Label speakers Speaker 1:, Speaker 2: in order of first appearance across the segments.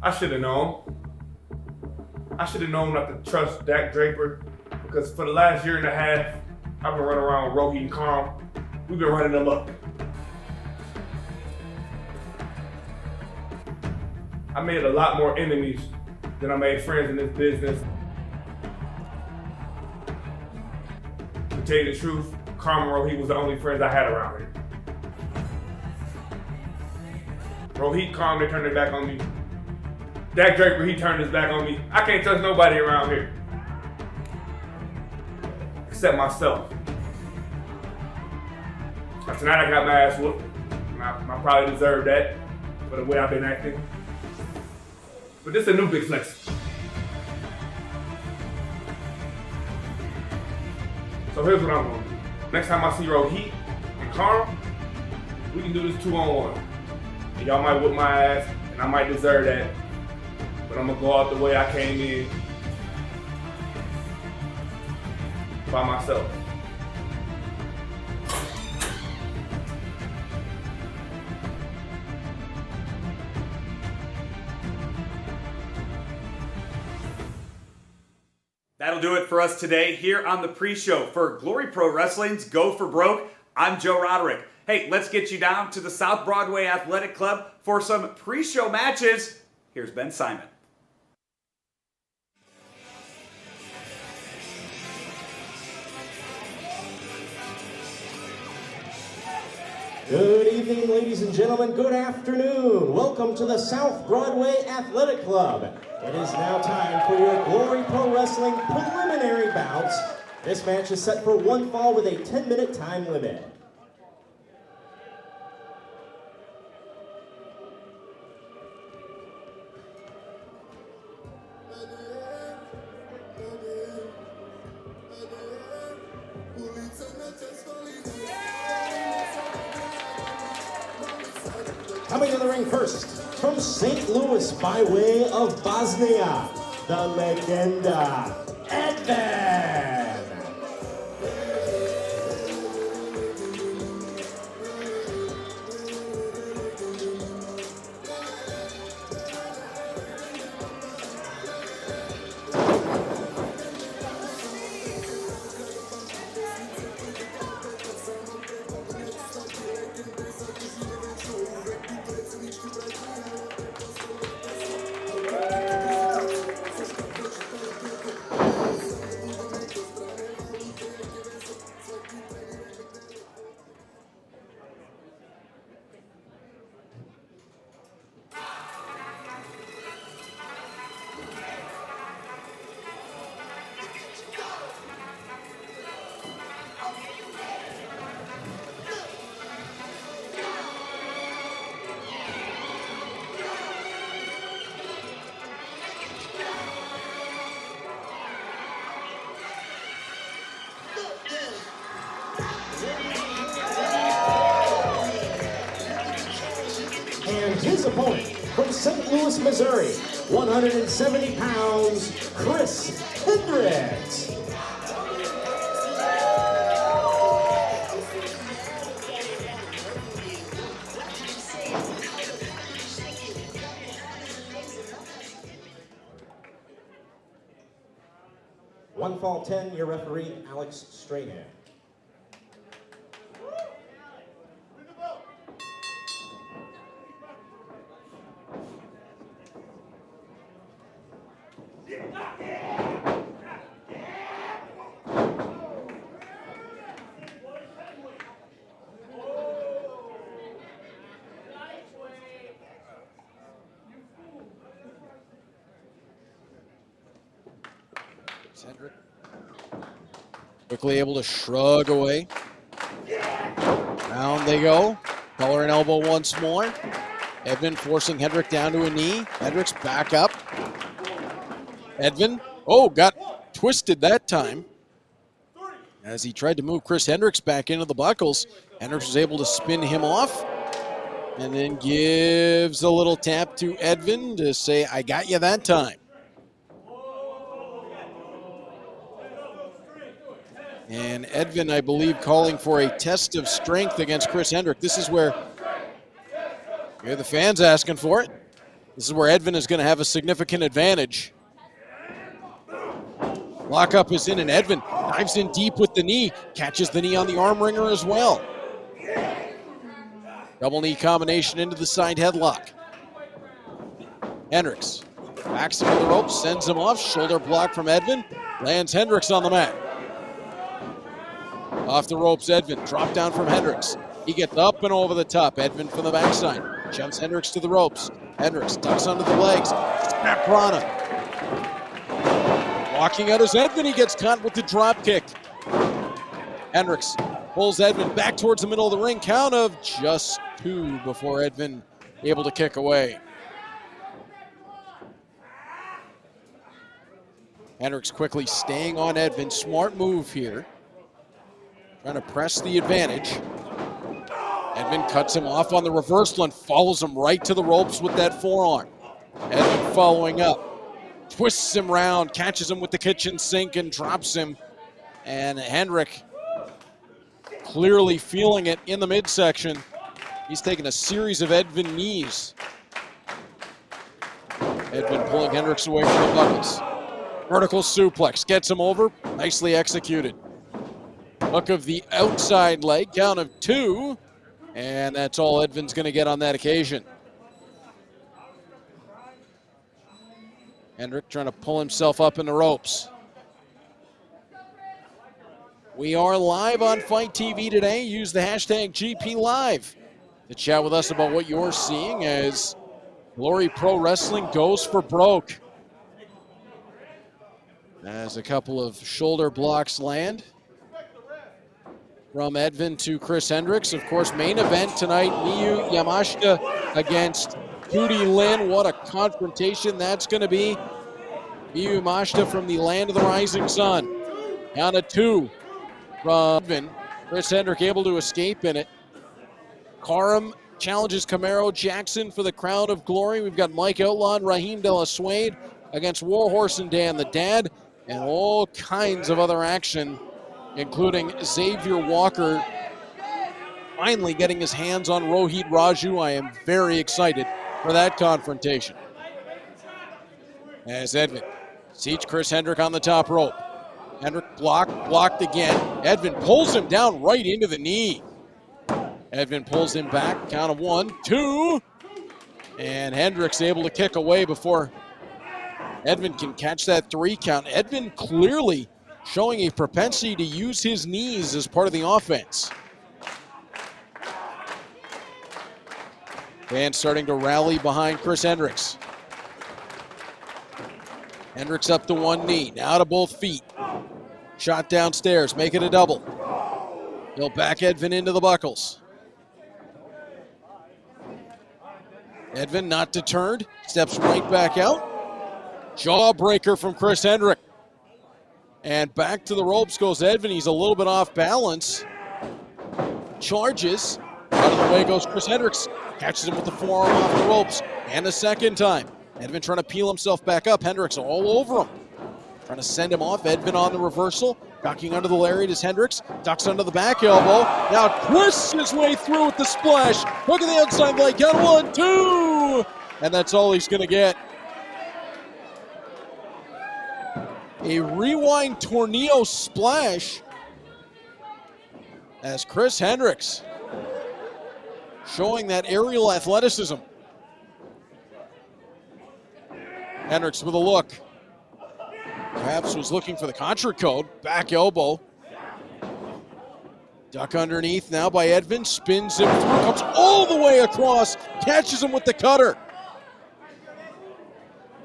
Speaker 1: I should have known. I should have known not to trust Dak Draper because for the last year and a half, I've been running around with Rohit and Karam. We've been running them up. I made a lot more enemies than I made friends in this business. To tell you the truth, Karam and Rohit was the only friends I had around here. Rohit, Karam, they turned their back on me. Dak Draper, he turned his back on me. I can't trust nobody around here. Except myself. Now, tonight I got my ass whooped. I probably deserve that for the way I've been acting. But this is a new big flex. So here's what I'm gonna do. Next time I see Rohit and Karam, we can do this 2-on-1. And y'all might whoop my ass, and I might deserve that. But I'm gonna go out the way I came in. By myself.
Speaker 2: That'll do it for us today here on the pre-show for Glory Pro Wrestling's Go for Broke. I'm Joe Roderick. Hey, let's get you down to the South Broadway Athletic Club for some pre-show matches. Here's Ben Simon.
Speaker 3: Good evening, ladies and gentlemen. Good afternoon. Welcome to the South Broadway Athletic Club. It is now time for your Glory Pro Wrestling preliminary bouts. This match is set for one fall with a 10-minute time limit. Coming to the ring first, from St. Louis by way of Bosnia, the Legenda, Edvin. His opponent from St. Louis, Missouri, 170 pounds, Chris Hendrix. One fall 10, your referee, Alex Strahan.
Speaker 4: Hendrix quickly able to shrug away. Down they go. Collar and elbow once more. Edvin forcing Hendrix down to a knee. Hendrix back up. Edvin, got twisted that time. As he tried to move Chris Hendrix back into the buckles, Hendrix was able to spin him off and then gives a little tap to Edvin to say, I got you that time. And Edvin, I believe, calling for a test of strength against Chris Hendrix. This is where the fans asking for it. This is where Edvin is going to have a significant advantage. Lockup is in, and Edvin dives in deep with the knee. Catches the knee on the arm wringer as well. Double knee combination into the side headlock. Hendrix backs him to the ropes, sends him off. Shoulder block from Edvin. Lands Hendrix on the mat. Off the ropes, Edvin. Drop down from Hendrix. He gets up and over the top. Edvin from the backside. Shoves Hendrix to the ropes. Hendrix ducks under the legs. Snap prana. Walking out is Edvin. He gets caught with the drop kick. Hendrix pulls Edvin back towards the middle of the ring. Count of just 2 before Edvin able to kick away. Hendrix quickly staying on Edvin. Smart move here. Trying to press the advantage. Edvin cuts him off on the reversal and follows him right to the ropes with that forearm. Edvin following up. Twists him round, catches him with the kitchen sink and drops him. And Hendrix clearly feeling it in the midsection. He's taking a series of Edvin knees. Edvin pulling Hendrix away from the buckets. Vertical suplex, gets him over, nicely executed. Hook of the outside leg, count of 2. And that's all Edvin's going to get on that occasion. Hendrix trying to pull himself up in the ropes. We are live on Fight TV today. Use the hashtag GPLive to chat with us about what you're seeing as Glory Pro Wrestling goes for broke. As a couple of shoulder blocks land. From Edvin to Chris Hendrix. Of course, main event tonight, Miyu Yamashita against Tootie Lynn. What a confrontation that's going to be. Miyu Yamashita from the land of the rising sun. Down to 2 from Edvin. Chris Hendrix able to escape in it. Karam challenges Camaro Jackson for the Crown of Glory. We've got Mike Outlaw and Rahim de la Suede against Warhorse and Dan the Dad. And all kinds of other action, including Xavier Walker finally getting his hands on Rohit Raju. I am very excited for that confrontation. As Edvin seats Chris Hendrix on the top rope. Hendrix blocked again. Edvin pulls him down right into the knee. Edvin pulls him back, count of 1, 2. And Hendrix able to kick away before Edvin can catch that 3 count. Edvin clearly showing a propensity to use his knees as part of the offense. And starting to rally behind Chris Hendrix. Hendrix up to 1 knee, now to both feet. Shot downstairs, make it a double. He'll back Edvin into the buckles. Edvin not deterred, steps right back out. Jawbreaker from Chris Hendrix. And back to the ropes goes Edvin. He's a little bit off balance. Charges. Out of the way goes Chris Hendrix. Catches him with the forearm off the ropes. And a second time. Edvin trying to peel himself back up. Hendrix all over him. Trying to send him off. Edvin on the reversal. Ducking under the lariat is Hendrix. Ducks under the back elbow. Now twists his way through with the splash. Look at the outside leg. Count 1, 2. And that's all he's going to get. A rewind tornado splash as Chris Hendrix showing that aerial athleticism. Hendrix with a look. Perhaps was looking for the contra code. Back elbow. Duck underneath now by Edvin. Spins him through. Comes all the way across. Catches him with the cutter.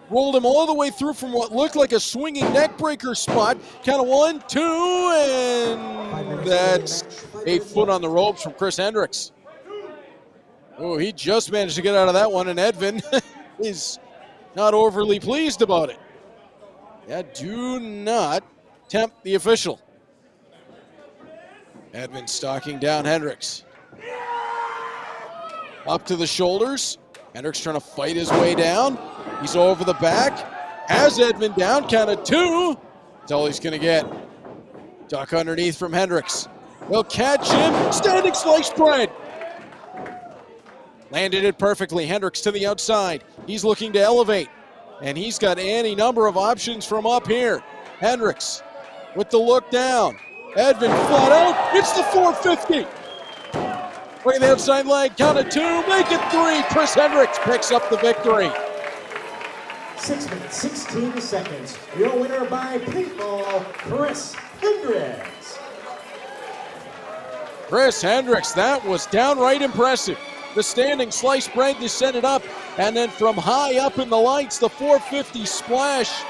Speaker 4: Rolled him all the way through from what looked like a swinging neckbreaker spot. Count of 1, 2, and that's a foot on the ropes from Chris Hendrix. Oh, he just managed to get out of that one, and Edvin is not overly pleased about it. Yeah, do not tempt the official. Edvin stalking down Hendrix. Up to the shoulders. Hendrix trying to fight his way down. He's over the back. Has Edvin down. Count of 2. That's all he's going to get. Duck underneath from Hendrix. He'll catch him. Standing slice bread. Landed it perfectly. Hendrix to the outside. He's looking to elevate. And he's got any number of options from up here. Hendrix with the look down. Edvin flat out. It's the 450. Look at the outside leg. Count of 2. Make it 3. Chris Hendrix picks up the victory.
Speaker 3: 6 minutes, 16 seconds. Your winner by pinfall, Chris Hendrix.
Speaker 4: Chris Hendrix, that was downright impressive. The standing slice bread to set it up, and then from high up in the lights, the 450 splash.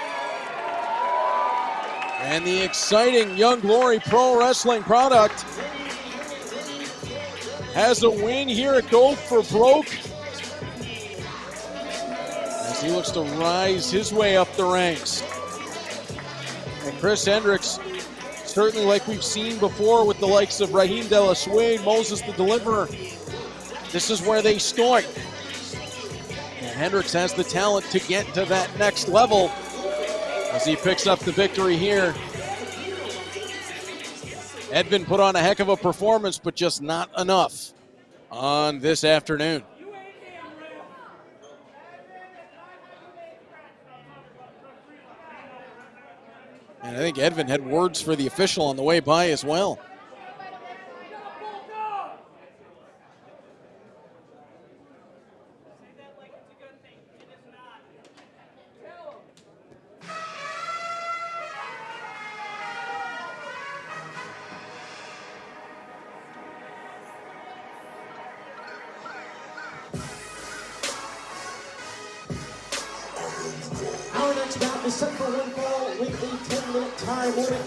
Speaker 4: And the exciting Young Glory Pro Wrestling product has a win here at Go for Broke, as he looks to rise his way up the ranks. And Chris Hendrix, certainly like we've seen before with the likes of Rahim de la Suede, Moses the Deliverer, this is where they start. And Hendrix has the talent to get to that next level as he picks up the victory here. Edvin put on a heck of a performance, but just not enough on this afternoon. And I think Edvin had words for the official on the way by as well.
Speaker 3: Our next bout is set for one fall with a 10-minute time limit.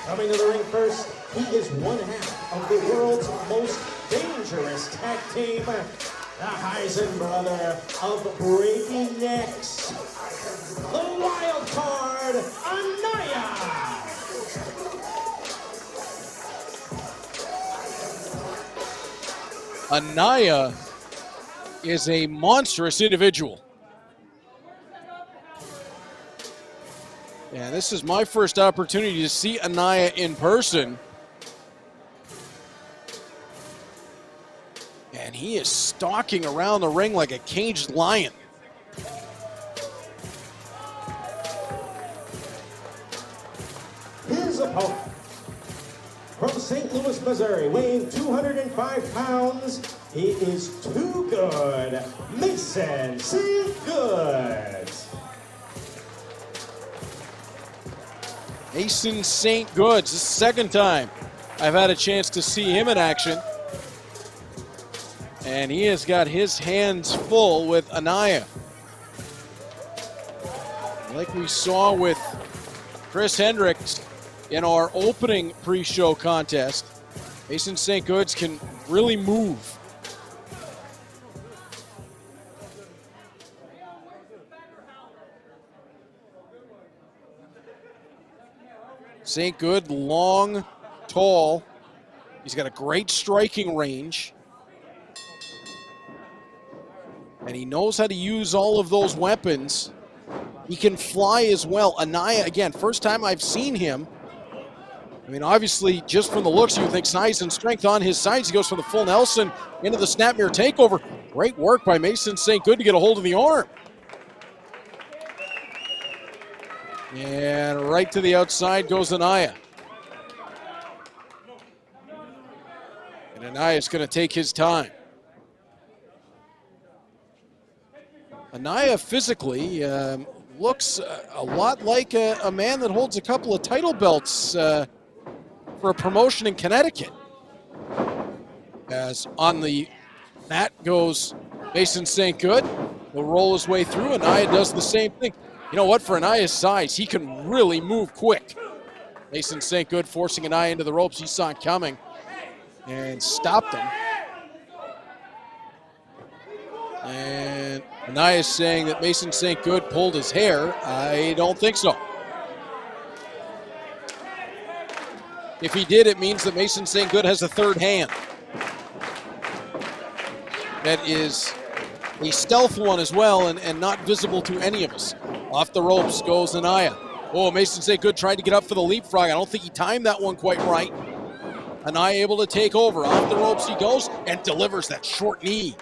Speaker 3: Coming to the ring first, he is one half of the world's most dangerous tag team, the Heisen brother of breaking necks, the wild card, Anaya.
Speaker 4: Anaya is a monstrous individual. And this is my first opportunity to see Anaya in person. And he is stalking around the ring like a caged lion.
Speaker 3: His opponent, from St. Louis, Missouri, weighing 205 pounds, he is too good, Mason St. Good.
Speaker 4: Mason St. Goods, the second time I've had a chance to see him in action. And he has got his hands full with Anaya. Like we saw with Chris Hendrix in our opening pre-show contest, Mason St. Goods can really move. St. Good, long, tall. He's got a great striking range. And he knows how to use all of those weapons. He can fly as well. Anaya, again, first time I've seen him. I mean, obviously, just from the looks, you would think size and strength on his sides. He goes for the full Nelson into the snapmare takeover. Great work by Mason St. Good to get a hold of the arm. And right to the outside goes Anaya. And Anaya's going to take his time. Anaya physically looks a lot like a man that holds a couple of title belts for a promotion in Connecticut. As on the mat goes Mason St. Good. He'll roll his way through. Anaya does the same thing. You know what? For Anaya's size, he can really move quick. Mason St. Good forcing Anaya into the ropes. He saw it coming and stopped him. And Anaya's saying that Mason St. Good pulled his hair. I don't think so. If he did, it means that Mason St. Good has a third hand. That is a stealth one as well, and not visible to any of us. Off the ropes goes Anaya. Oh, Mason St. Good tried to get up for the leapfrog. I don't think he timed that one quite right. Anaya able to take over. Off the ropes he goes and delivers that short knee.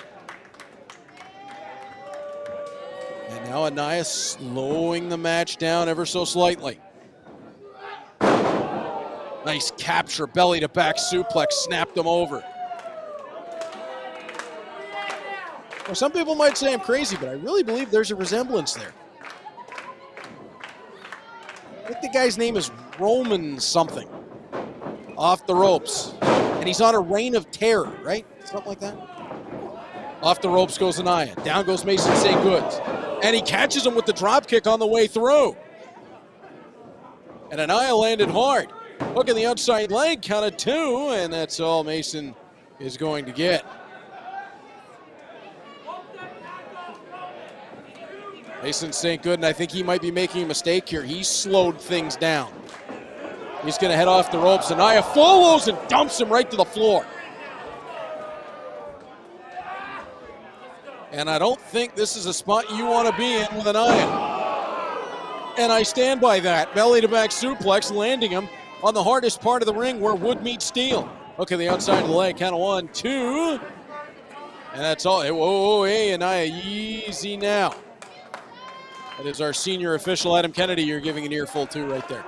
Speaker 4: Now Anaya slowing the match down ever so slightly. Nice capture, belly to back suplex, snapped him over. Well, some people might say I'm crazy, but I really believe there's a resemblance there. I think the guy's name is Roman something. Off the ropes. And he's on a reign of terror, right? Something like that. Off the ropes goes Anaya. Down goes Mason St. Goods. And he catches him with the drop kick on the way through. And Anaya landed hard. Hook in the outside leg, counted 2, and that's all Mason is going to get. Mason St. Good, and I think he might be making a mistake here. He slowed things down. He's going to head off the ropes. Anaya follows and dumps him right to the floor. And I don't think this is a spot you want to be in with Anaya. And I stand by that. Belly to back suplex, landing him on the hardest part of the ring where wood meets steel. Look at the outside of the leg. Count of 1, 2. And that's all. Whoa, hey, Anaya, easy now. That is our senior official, Adam Kennedy. You're giving an earful to right there.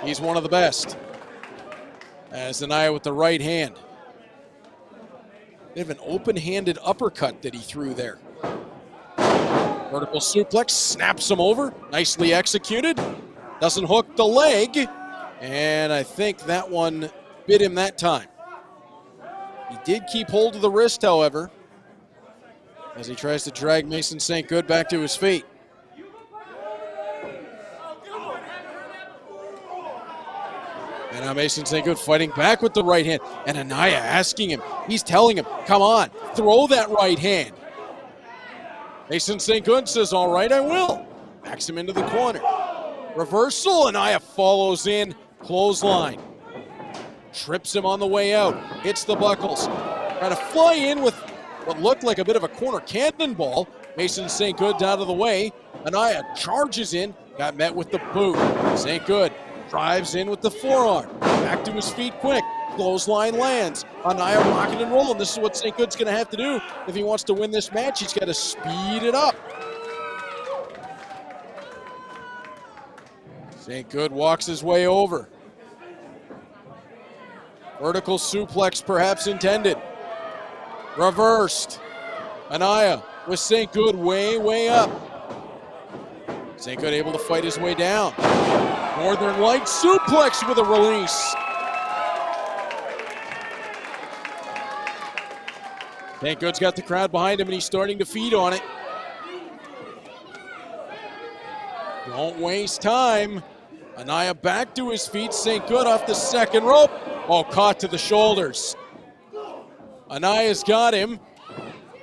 Speaker 4: He's one of the best. As Anaya with the right hand. Bit of an open-handed uppercut that he threw there. Vertical suplex, snaps him over. Nicely executed. Doesn't hook the leg. And I think that one bit him that time. He did keep hold of the wrist, however, as he tries to drag Mason St. Good back to his feet. And now Mason St. Good fighting back with the right hand. And Anaya asking him, he's telling him, come on, throw that right hand. Mason St. Good says, all right, I will. Backs him into the corner. Reversal, Anaya follows in, clothesline. Trips him on the way out, hits the buckles. Trying to fly in with what looked like a bit of a corner cannonball. Mason St. Good down to the way. Anaya charges in, got met with the boot. St. Good drives in with the forearm. Back to his feet quick. Clothesline lands. Anaya rocking and rolling. This is what St. Good's going to have to do if he wants to win this match. He's got to speed it up. St. Good walks his way over. Vertical suplex perhaps intended. Reversed. Anaya with St. Good way up. St. Good able to fight his way down. Northern Light suplex with a release. St. Good's got the crowd behind him and he's starting to feed on it. Don't waste time. Anaya back to his feet. St. Good off the second rope. Oh, caught to the shoulders. Anaya's got him.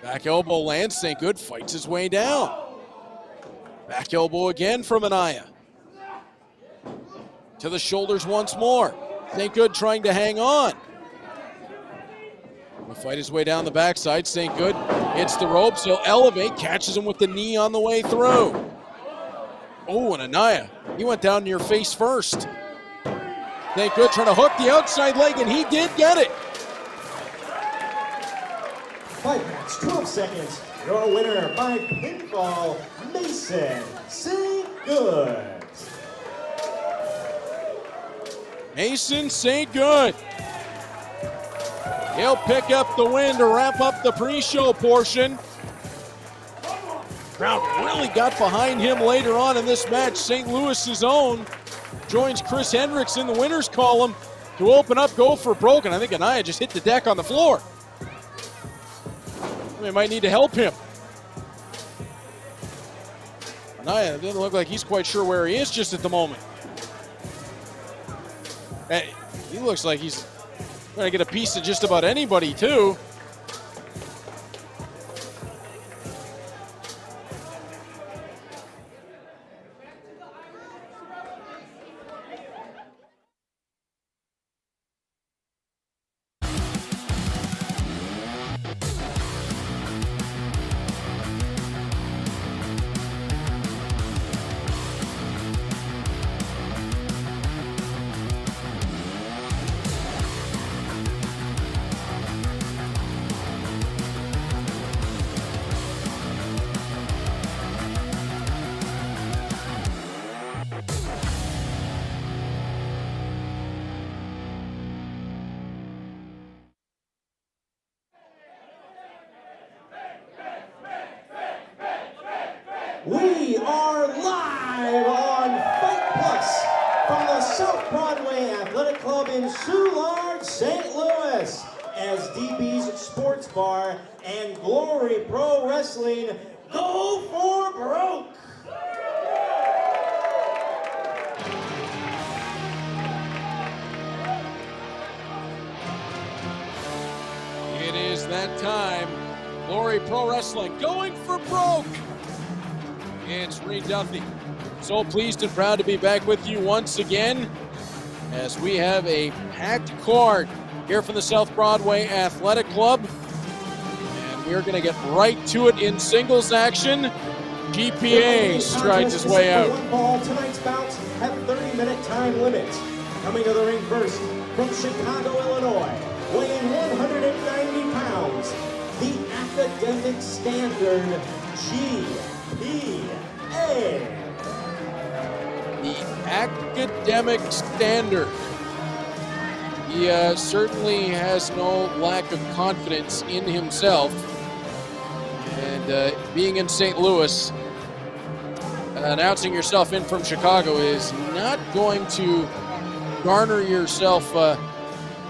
Speaker 4: Back elbow lands. St. Good fights his way down. Back elbow again from Anaya. To the shoulders once more. St. Good trying to hang on. He'll fight his way down the backside. St. Good hits the ropes. He'll elevate. Catches him with the knee on the way through. Oh, and Anaya, he went down near face first. St. Good trying to hook the outside leg, and he did get it.
Speaker 3: 5 minutes, 12 seconds. Your winner by pinfall, Mason St. Good.
Speaker 4: Mason St. Good. He'll pick up the win to wrap up the pre-show portion. Crowd really got behind him later on in this match. St. Louis's own joins Chris Hendrix in the winner's column to open up Go for Broke. And I think Anaya just hit the deck on the floor. We might need to help him. Anaya doesn't look like he's quite sure where he is just at the moment. Hey, he looks like he's going to get a piece of just about anybody, too.
Speaker 3: We are live on Fight Plus from the South Broadway Athletic Club in Soulard, St. Louis, as DB's Sports Bar and Glory Pro Wrestling go for broke.
Speaker 4: It is that time. Glory Pro Wrestling going for broke. It's Reed Duffy. So pleased and proud to be back with you once again as we have a packed card here from the South Broadway Athletic Club. And we're going to get right to it in singles action. GPA strides his way out.
Speaker 3: One ball. Tonight's bouts have 30-minute time limits. Coming to the ring first from Chicago, Illinois, weighing 190 pounds, the academic standard GPA.
Speaker 4: The academic standard. He certainly has no lack of confidence in himself. And being in St. Louis, announcing yourself in from Chicago is not going to garner yourself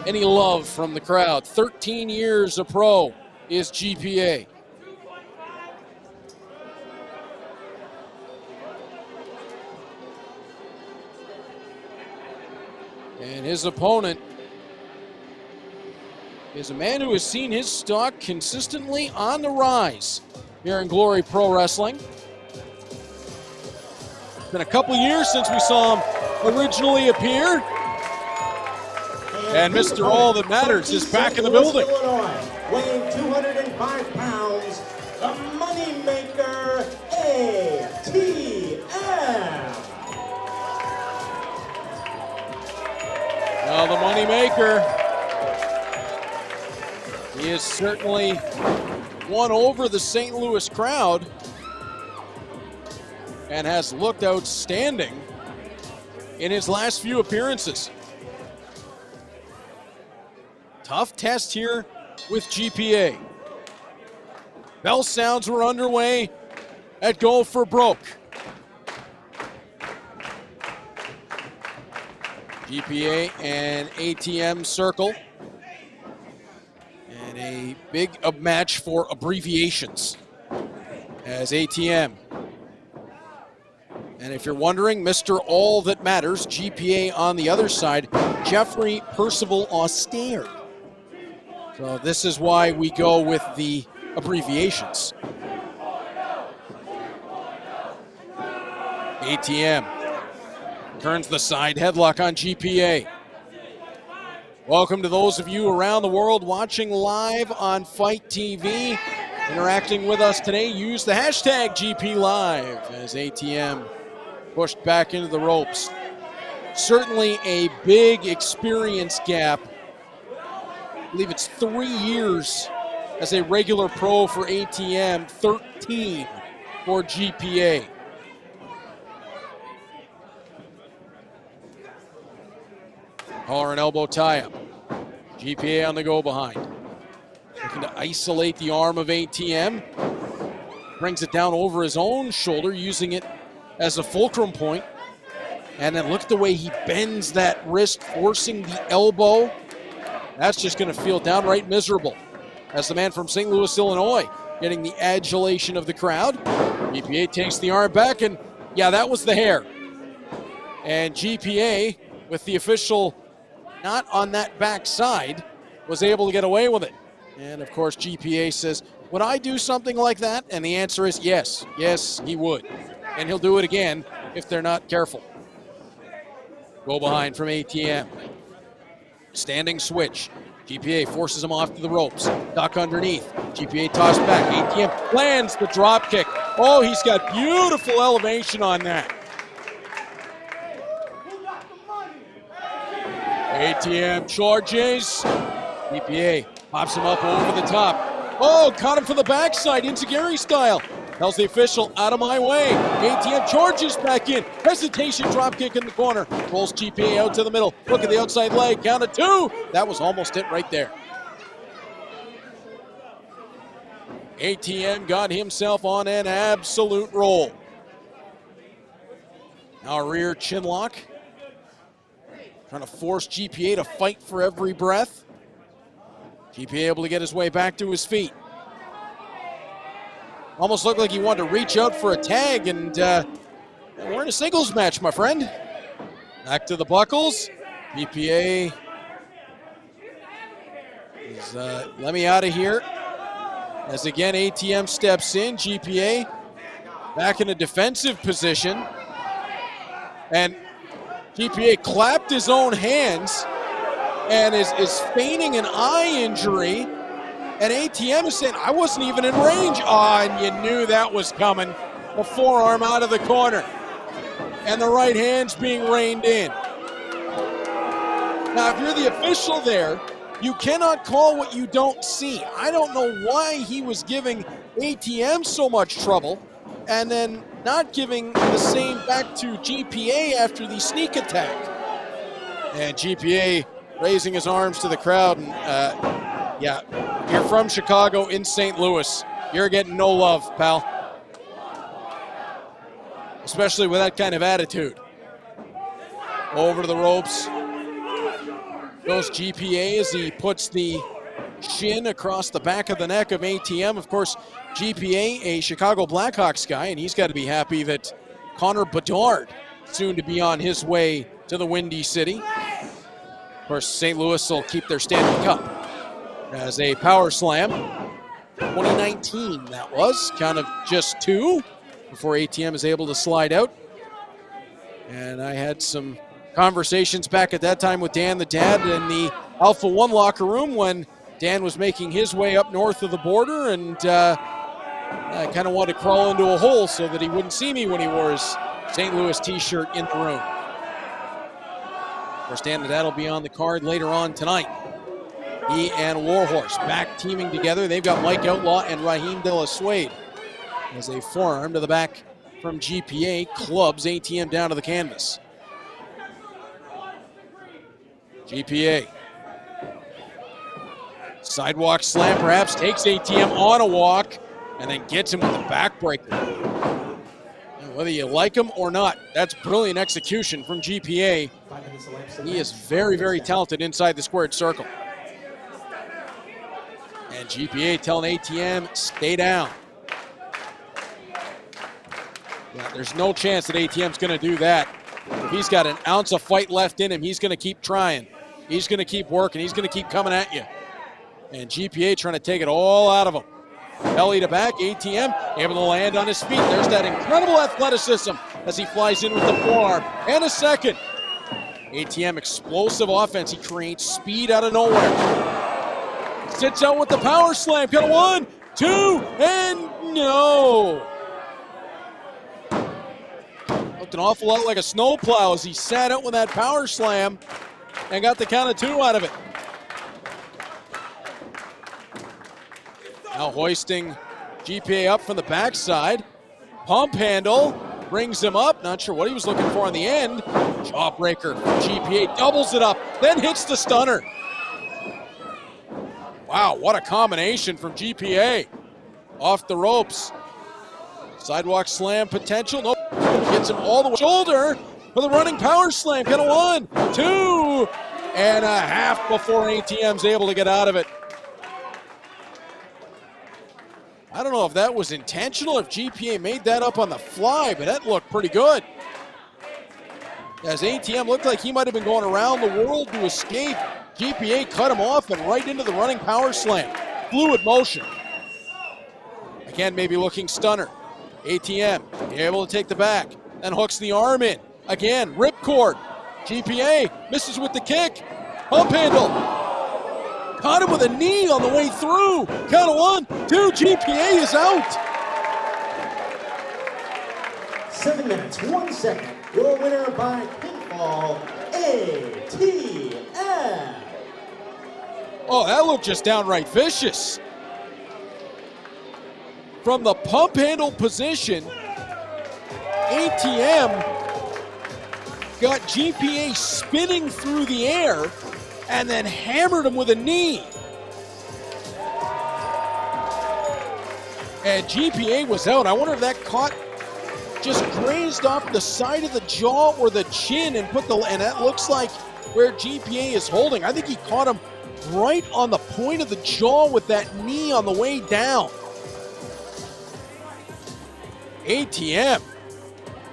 Speaker 4: any love from the crowd. 13 years a pro is GPA. And his opponent is a man who has seen his stock consistently on the rise here in Glory Pro Wrestling. It's been a couple years since we saw him originally appear. And Mr. All That Matters is back in the building.
Speaker 3: Illinois, weighing 205 pounds, the Moneymaker ATM.
Speaker 4: Well, the Moneymaker, he has certainly won over the St. Louis crowd and has looked outstanding in his last few appearances. Tough test here with GPA. Bell sounds were underway at Go for Broke. GPA and ATM circle. And a big match for abbreviations as ATM. And if you're wondering, Mr. All That Matters, GPA on the other side, Jeffrey Percival Austere. So this is why we go with the abbreviations. ATM turns the side headlock on GPA. Welcome to those of you around the world watching live on Fight TV. Interacting with us today, use the hashtag GPLive as ATM pushed back into the ropes. Certainly a big experience gap. I believe it's 3 years as a regular pro for ATM, 13 for GPA. Collar and elbow tie-up. GPA on the go behind. Looking to isolate the arm of ATM. Brings it down over his own shoulder, using it as a fulcrum point. And then look at the way he bends that wrist, forcing the elbow. That's just going to feel downright miserable. As the man from St. Louis, Illinois, getting the adulation of the crowd. GPA takes the arm back, and yeah, that was the hair. And GPA, with the official not on that back side, was able to get away with it. And of course, GPA says, would I do something like that? And the answer is yes. Yes, he would. And he'll do it again if they're not careful. Go behind from ATM. Standing switch. GPA forces him off to the ropes. Duck underneath. GPA tossed back. ATM lands the drop kick. Oh, he's got beautiful elevation on that. ATM charges. GPA pops him up over the top. Oh, caught him from the backside, into Gary style. Tells the official, out of my way. ATM charges back in. Hesitation drop kick in the corner. Rolls GPA out to the middle. Look at the outside leg. Count of two. That was almost it right there. ATM got himself on an absolute roll. Now a rear chin lock. Trying to force GPA to fight for every breath. GPA able to get his way back to his feet. Almost looked like he wanted to reach out for a tag, and we're in a singles match, my friend. Back to the buckles. GPA is, let me out of here. As again, ATM steps in. GPA back in a defensive position. And GPA clapped his own hands and is feigning an eye injury. And ATM is saying, I wasn't even in range. And you knew that was coming. The forearm out of the corner. And the right hand's being reined in. Now, if you're the official there, you cannot call what you don't see. I don't know why he was giving ATM so much trouble and then not giving the same back to GPA after the sneak attack. And GPA raising his arms to the crowd. And yeah, you're from Chicago in St. Louis. You're getting no love, pal. Especially with that kind of attitude. Over to the ropes goes GPA as he puts the shin across the back of the neck of ATM. Of course, GPA, a Chicago Blackhawks guy, and he's got to be happy that Connor Bedard soon to be on his way to the Windy City. Of course, St. Louis will keep their Stanley Cup as a power slam. 2019 that was, count of just 2 before ATM is able to slide out. And I had some conversations back at that time with Dan the Dad in the Alpha 1 locker room when Dan was making his way up north of the border, and I kind of wanted to crawl into a hole so that he wouldn't see me when he wore his St. Louis t-shirt in the room. Of course, Dan the Dad will be on the card later on tonight. He and Warhorse back teaming together. They've got Mike Outlaw and Rahim de la Suede as a forearm to the back from GPA clubs ATM down to the canvas. GPA. Sidewalk slam perhaps, takes ATM on a walk and then gets him with the backbreaker. And whether you like him or not, that's brilliant execution from GPA. He is very, very talented inside the squared circle. And GPA telling ATM, stay down. Yeah, there's no chance that ATM's going to do that. If he's got an ounce of fight left in him, he's going to keep trying. He's going to keep working. He's going to keep coming at you. And GPA trying to take it all out of him. Belly to back, ATM able to land on his feet. There's that incredible athleticism as he flies in with the forearm. And a second. ATM explosive offense. He creates speed out of nowhere. Sits out with the power slam. Got a 1, 2, and no. Looked an awful lot like a snowplow as he sat out with that power slam and got the count of 2 out of it. Now hoisting GPA up from the backside. Pump handle brings him up. Not sure what he was looking for in the end. Jawbreaker from GPA doubles it up, then hits the stunner. Wow, what a combination from GPA. Off the ropes. Sidewalk slam potential. Nope. Gets him all the way. Shoulder for the running power slam. Got a 1, 2, and a half before ATM's able to get out of it. I don't know if that was intentional, if GPA made that up on the fly, but that looked pretty good. As ATM looked like he might have been going around the world to escape. GPA cut him off and right into the running power slam. Fluid motion. Again, maybe looking stunner. ATM able to take the back, then hooks the arm in. Again, ripcord. GPA misses with the kick. Pump handle. Caught him with a knee on the way through. Count of 1, 2, GPA is out.
Speaker 3: 7 minutes, 1 second. Your winner by pinfall, ATM.
Speaker 4: Oh, that looked just downright vicious. From the pump handle position, ATM got GPA spinning through the air and then hammered him with a knee. And GPA was out. I wonder if that caught just grazed off the side of the jaw or the chin and and that looks like where GPA is holding. I think he caught him right on the point of the jaw with that knee on the way down. ATM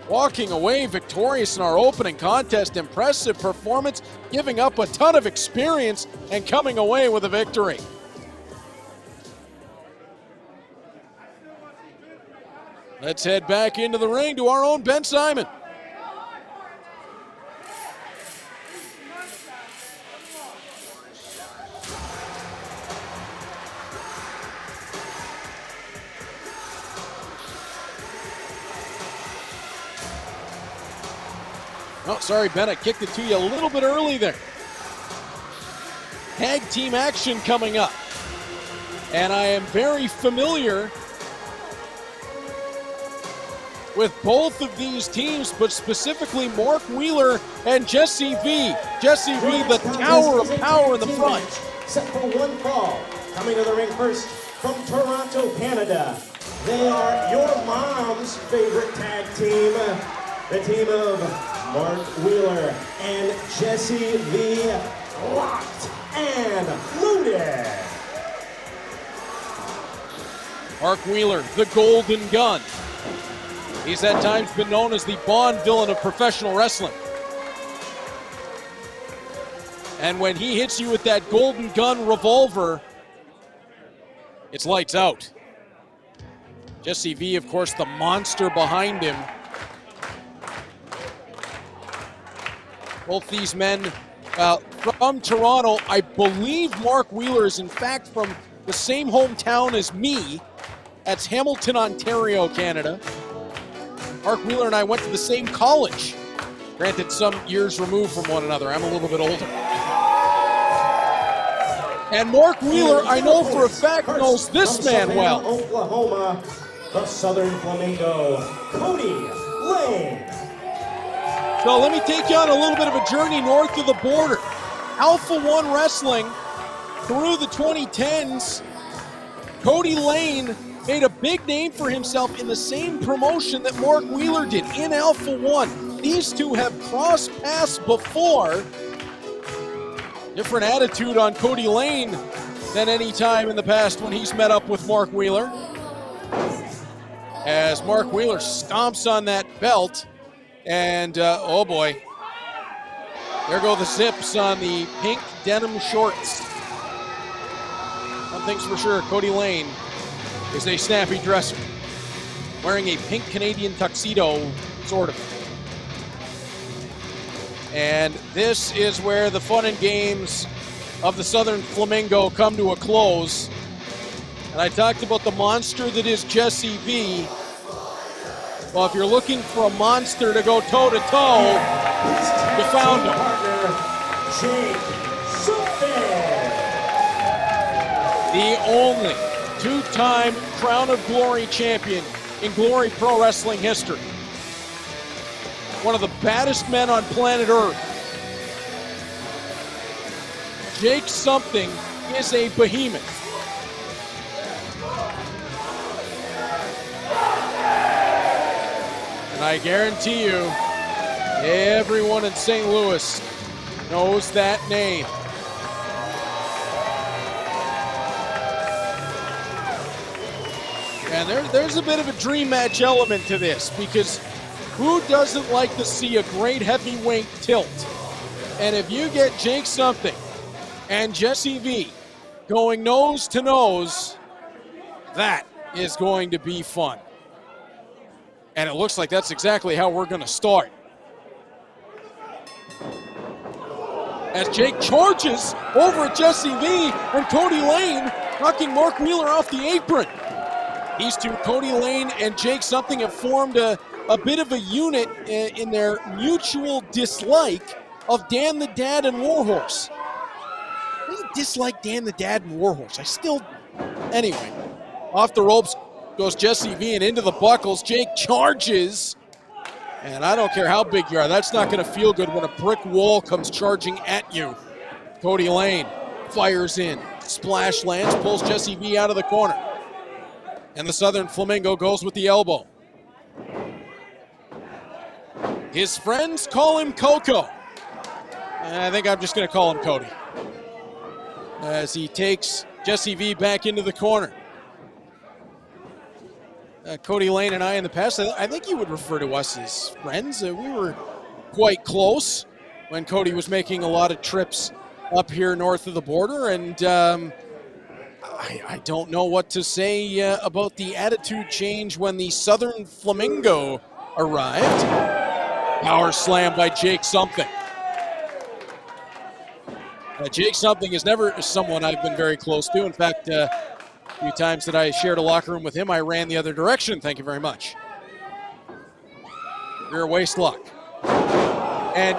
Speaker 4: walking away victorious in our opening contest. Impressive performance, giving up a ton of experience and coming away with a victory. Let's head back into the ring to our own Ben Simon. Oh, sorry, Ben, I kicked it to you a little bit early there. Tag team action coming up. And I am very familiar with both of these teams, but specifically Mark Wheeler and Jesse V. Jesse V, the tower of power in the front.
Speaker 3: Set for one fall. Coming to the ring first from Toronto, Canada. They are your mom's favorite tag team. The team of Mark Wheeler and Jesse V. Locked and loaded.
Speaker 4: Mark Wheeler, the Golden Gun. He's at times been known as the Bond villain of professional wrestling. And when he hits you with that Golden Gun revolver, it's lights out. Jesse V, of course, the monster behind him. Both these men from Toronto. I believe Mark Wheeler is in fact from the same hometown as me. That's Hamilton, Ontario, Canada. Mark Wheeler and I went to the same college. Granted, some years removed from one another. I'm a little bit older. And Mark Wheeler, I know for a fact, knows this man well.
Speaker 3: Oklahoma, the Southern Flamingo, Kody Lynn.
Speaker 4: So let me take you on a little bit of a journey north of the border. Alpha One Wrestling through the 2010s. Kody Lynn made a big name for himself in the same promotion that Mark Wheeler did in Alpha One. These two have crossed paths before. Different attitude on Kody Lynn than any time in the past when he's met up with Mark Wheeler. As Mark Wheeler stomps on that belt, and oh boy, there go the zips on the pink denim shorts. One thing's for sure, Kody Lynn is a snappy dresser, wearing a pink Canadian tuxedo, sort of. And this is where the fun and games of the Southern Flamingo come to a close. And I talked about the monster that is Jesse V. Well, if you're looking for a monster to go toe-to-toe, you found him. The only two-time Crown of Glory champion in Glory Pro Wrestling history. One of the baddest men on planet Earth. Jake Something is a behemoth. And I guarantee you, everyone in St. Louis knows that name. And there's a bit of a dream match element to this, because who doesn't like to see a great heavyweight tilt? And if you get Jake Something and Jesse V going nose to nose, that is going to be fun. And it looks like that's exactly how we're going to start. As Jake charges over at Jesse V and Kody Lynn, knocking Mark Wheeler off the apron. These two, Kody Lynn and Jake Something, have formed a bit of a unit in their mutual dislike of Dan the Dad and Warhorse. I really dislike Dan the Dad and Warhorse. Anyway, off the ropes goes Jesse V and into the buckles. Jake charges. And I don't care how big you are, that's not going to feel good when a brick wall comes charging at you. Kody Lynn fires in. Splash lands, pulls Jesse V out of the corner. And the Southern Flamingo goes with the elbow. His friends call him Coco. I think I'm just going to call him Kody. As he takes Jesse V back into the corner. Kody Lane and I in the past, I think you would refer to us as friends. We were quite close when Kody was making a lot of trips up here north of the border, and I don't know what to say about the attitude change when the Southern Flamingo arrived. Power slam by Jake Something. Jake Something is never someone I've been very close to. In fact, a few times that I shared a locker room with him, I ran the other direction. Thank you very much. Rear waist lock. And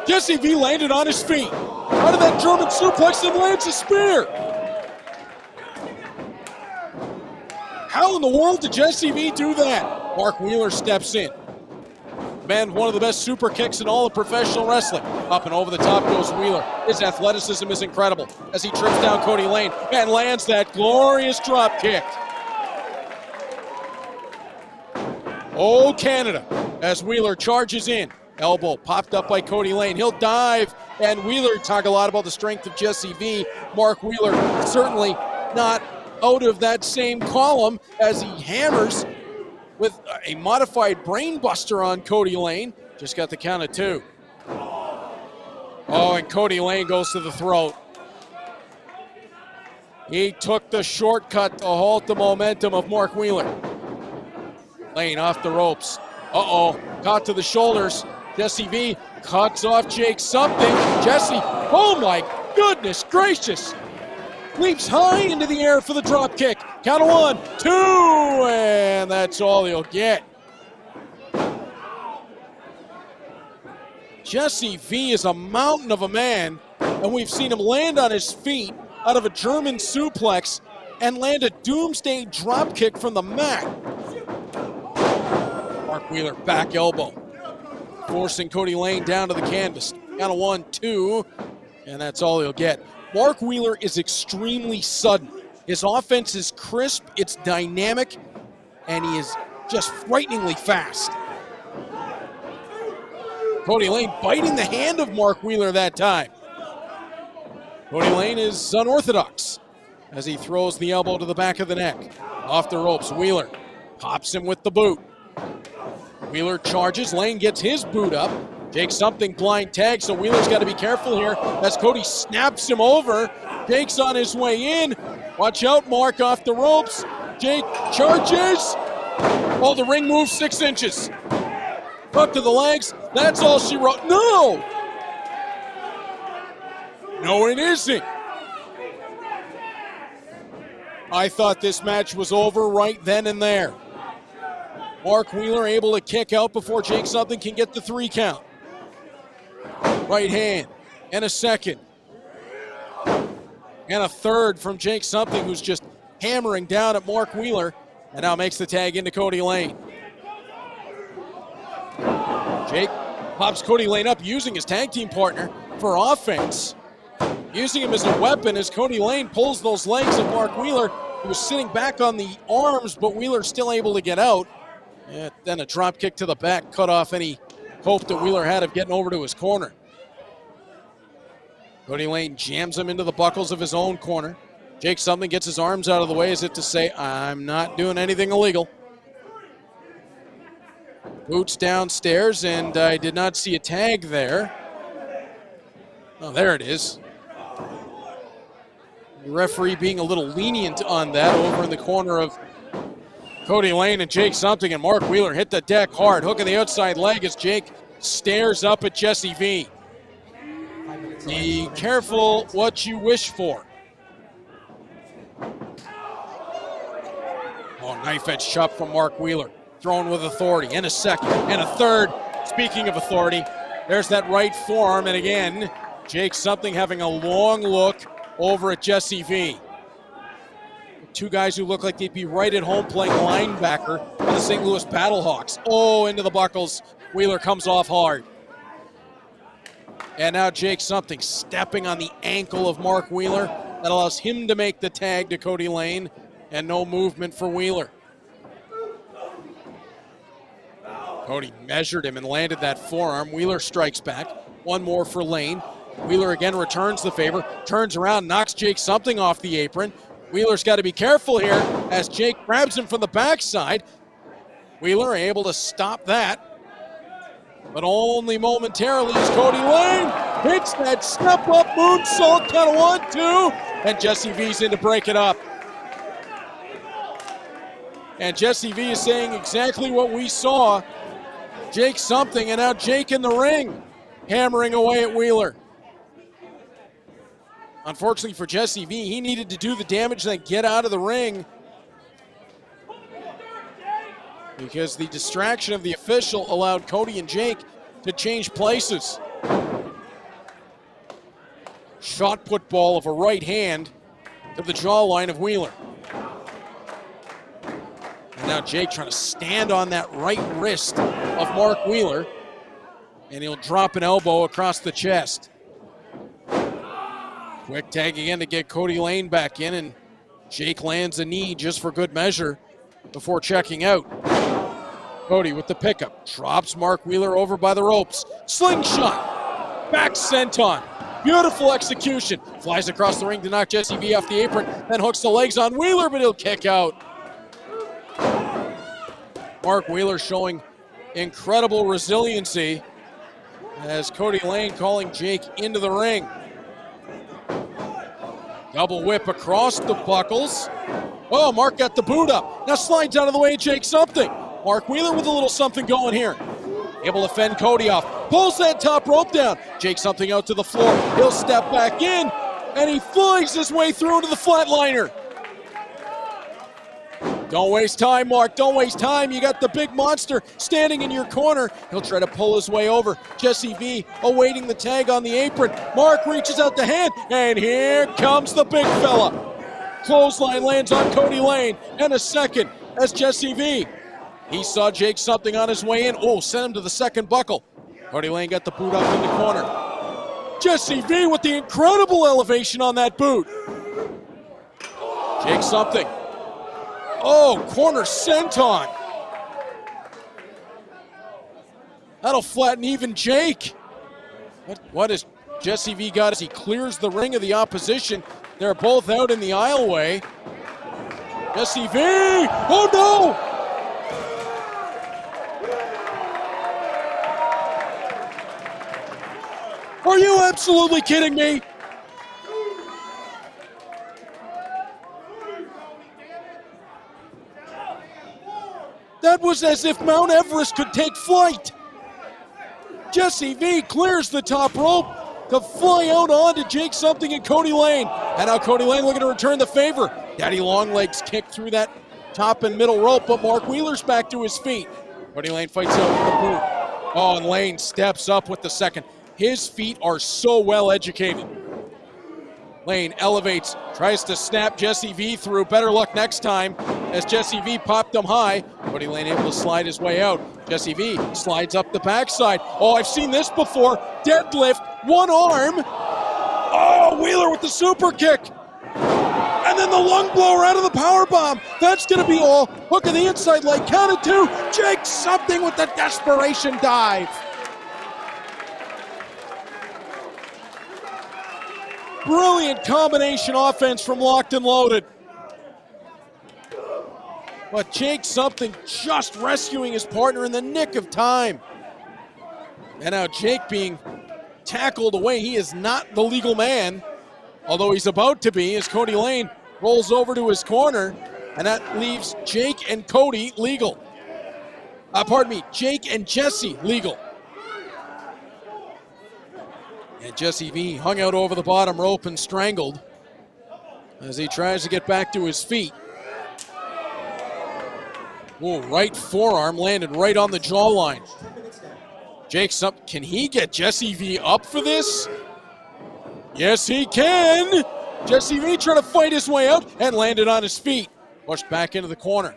Speaker 4: Jesse V landed on his feet. Out of that German suplex and lands a spear. How in the world did Jesse V do that? Mark Wheeler steps in. Man, one of the best super kicks in all of professional wrestling. Up and over the top goes Wheeler. His athleticism is incredible as he trips down Kody Lane and lands that glorious drop kick. Oh, Canada, as Wheeler charges in. Elbow popped up by Kody Lane. He'll dive, and Wheeler talk a lot about the strength of Jesse V. Mark Wheeler certainly not out of that same column as he hammers with a modified brainbuster on Kody Lane. Just got the count of 2. Oh, and Kody Lane goes to the throat. He took the shortcut to halt the momentum of Mark Wheeler. Lane off the ropes. Uh-oh, caught to the shoulders. Jesse V cuts off Jake Something. Jesse, oh my goodness gracious. Leaps high into the air for the drop kick. Count of 1, 2, and that's all he'll get. Jesse V is a mountain of a man, and we've seen him land on his feet out of a German suplex and land a doomsday drop kick from the mat. Mark Wheeler back elbow, forcing Kody Lane down to the canvas. Count of 1, 2, and that's all he'll get. Mark Wheeler is extremely sudden. His offense is crisp, it's dynamic, and he is just frighteningly fast. Kody Lane biting the hand of Mark Wheeler that time. Kody Lane is unorthodox as he throws the elbow to the back of the neck. Off the ropes, Wheeler pops him with the boot. Wheeler charges, Lane gets his boot up. Jake Something blind tag, so Wheeler's got to be careful here as Kody snaps him over. Jake's on his way in. Watch out, Mark off the ropes. Jake charges. Oh, the ring moves 6 inches. Up to the legs. That's all she wrote. No! No, it isn't. I thought this match was over right then and there. Mark Wheeler able to kick out before Jake Something can get the 3 count. Right hand, and a second. And a third from Jake Something, who's just hammering down at Mark Wheeler, and now makes the tag into Kody Lane. Jake pops Kody Lane up using his tag team partner for offense. Using him as a weapon as Kody Lane pulls those legs of Mark Wheeler, who was sitting back on the arms, but Wheeler's still able to get out. And then a drop kick to the back, cut off any hope that Wheeler had of getting over to his corner. Kody Lane jams him into the buckles of his own corner. Jake Something gets his arms out of the way as if to say, I'm not doing anything illegal. Boots downstairs, and I did not see a tag there. Oh, there it is. The referee being a little lenient on that over in the corner of Kody Lane and Jake Something, and Mark Wheeler hit the deck hard, hooking the outside leg as Jake stares up at Jesse V. Be careful what you wish for. Oh, knife edge chop from Mark Wheeler. Thrown with authority, and a second, and a third. Speaking of authority, there's that right forearm, and again, Jake Something having a long look over at Jesse V. 2 guys who look like they'd be right at home playing linebacker for the St. Louis Battlehawks. Oh, into the buckles. Wheeler comes off hard. And now Jake Something stepping on the ankle of Mark Wheeler. That allows him to make the tag to Kody Lane, and no movement for Wheeler. Kody measured him and landed that forearm. Wheeler strikes back. One more for Lane. Wheeler again returns the favor, turns around, knocks Jake something off the apron. Wheeler's got to be careful here as Jake grabs him from the backside. Wheeler able to stop that, but only momentarily as Kody Lane hits that step-up moonsault, kind of 1-2, and Jesse V's in to break it up. And Jesse V is saying exactly what we saw. Jake something, and now Jake in the ring, hammering away at Wheeler. Unfortunately for Jesse V, he needed to do the damage and then get out of the ring because the distraction of the official allowed Kody and Jake to change places. Shot put ball of a right hand to the jawline of Wheeler. And now Jake trying to stand on that right wrist of Mark Wheeler, and he'll drop an elbow across the chest. Quick tag again to get Kody Lane back in, and Jake lands a knee just for good measure before checking out. Kody with the pickup, drops Mark Wheeler over by the ropes. Slingshot, back senton. Beautiful execution. Flies across the ring to knock Jesse V off the apron, then hooks the legs on Wheeler, but he'll kick out. Mark Wheeler showing incredible resiliency as Kody Lane calling Jake into the ring. Double whip across the buckles. Oh, Mark got the boot up. Now slides out of the way, Jake something. Mark Wheeler with a little something going here. Able to fend Kody off. Pulls that top rope down. Jake something out to the floor. He'll step back in, and he flies his way through to the flatliner. Don't waste time, Mark. Don't waste time. You got the big monster standing in your corner. He'll try to pull his way over. Jesse V awaiting the tag on the apron. Mark reaches out the hand, and here comes the big fella. Clothesline lands on Kody Lane, and a second as Jesse V. He saw Jake something on his way in. Oh, sent him to the second buckle. Kody Lane got the boot up in the corner. Jesse V with the incredible elevation on that boot. Jake something. Oh, corner senton. That'll flatten even Jake. What has Jesse V got as he clears the ring of the opposition? They're both out in the aisleway. Jesse V! Oh no! Are you absolutely kidding me? That was as if Mount Everest could take flight. Jesse V clears the top rope to fly out onto Jake something and Kody Lane. And now Kody Lane looking to return the favor. Daddy Longlegs kicked through that top and middle rope, but Mark Wheeler's back to his feet. Kody Lane fights out with the boot. Oh, and Lane steps up with the second. His feet are so well educated. Lane elevates, tries to snap Jesse V through. Better luck next time as Jesse V popped him high. Kody Lane able to slide his way out. Jesse V slides up the backside. Oh, I've seen this before. Deadlift, one arm. Oh, Wheeler with the super kick. And then the lung blower out of the powerbomb. That's going to be all. Hook of the inside leg, count of two. Jake something with the desperation dive. Brilliant combination offense from Locked and Loaded. But Jake something just rescuing his partner in the nick of time. And now Jake being tackled away. He is not the legal man, although he's about to be, as Kody Lane rolls over to his corner, and that leaves Jake and Kody legal. Jake and Jesse legal. And Jesse V hung out over the bottom rope and strangled as he tries to get back to his feet. Ooh, right forearm landed right on the jawline. Jake's up. Can he get Jesse V up for this? Yes, he can. Jesse V trying to fight his way out and landed on his feet. Pushed back into the corner.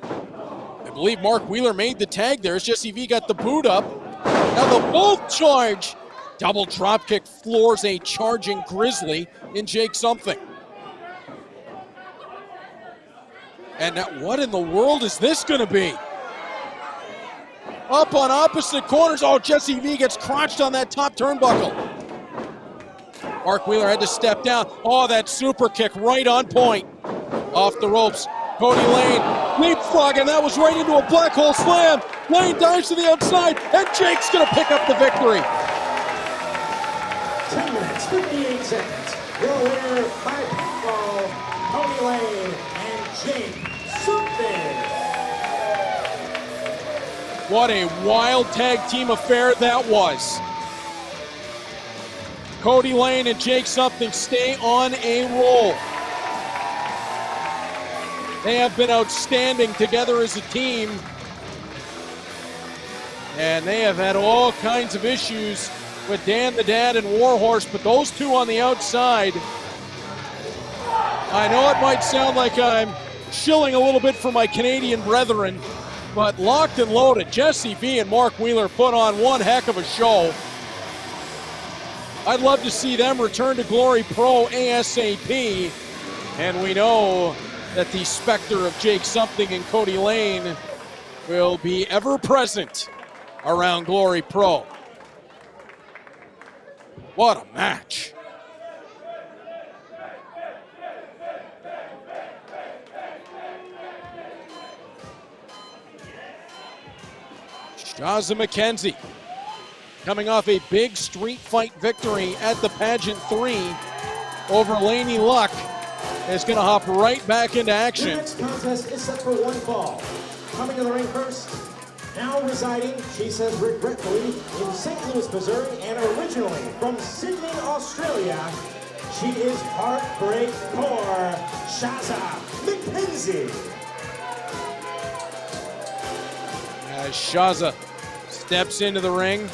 Speaker 4: I believe Mark Wheeler made the tag there as Jesse V got the boot up. Now the both charge. Double dropkick floors a charging Grizzly in Jake something. And now what in the world is this going to be? Up on opposite corners. Oh, Jesse V gets crotched on that top turnbuckle. Mark Wheeler had to step down. Oh, that super kick right on point. Off the ropes. Kody Layne leapfrog, and that was right into a black hole slam. Layne dives to the outside, and Jake's going to pick up the victory.
Speaker 3: 10 minutes, 58 seconds. Your winner by pinfall, Kody Layne and Jake Suede.
Speaker 4: What a wild tag team affair that was. Kody Layne and Jake Something stay on a roll. They have been outstanding together as a team. And they have had all kinds of issues with Dan the Dad and Warhorse, but those two on the outside, I know it might sound like I'm shilling a little bit for my Canadian brethren, but locked and loaded, Jesse V and Mark Wheeler put on one heck of a show. I'd love to see them return to Glory Pro ASAP, and we know that the specter of Jake Something and Kody Layne will be ever present around Glory Pro. What a match. Shazza McKenzie coming off a big street fight victory at the Pageant 3 over Laynie Luck is going to hop right back into action.
Speaker 3: The next contest is set for one fall. Coming to the ring first, now residing, she says regretfully, in St. Louis, Missouri, and originally from Sydney, Australia, she is Heartbreak Core, Shazza McKenzie.
Speaker 4: As Shazza steps into the ring,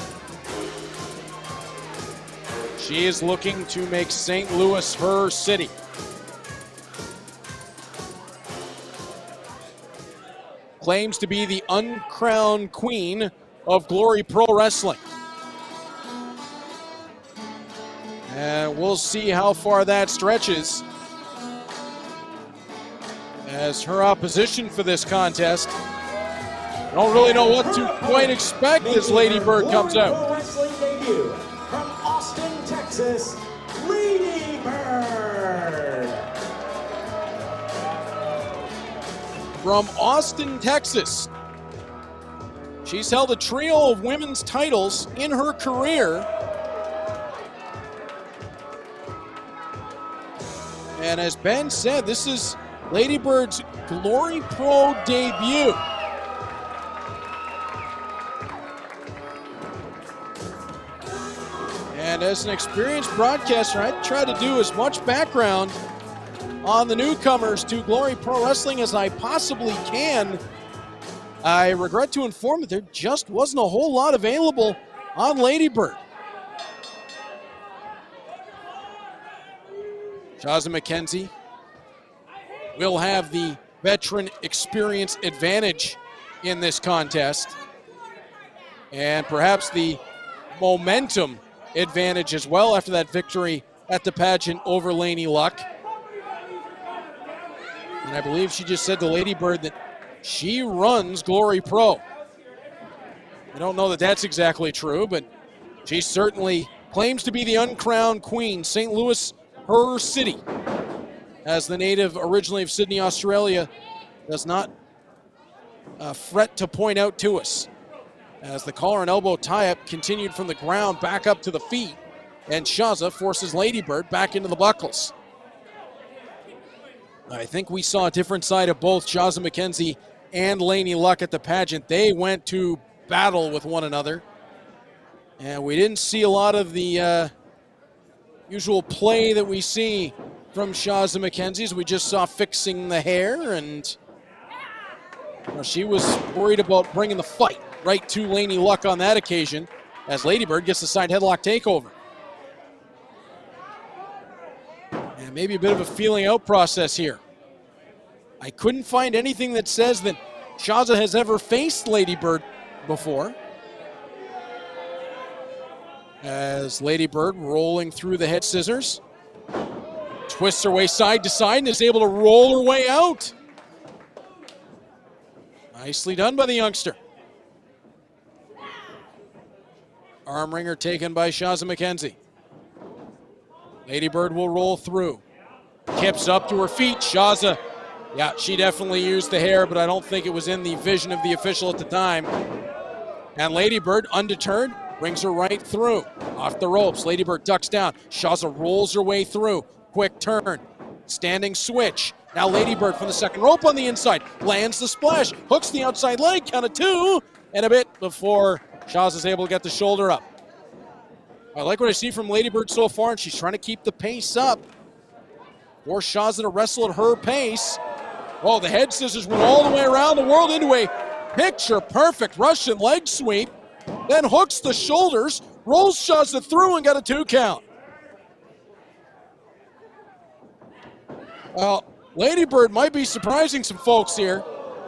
Speaker 4: she is looking to make St. Louis her city. Claims to be the uncrowned queen of Glory Pro Wrestling. And we'll see how far that stretches, as her opposition for this contest, I don't really know what to quite expect as Lady Bird comes out.
Speaker 3: Pro Wrestling debut from Austin, Texas, Lady Bird.
Speaker 4: From Austin, Texas. She's held a trio of women's titles in her career. And as Ben said, this is Lady Bird's Glory Pro debut. And as an experienced broadcaster, I try to do as much background on the newcomers to Glory Pro Wrestling as I possibly can. I regret to inform that there just wasn't a whole lot available on Lady Bird. Shazza McKenzie will have the veteran experience advantage in this contest, and perhaps the momentum advantage as well after that victory at the pageant over Laynie Luck. And I believe she just said to Lady Bird that she runs Glory Pro. I don't know that that's exactly true, but she certainly claims to be the uncrowned queen. St. Louis, her city, as the native originally of Sydney, Australia, does not fret to point out to us. As the collar and elbow tie-up continued from the ground back up to the feet, and Shazza forces Lady Bird back into the buckles. I think we saw a different side of both Shazza McKenzie and Laynie Luck at the pageant. They went to battle with one another, and we didn't see a lot of the usual play that we see from Shazza McKenzie. We just saw fixing the hair, and she was worried about bringing the fight right to Laynie Luck on that occasion, as Lady Bird gets the side headlock takeover. And maybe a bit of a feeling out process here. I couldn't find anything that says that Shazza has ever faced Lady Bird before. As Lady Bird rolling through the head scissors, twists her way side to side and is able to roll her way out. Nicely done by the youngster. Arm wringer taken by Shazza McKenzie. Lady Bird will roll through. Kips up to her feet. Shazza, yeah, she definitely used the hair, but I don't think it was in the vision of the official at the time. And Lady Bird, undeterred, brings her right through. Off the ropes, Lady Bird ducks down. Shazza rolls her way through. Quick turn. Standing switch. Now Lady Bird from the second rope on the inside. Lands the splash. Hooks the outside leg. Count of 2 and a bit before Shazza's able to get the shoulder up. I like what I see from Lady Bird so far, and she's trying to keep the pace up. Force Shazza to wrestle at her pace. Oh, the head scissors went all the way around the world into a picture-perfect Russian leg sweep. Then hooks the shoulders, rolls Shazza through and got a 2 count. Well, Lady Bird might be surprising some folks here,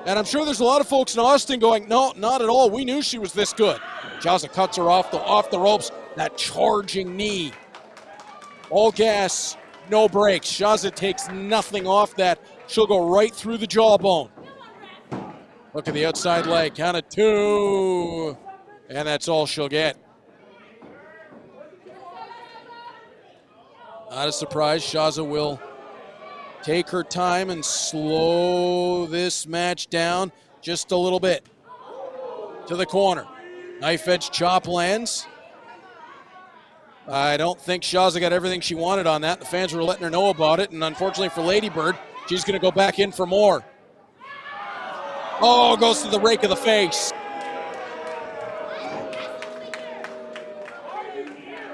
Speaker 4: and I'm sure there's a lot of folks in Austin going, no, not at all. We knew she was this good. Shazza cuts her off the ropes. That charging knee. All gas, no brakes. Shazza takes nothing off that. She'll go right through the jawbone. Look at the outside leg. Count of 2. And that's all she'll get. Not a surprise. Shazza will take her time and slow this match down just a little bit. To the corner. Knife edge chop lands. I don't think Shazza got everything she wanted on that. The fans were letting her know about it, and unfortunately for Lady Bird, she's going to go back in for more. Oh, goes to the rake of the face.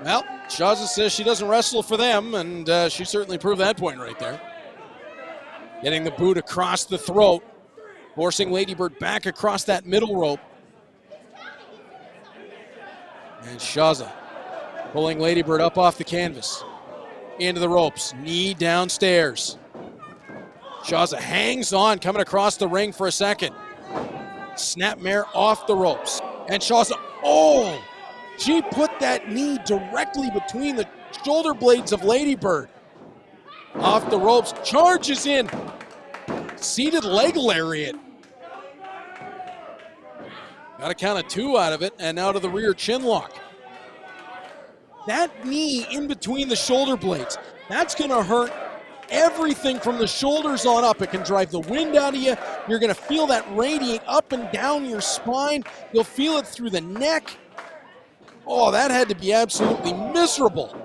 Speaker 4: Well, Shazza says she doesn't wrestle for them, and she certainly proved that point right there. Getting the boot across the throat, forcing Lady Bird back across that middle rope. And Shazza pulling Lady Bird up off the canvas. Into the ropes, knee downstairs. Shazza hangs on, coming across the ring for a second. Snapmare off the ropes. And Shazza, oh! She put that knee directly between the shoulder blades of Lady Bird. Off the ropes, charges in. Seated leg lariat. Got a count of 2 out of it, and out of the rear chin lock. That knee in between the shoulder blades, that's going to hurt everything from the shoulders on up. It can drive the wind out of you. You're going to feel that radiate up and down your spine. You'll feel it through the neck. Oh, that had to be absolutely miserable.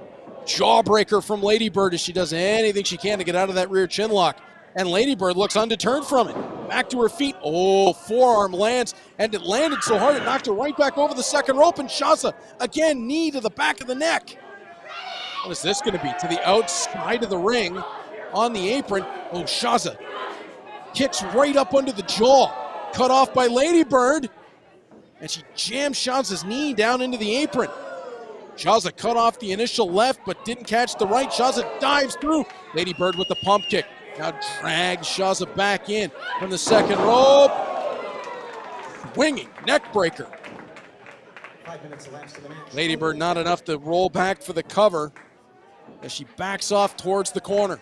Speaker 4: Jawbreaker from Lady Bird as she does anything she can to get out of that rear chin lock. And Lady Bird looks undeterred from it. Back to her feet. Oh, forearm lands. And it landed so hard it knocked her right back over the second rope. And Shazza, again, knee to the back of the neck. What is this going to be? To the outside of the ring on the apron. Oh, Shazza kicks right up under the jaw. Cut off by Lady Bird. And she jams Shazza's knee down into the apron. Shazza cut off the initial left, but didn't catch the right. Shazza dives through. Lady Bird with the pump kick. Now drags Shazza back in from the second rope. Swinging neck breaker.
Speaker 3: 5 minutes elapsed in the match.
Speaker 4: Lady Bird not enough to roll back for the cover as she backs off towards the corner.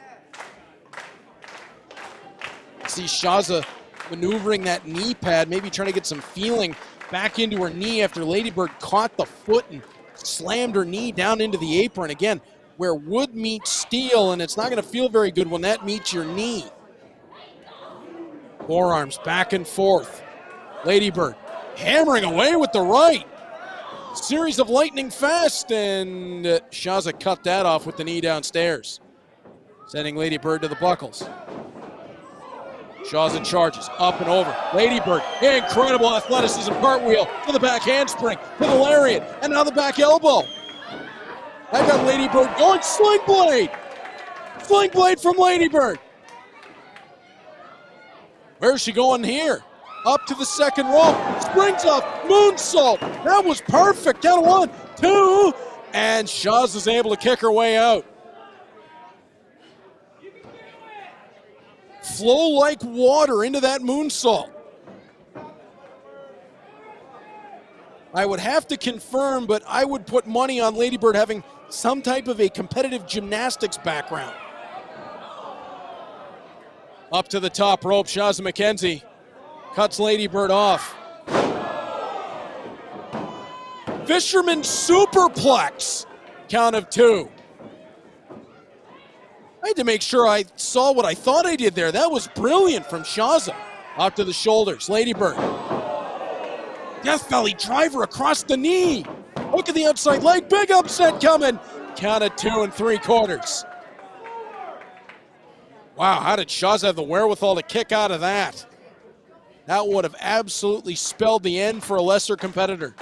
Speaker 4: See Shazza maneuvering that knee pad, maybe trying to get some feeling back into her knee after Lady Bird caught the foot and slammed her knee down into the apron. Again, where wood meets steel, and it's not going to feel very good when that meets your knee. Forearms back and forth. Lady Bird hammering away with the right. Series of lightning fast, and Shazza cut that off with the knee downstairs, sending Lady Bird to the buckles. Shazza charges up and over. Lady Bird, incredible athleticism, cartwheel to the back handspring, to the lariat, and now the back elbow. I got Lady Bird going. Sling blade. Sling blade from Lady Bird. Where's she going here? Up to the second rope. Springs up. Moonsault. That was perfect. Count of 1, 2. And Shazza's able to kick her way out. Flow like water into that moonsault. I would have to confirm, but I would put money on Lady Bird having some type of a competitive gymnastics background. Up to the top rope, Shazza McKenzie cuts Lady Bird off. Fisherman superplex. Count of 2. I had to make sure I saw what I thought I did there. That was brilliant from Shazza. Out to the shoulders. Ladybird. Death Valley driver across the knee. Look at the outside leg. Big upset coming. Count of 2 3/4. Wow, how did Shazza have the wherewithal to kick out of that? That would have absolutely spelled the end for a lesser competitor.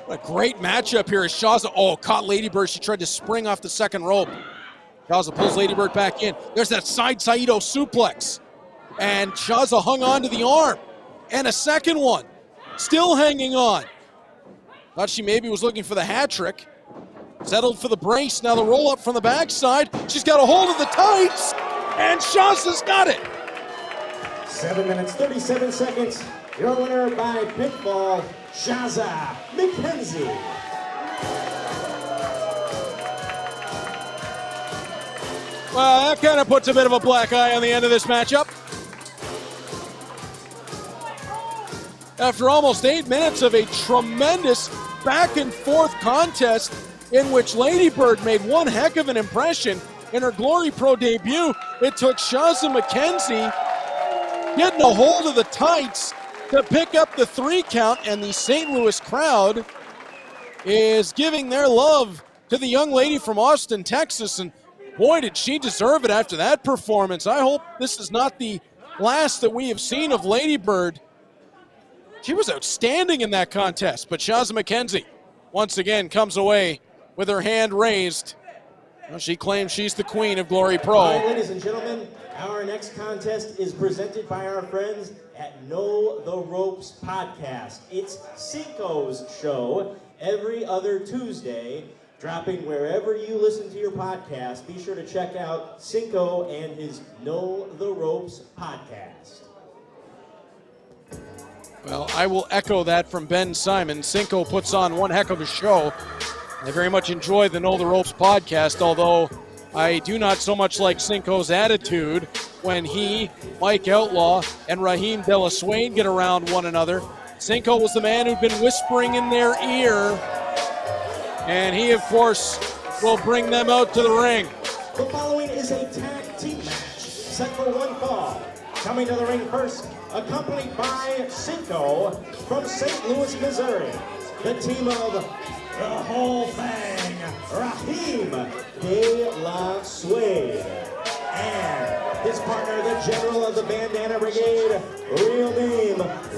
Speaker 4: What a great matchup here as Shazza, caught Ladybird. She tried to spring off the second rope. Shazza pulls Ladybird back in. There's that side Saito suplex. And Shazza hung on to the arm. And a second one. Still hanging on. Thought she maybe was looking for the hat trick. Settled for the brace. Now the roll up from the backside. She's got a hold of the tights. And Shazza's got it.
Speaker 3: 7 minutes, 37 seconds. Your winner by pinfall, Shazza McKenzie.
Speaker 4: Well, that kind of puts a bit of a black eye on the end of this matchup. After almost 8 minutes of a tremendous back and forth contest in which Ladybird made one heck of an impression in her Glory Pro debut, it took Shazza McKenzie getting a hold of the tights to pick up the 3 count, and the St. Louis crowd is giving their love to the young lady from Austin, Texas, and boy, did she deserve it after that performance. I hope this is not the last that we have seen of Ladybird. She was outstanding in that contest, but Shazza McKenzie once again comes away with her hand raised. Well, she claims she's the queen of Glory Pro.
Speaker 3: All right, ladies and gentlemen, our next contest is presented by our friends at Know the Ropes Podcast. It's Cinco's show every other Tuesday, dropping wherever you listen to your podcast. Be sure to check out Cinco and his Know the Ropes Podcast.
Speaker 4: Well, I will echo that from Ben Simon. Cinco puts on one heck of a show. I very much enjoy the Know the Ropes podcast, although I do not so much like Cinco's attitude when he, Mike Outlaw, and Rahim de la Suede get around one another. Cinco was the man who'd been whispering in their ear, and he, of course, will bring them out to the ring.
Speaker 3: The following is a tag team match set for one fall. Coming to the ring first, accompanied by Cinco from St. Louis, Missouri. The team of the whole thing, Rahim de la Suede. And his partner, the general of the Bandana Brigade, real name,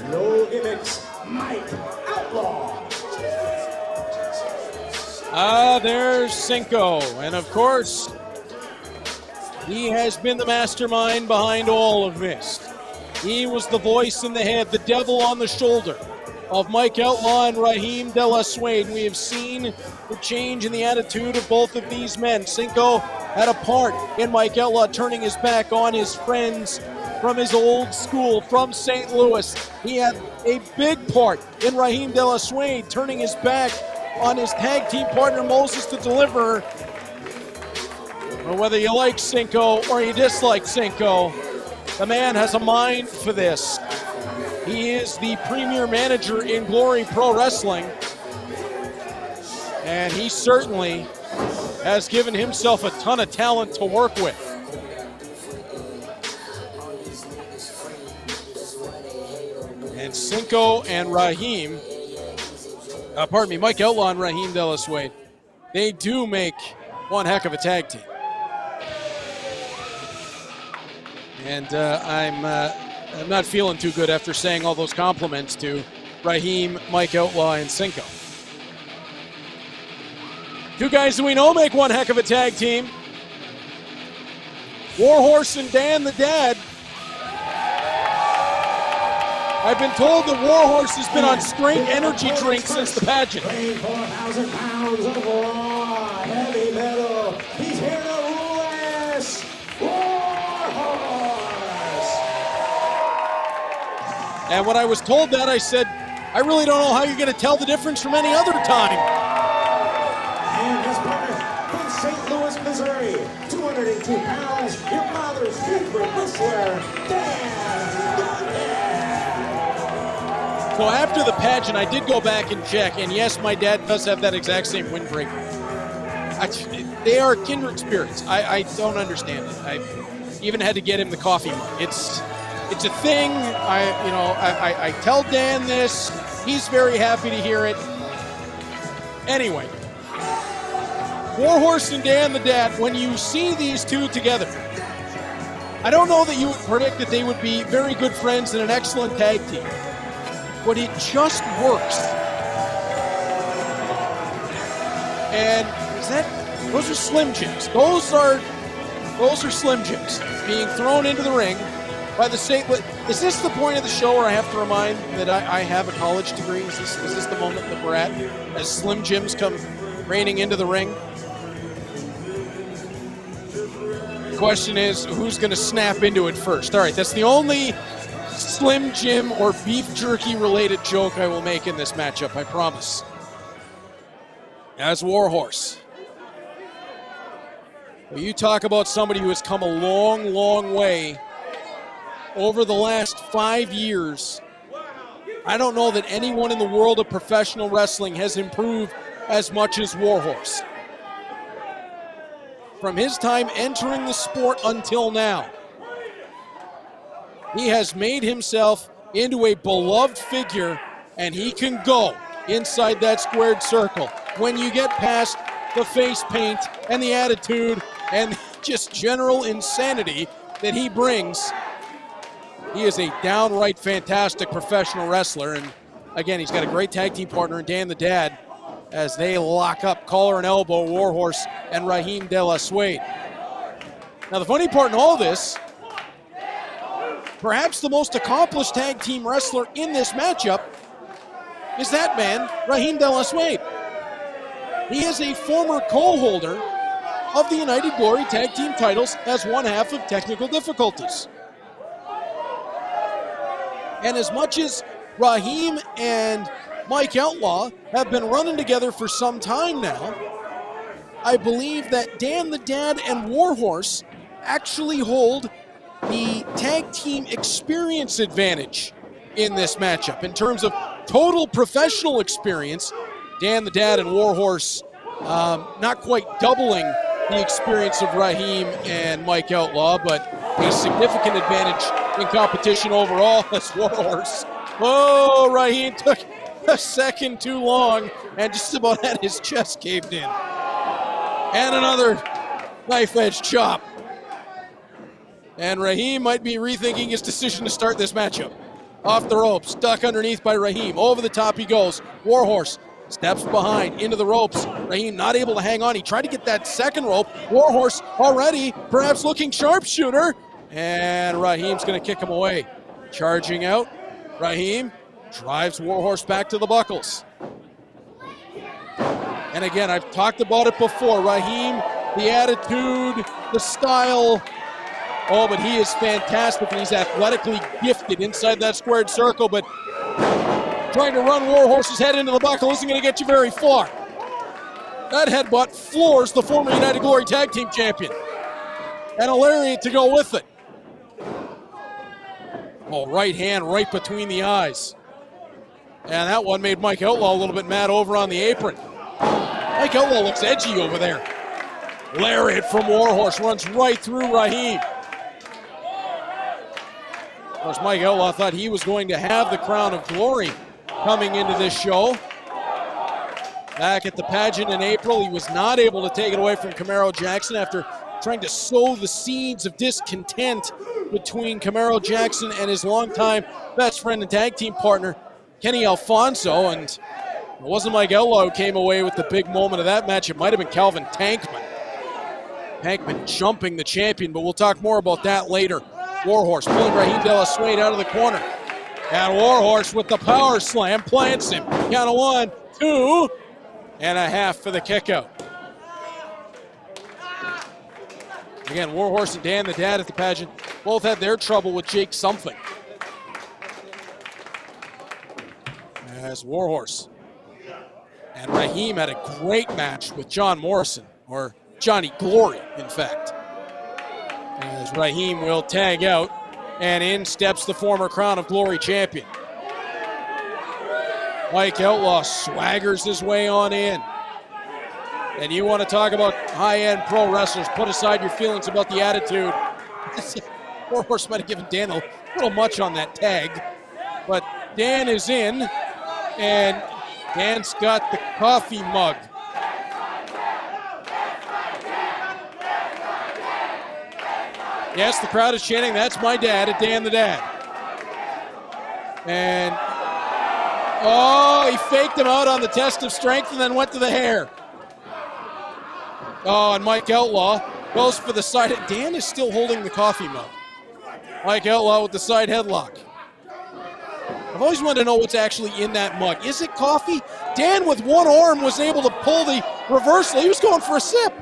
Speaker 3: no gimmicks, Mike Outlaw.
Speaker 4: There's Cinco, and of course, he has been the mastermind behind all of this. He was the voice in the head, the devil on the shoulder of Mike Outlaw and Rahim de la Suede. We have seen the change in the attitude of both of these men. Cinco had a part in Mike Outlaw turning his back on his friends from his old school, from St. Louis. He had a big part in Rahim de la Suede turning his back on his tag team partner Moses the Deliverer. But whether you like Cinco or you dislike Cinco, the man has a mind for this. He is the premier manager in Glory Pro Wrestling, and he certainly has given himself a ton of talent to work with. And Cinco and Rahim, Mike Outlaw and Rahim de la Suede, they do make one heck of a tag team. And I'm not feeling too good after saying all those compliments to Rahim, Mike Outlaw, and Cinco. Two guys that we know make one heck of a tag team. Warhorse and Dan the Dad. I've been told that Warhorse has been on straight energy drinks since the pageant.
Speaker 3: 4,000 pounds of raw heavy metal. He's here to rule us.
Speaker 4: And when I was told that, I said, I really don't know how you're going to tell the difference from any other time.
Speaker 3: And his partner from St. Louis, Missouri, 202 pounds, your father's favorite whistler, Dan.
Speaker 4: So after the pageant, I did go back and check, and yes, my dad does have that exact same windbreaker. They are kindred spirits. I don't understand it. I even had to get him the coffee mug. It's a thing. I tell Dan this. He's very happy to hear it. Anyway, Warhorse and Dan the Dad, when you see these two together, I don't know that you would predict that they would be very good friends and an excellent tag team, but it just works. And those are Slim Jims. Those are Slim Jims being thrown into the ring by the state. Is this the point of the show where I have to remind that I have a college degree? Is this the moment that we're at as Slim Jims come raining into the ring? The question is, who's going to snap into it first? All right, that's the only Slim Jim or beef jerky related joke I will make in this matchup, I promise. As Warhorse. Well, you talk about somebody who has come a long, long way over the last 5 years. I don't know that anyone in the world of professional wrestling has improved as much as Warhorse. From his time entering the sport until now, he has made himself into a beloved figure, and he can go inside that squared circle. When you get past the face paint and the attitude and just general insanity that he brings, he is a downright fantastic professional wrestler. And again, he's got a great tag team partner in Dan the Dad as they lock up collar and elbow Warhorse and Rahim de la Suede. Now the funny part in all this, perhaps the most accomplished tag team wrestler in this matchup is that man, Rahim de la Suede. He is a former co-holder of the United Glory tag team titles as one half of Technical Difficulties. And as much as Rahim and Mike Outlaw have been running together for some time now, I believe that Dan the Dad and Warhorse actually hold the tag team experience advantage in this matchup. In terms of total professional experience, Dan the Dad and Warhorse not quite doubling the experience of Rahim and Mike Outlaw, but a significant advantage in competition overall as Warhorse. Oh, Rahim took a second too long and just about had his chest caved in. And another knife edge chop. And Rahim might be rethinking his decision to start this matchup. Off the ropes, stuck underneath by Rahim. Over the top he goes. Warhorse steps behind, into the ropes. Rahim not able to hang on. He tried to get that second rope. Warhorse already, perhaps looking sharpshooter. And Rahim's going to kick him away. Charging out. Rahim drives Warhorse back to the buckles. And again, I've talked about it before. Rahim, the attitude, the style. Oh, but he is fantastic, and he's athletically gifted inside that squared circle, but trying to run Warhorse's head into the buckle isn't going to get you very far. That headbutt floors the former United Glory Tag Team Champion. And a lariat to go with it. Oh, right hand right between the eyes. And that one made Mike Outlaw a little bit mad over on the apron. Mike Outlaw looks edgy over there. Lariat from Warhorse runs right through Rahim. Of course, Mike Outlaw thought he was going to have the crown of glory coming into this show. Back at the pageant in April, he was not able to take it away from Camaro Jackson after trying to sow the seeds of discontent between Camaro Jackson and his longtime best friend and tag team partner, Kenny Alfonso. And it wasn't Mike Outlaw who came away with the big moment of that match. It might have been Calvin Tankman. Tankman jumping the champion, but we'll talk more about that later. Warhorse pulling Rahim de la Suede out of the corner. And Warhorse with the power slam plants him. Count of 1, 2, and a half for the kick out. Again, Warhorse and Dan the Dad at the pageant both had their trouble with Jake something. As Warhorse and Rahim had a great match with John Morrison, or Johnny Glory, in fact. As Rahim will tag out, and in steps the former Crown of Glory champion. Mike Outlaw swaggers his way on in. And you want to talk about high-end pro wrestlers, put aside your feelings about the attitude. Warhorse might have given Dan a little much on that tag. But Dan is in, and Dan's got the coffee mug. Yes, the crowd is chanting, "That's my dad," at Dan the Dad. And, oh, he faked him out on the test of strength and then went to the hair. Oh, and Mike Outlaw goes for the side. Dan is still holding the coffee mug. Mike Outlaw with the side headlock. I've always wanted to know what's actually in that mug. Is it coffee? Dan with one arm was able to pull the reversal. He was going for a sip.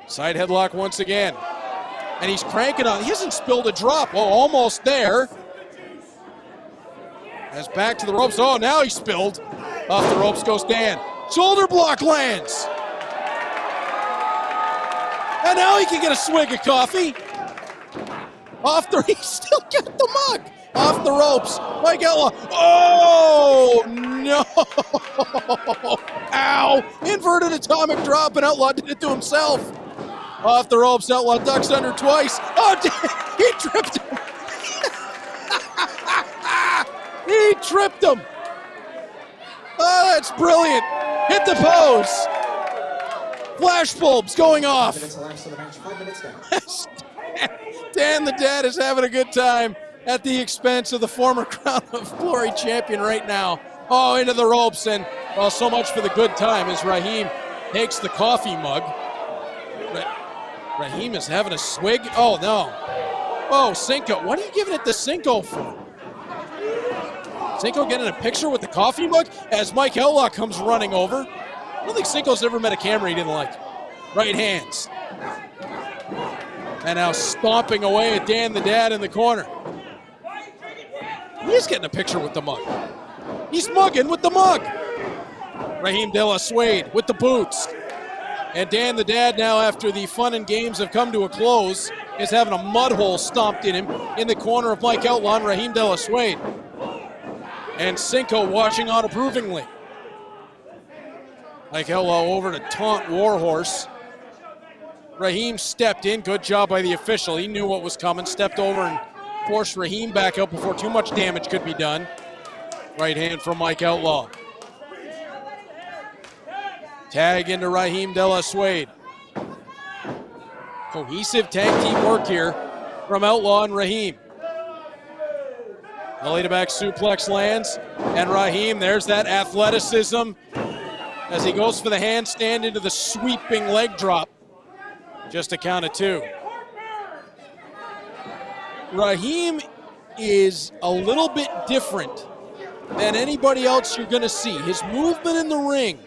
Speaker 4: Side headlock once again. And he's cranking on. He hasn't spilled a drop. Oh, almost there. As back to the ropes. Oh, now he spilled. Off the ropes goes Dan. Shoulder block lands. And now he can get a swig of coffee. Off the, he's still got the mug. Off the ropes. Mike Outlaw. Oh, no. Ow. Inverted atomic drop, and Outlaw did it to himself. Off the ropes, Outlaw ducks under twice. Oh, he tripped him. He tripped him. Oh, that's brilliant. Hit the pose. Flash bulbs going off. Dan the Dad is having a good time at the expense of the former Crown of Glory champion right now. Oh, into the ropes, and well, so much for the good time as Rahim takes the coffee mug. Rahim is having a swig. Oh, no. Oh, Cinco. What are you giving it to Cinco for? Cinco getting a picture with the coffee mug as Mike Outlaw comes running over. I don't think Cinco's ever met a camera he didn't like. Right hands. And now stomping away at Dan the Dad in the corner. He's getting a picture with the mug. He's mugging with the mug. Rahim de la Suede with the boots. And Dan the Dad now, after the fun and games have come to a close, is having a mud hole stomped in him in the corner of Mike Outlaw and Rahim de la Suede. And Cinco watching on approvingly. Mike Outlaw over to taunt Warhorse. Rahim stepped in. Good job by the official. He knew what was coming. Stepped over and forced Rahim back out before too much damage could be done. Right hand from Mike Outlaw. Tag into Rahim de la Suede. Cohesive tag team work here from Outlaw and Rahim. Belly to back suplex lands. And Rahim, there's that athleticism as he goes for the handstand into the sweeping leg drop. Just a count of two. Rahim is a little bit different than anybody else you're going to see. His movement in the ring,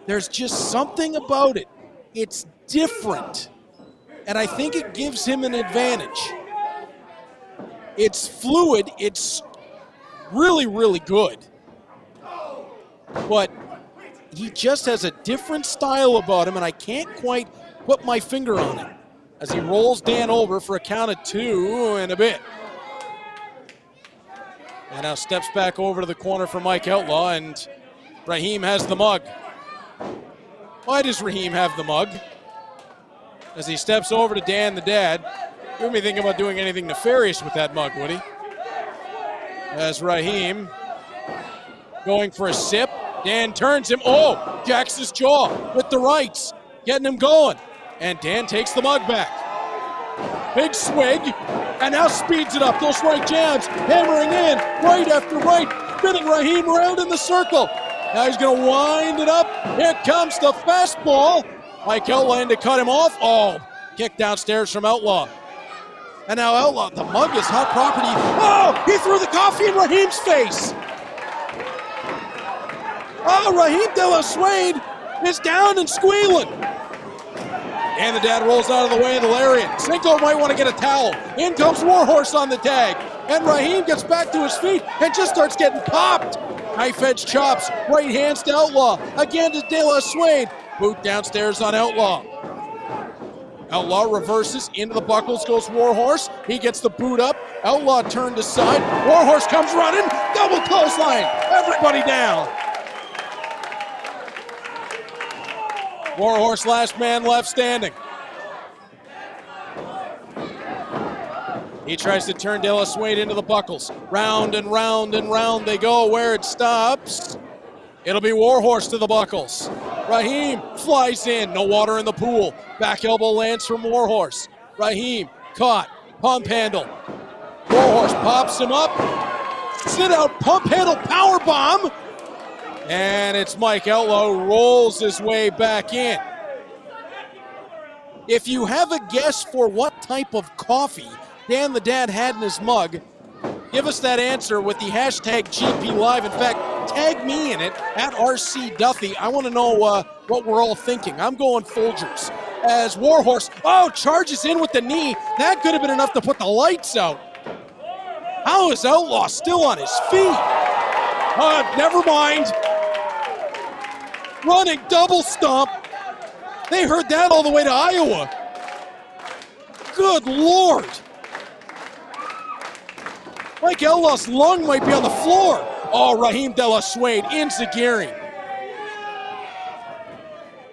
Speaker 4: there's just something about it. It's different. And I think it gives him an advantage. It's fluid. It's really, really good. But he just has a different style about him, and I can't quite put my finger on it as he rolls Dan over for a count of two and a bit. And now steps back over to the corner for Mike Outlaw, and Rahim has the mug. Why does Rahim have the mug? As he steps over to Dan the Dad. You wouldn't be thinking about doing anything nefarious with that mug, would he? As Rahim going for a sip. Dan turns him. Oh, jacks his jaw with the rights. Getting him going. And Dan takes the mug back. Big swig. And now speeds it up. Those right jabs. Hammering in. Right after right. Spinning Rahim around in the circle. Now he's going to wind it up. Here comes the fastball. Mike Outlaw in to cut him off. Oh, kick downstairs from Outlaw. And now Outlaw, the mug is hot property. Oh, he threw the coffee in Rahim's face. Oh, Rahim de la Suede is down and squealing. And the Dad rolls out of the way of the lariat. Cinco might want to get a towel. In comes Warhorse on the tag. And Rahim gets back to his feet and just starts getting popped. Knife edge chops, right hands to Outlaw. Again to de la Suede. Boot downstairs on Outlaw. Outlaw reverses, into the buckles goes Warhorse. He gets the boot up. Outlaw turned aside. Warhorse comes running. Double clothesline. Everybody down. Warhorse last man left standing. He tries to turn De La Suede into the buckles. Round and round and round they go. Where it stops, it'll be Warhorse to the buckles. Rahim flies in. No water in the pool. Back elbow lands from Warhorse. Rahim caught. Pump handle. Warhorse pops him up. Sit out pump handle power bomb. And it's Mike Outlaw who rolls his way back in. If you have a guess for what type of coffee Dan the Dad had in his mug, give us that answer with the hashtag GP Live. In fact, tag me in it at RC Duffy. I want to know what we're all thinking. I'm going Folgers. As Warhorse, charges in with the knee. That could have been enough to put the lights out. How is Outlaw still on his feet? Never mind. Running double stomp. They heard that all the way to Iowa. Good Lord. Mike Outlaw's lung might be on the floor. Rahim De La Suede enziguri.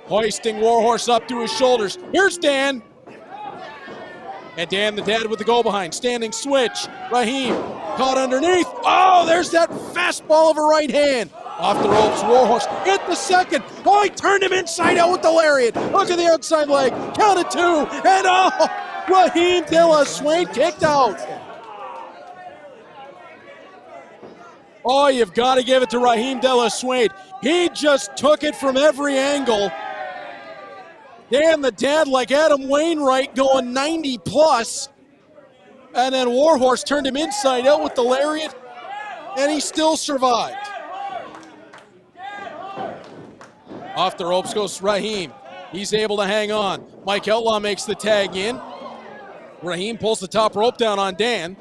Speaker 4: Hoisting Warhorse up to his shoulders. Here's Dan. And Dan the Dad with the go behind. Standing switch. Rahim caught underneath. There's that fastball of a right hand. Off the ropes, Warhorse hit the second. He turned him inside out with the lariat. Look at the outside leg. Counted two. And Rahim De La Suede kicked out. You've got to give it to Rahim De La Suede. He just took it from every angle. Dan the Dad like Adam Wainwright going 90 plus. And then Warhorse turned him inside out with the lariat. And he still survived. Off the ropes goes Rahim. He's able to hang on. Mike Outlaw makes the tag in. Rahim pulls the top rope down on Dan.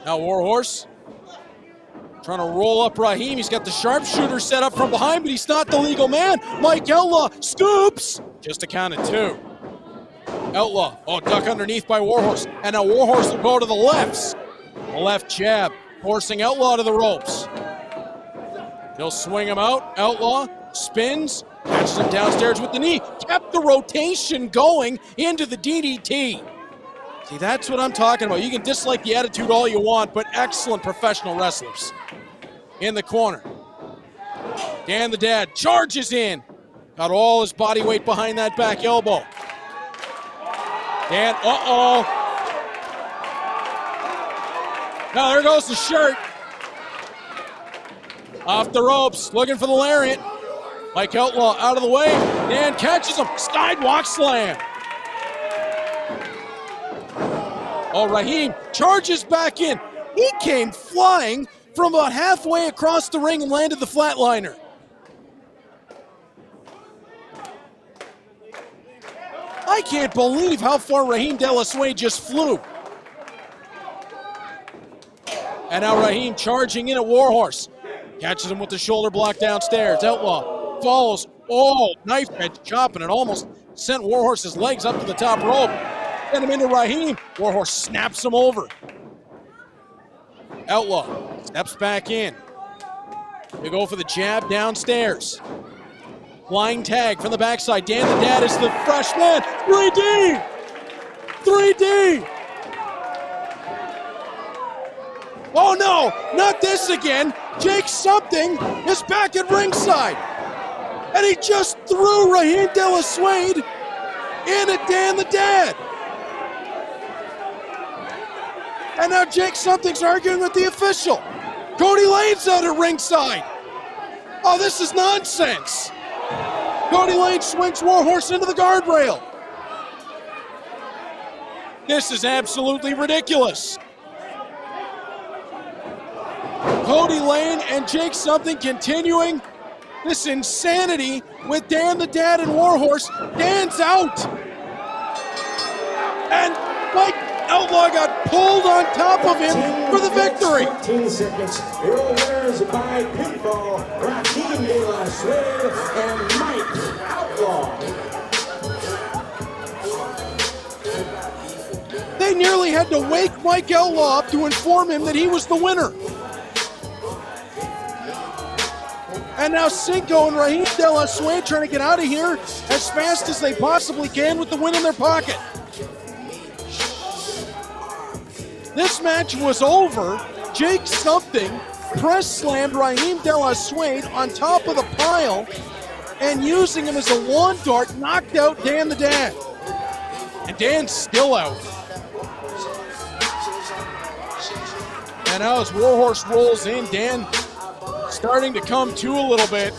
Speaker 4: Now Warhorse trying to roll up Rahim. He's got the sharpshooter set up from behind, but he's not the legal man. Mike Outlaw scoops. Just a count of two. Outlaw, duck underneath by Warhorse. And now Warhorse will go to the lefts. The left jab, forcing Outlaw to the ropes. He'll swing him out. Outlaw spins, catches him downstairs with the knee. Kept the rotation going into the DDT. See, that's what I'm talking about. You can dislike the attitude all you want, but excellent professional wrestlers. In the corner. Dan the Dad charges in. Got all his body weight behind that back elbow. Dan, Now there goes the shirt. Off the ropes, looking for the lariat. Mike Outlaw out of the way. Dan catches him. Skywalk slam. Rahim charges back in. He came flying from about halfway across the ring and landed the flatliner. I can't believe how far Rahim De La Suede just flew. And now Rahim charging in at Warhorse. Catches him with the shoulder block downstairs. Outlaw follows. Knife edge chopping. It almost sent Warhorse's legs up to the top rope. Get him into Rahim. Warhorse snaps him over. Outlaw steps back in. They go for the jab downstairs. Flying tag from the backside. Dan the Dad is the freshman. 3D! 3D! Oh no, not this again. Jake Something is back at ringside. And he just threw Rahim De La Suede in at Dan the Dad. And now Jake Something's arguing with the official. Kody Lane's out at ringside. This is nonsense. Kody Lane swings Warhorse into the guardrail. This is absolutely ridiculous. Kody Lane and Jake Something continuing this insanity with Dan the Dad and Warhorse. Dan's out. And Mike Outlaw got pulled on top of him for the victory.
Speaker 3: 13 seconds. Your winners by pinfall, Rahim De La Suede and Mike Outlaw.
Speaker 4: They nearly had to wake Mike Outlaw up to inform him that he was the winner. And now Cinco and Rahim de la Suede trying to get out of here as fast as they possibly can with the win in their pocket. This match was over. Jake something press slammed Rahim de la Suede on top of the pile and using him as a lawn dart knocked out Dan the Dad. And Dan's still out. And now as Warhorse rolls in, Dan starting to come to a little bit.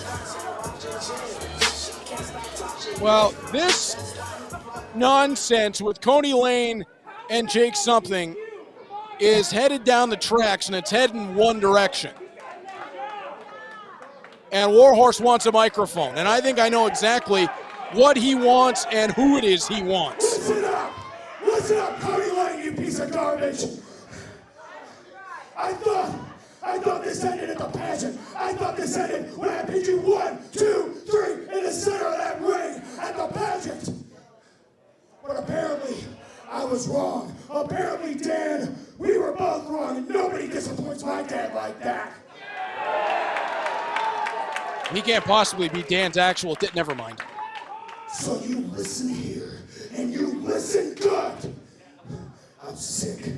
Speaker 4: Well, this nonsense with Kody Lane and Jake something is headed down the tracks, and it's heading one direction. And Warhorse wants a microphone, and I think I know exactly what he wants and who it is he wants.
Speaker 5: Listen up, Kody Lane, you piece of garbage. I thought this ended at the pageant. I thought this ended when I picked you 1, 2, 3 in the center of that ring at the pageant. But apparently, I was wrong. Apparently, Dan, we were both wrong, and nobody disappoints my dad like that.
Speaker 4: He can't possibly be Dan's actual. Never mind.
Speaker 5: So you listen here, and you listen good. I'm sick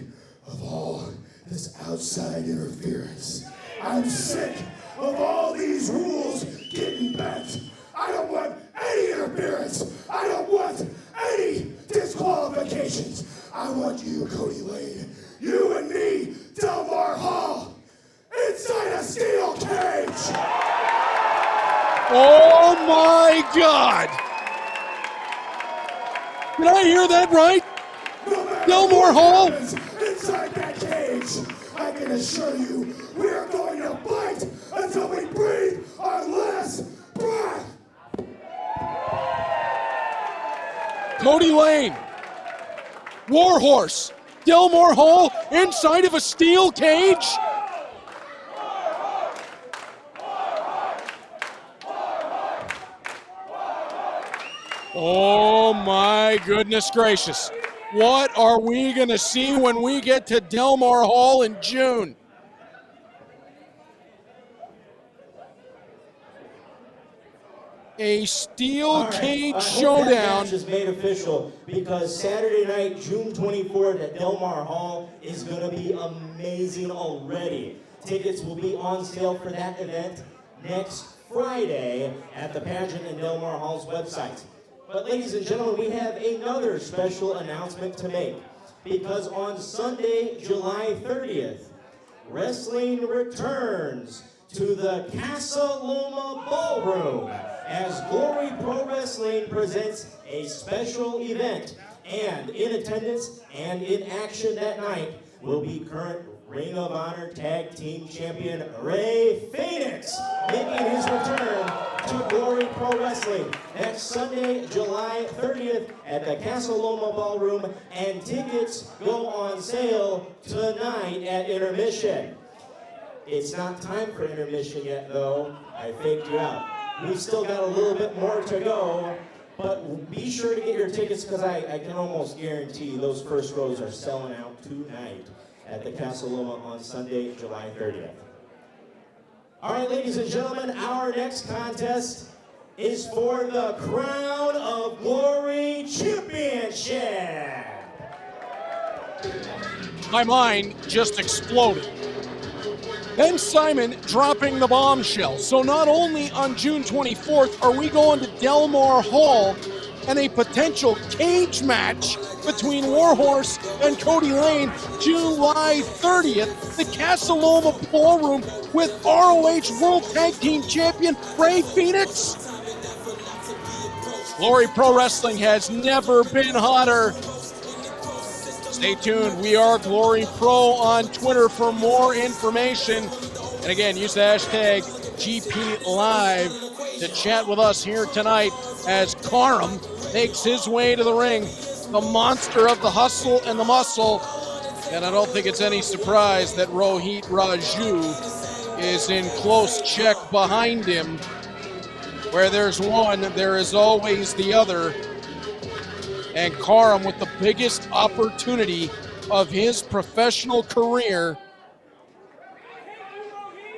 Speaker 5: of all this outside interference. I'm sick of all these rules getting bent. I don't want any interference. I don't want any disqualifications. I want you, Kody Lane, you and me, Delmar Hall, inside a steel cage.
Speaker 4: Oh my God! Did I hear that right? Delmar Hall?
Speaker 5: Inside that cage, I can assure you, we are going to fight until we breathe our last breath.
Speaker 4: Kody Lane, Warhorse, Delmar Hall inside of a steel cage? Oh my goodness gracious. What are we going to see when we get to Delmar Hall in June? A steel cage showdown.
Speaker 3: That match is made official because Saturday night, June 24th at Delmar Hall is going to be amazing already. Tickets will be on sale for that event next Friday at the pageant and Delmar Hall's website. But ladies and gentlemen, we have another special announcement to make because on Sunday, July 30th, wrestling returns to the Casa Loma Ballroom as Glory Pro Wrestling presents a special event. And in attendance and in action that night will be current Ring of Honor Tag Team Champion Rey Fenix, making his return to Glory Pro Wrestling next Sunday, July 30th at the Casa Loma Ballroom, and tickets go on sale tonight at intermission. It's not time for intermission yet, though. I faked you out. We've still got a little bit more to go, but be sure to get your tickets because I can almost guarantee those first rows are selling out tonight at the Casa Loma on Sunday, July 30th. All right, ladies and gentlemen, our next contest is for the Crown of Glory Championship.
Speaker 4: My mind just exploded. Ben Simon dropping the bombshell. So not only on June 24th are we going to Delmar Hall and a potential cage match between Warhorse and Kody Lane, July 30th, the Casa Loma Ballroom with ROH World Tag Team Champion Rey Fenix. Glory Pro Wrestling has never been hotter. Stay tuned. We are Glory Pro on Twitter for more information. And again, use the hashtag GP Live to chat with us here tonight as Karam makes his way to the ring. The monster of the hustle and the muscle. And I don't think it's any surprise that Rohit Raju is in close check behind him. Where there's one, there is always the other. And Karam with the biggest opportunity of his professional career.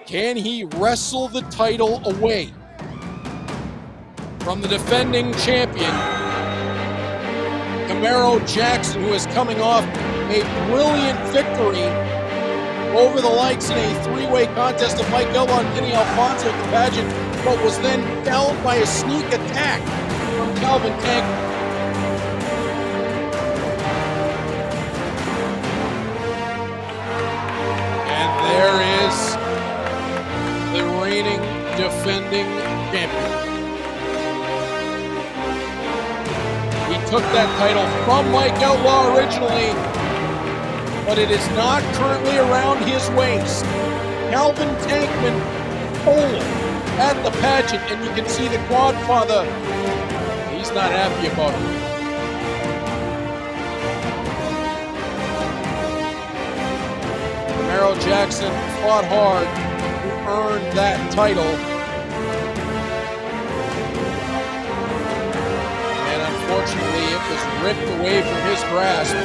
Speaker 4: Can he wrestle the title away from the defending champion, Camaro Jackson, who is coming off a brilliant victory over the likes in a three-way contest of Mike Outlaw and Kenny Alfonso at the pageant, but was then felled by a sneak attack from Calvin Tank. And there is the reigning defending champion. He took that title from Mike Outlaw originally, but it is not currently around his waist. Calvin Tankman stole it at the pageant, and you can see the Quadfather, he's not happy about it. Camaro Jackson fought hard to earn that title. And unfortunately, it was ripped away from his grasp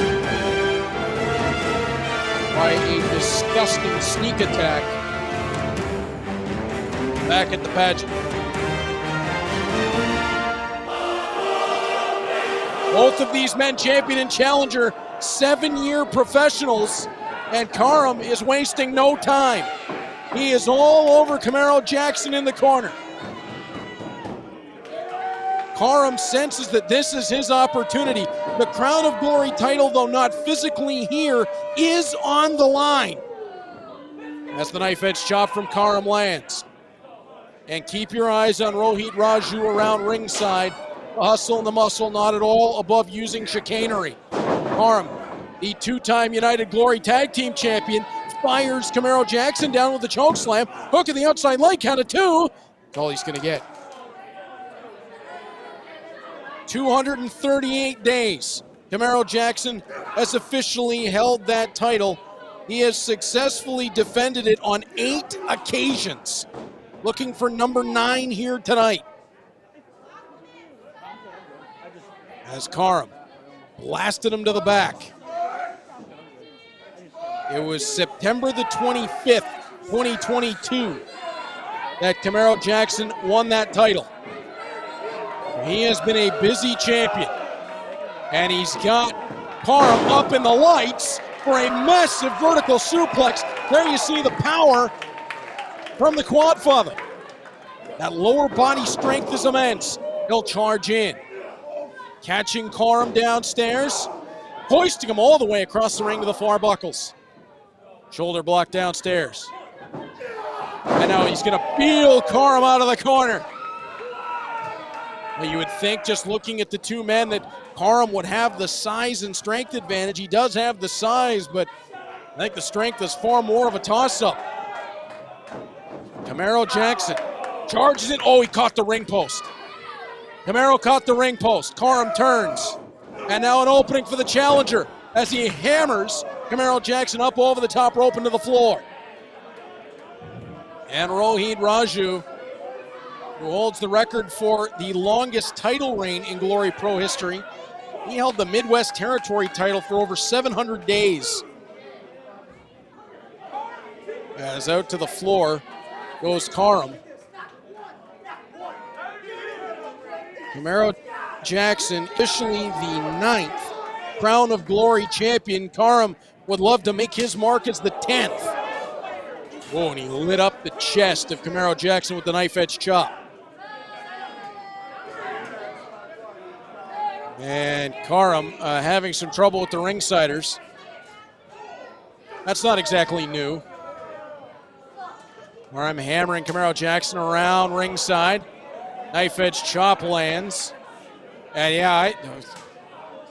Speaker 4: by a disgusting sneak attack back at the pageant. Both of these men, champion and challenger, 7-year professionals, and Karam is wasting no time. He is all over Camaro Jackson in the corner. Karam senses that this is his opportunity. The Crown of Glory title, though not physically here, is on the line. As the knife edge chop from Karam lands. And keep your eyes on Rohit Raju around ringside. The hustle and the muscle not at all above using chicanery. Karam, the two-time United Glory Tag Team Champion, fires Camaro Jackson down with the choke slam. Hook at the outside leg, count of 2. That's all he's gonna get. 238 days. Camaro Jackson has officially held that title. He has successfully defended it on 8 occasions. Looking for number 9 here tonight. As Karam blasted him to the back. It was September the 25th, 2022, that Camaro Jackson won that title. He has been a busy champion, and he's got Karam up in the lights for a massive vertical suplex. There you see the power from the Quadfather. That lower body strength is immense. He'll charge in. Catching Karam downstairs, hoisting him all the way across the ring to the far buckles. Shoulder block downstairs. And now he's gonna peel Karam out of the corner. Well, you would think, just looking at the two men, that Karam would have the size and strength advantage. He does have the size, but I think the strength is far more of a toss-up. Camaro Jackson charges it. Oh, he caught the ring post. Camaro caught the ring post. Karam turns. And now an opening for the challenger as he hammers Camaro Jackson up over the top rope into the floor. And Rohit Raju, who holds the record for the longest title reign in Glory Pro history. He held the Midwest Territory title for over 700 days. As out to the floor goes Karam. Camaro Jackson, officially the 9th Crown of Glory champion. Karam would love to make his mark as the 10th. Whoa, and he lit up the chest of Camaro Jackson with the knife edge chop. And Karam having some trouble with the ringsiders. That's not exactly new. Karam hammering Camaro Jackson around ringside. Knife edge chop lands. And yeah, it's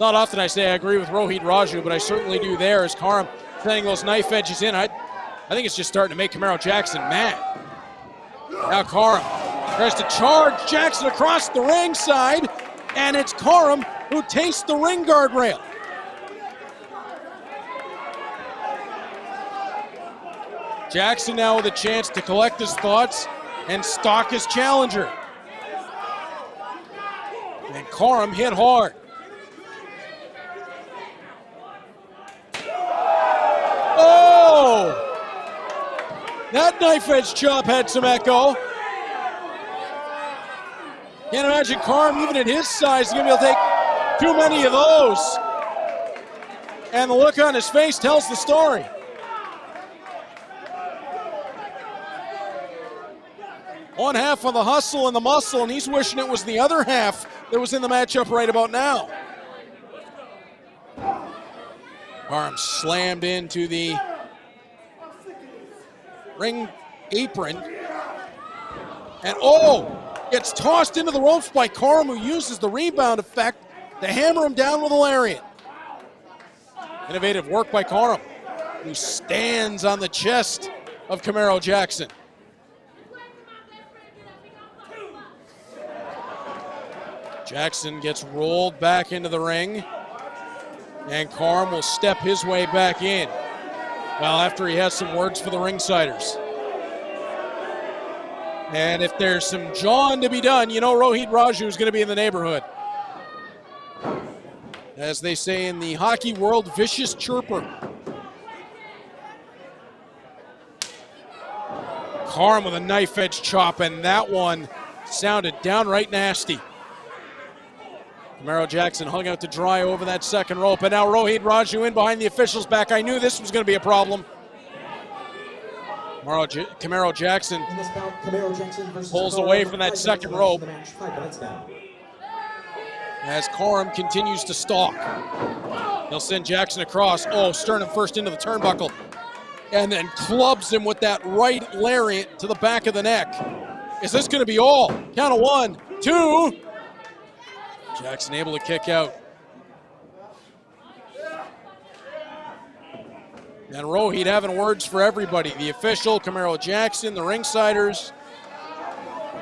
Speaker 4: not often I say I agree with Rohit Raju, but I certainly do there as Karam sending those knife edges in. I think it's just starting to make Camaro Jackson mad. Now Karam tries to charge Jackson across the ringside, and it's Karam who tastes the ring guardrail. Jackson now with a chance to collect his thoughts and stalk his challenger. And Karam hit hard. That knife edge chop had some echo. Can't imagine Karam, even at his size, is going to be able to take too many of those. And the look on his face tells the story. One half of the hustle and the muscle, and he's wishing it was the other half that was in the matchup right about now. Karam slammed into the ring apron. And gets tossed into the ropes by Karam, who uses the rebound effect to hammer him down with a lariat. Innovative work by Karam, who stands on the chest of Camaro Jackson. Jackson gets rolled back into the ring, and Karam will step his way back in. Well, after he has some words for the ringsiders. And if there's some jawing to be done, you know Rohit Raju is going to be in the neighborhood. As they say in the hockey world, vicious chirper. Karam with a knife edge chop, and that one sounded downright nasty. Camaro Jackson hung out to dry over that second rope, and now Rohit Raju in behind the official's back. I knew this was going to be a problem. Camaro Jackson pulls away from that second rope as Karam continues to stalk. He'll send Jackson across. Sternum first into the turnbuckle, and then clubs him with that right lariat to the back of the neck. Is this going to be all? Count of 1, 2. Jackson able to kick out. And Rohit having words for everybody. The official, Camaro Jackson, the ringsiders.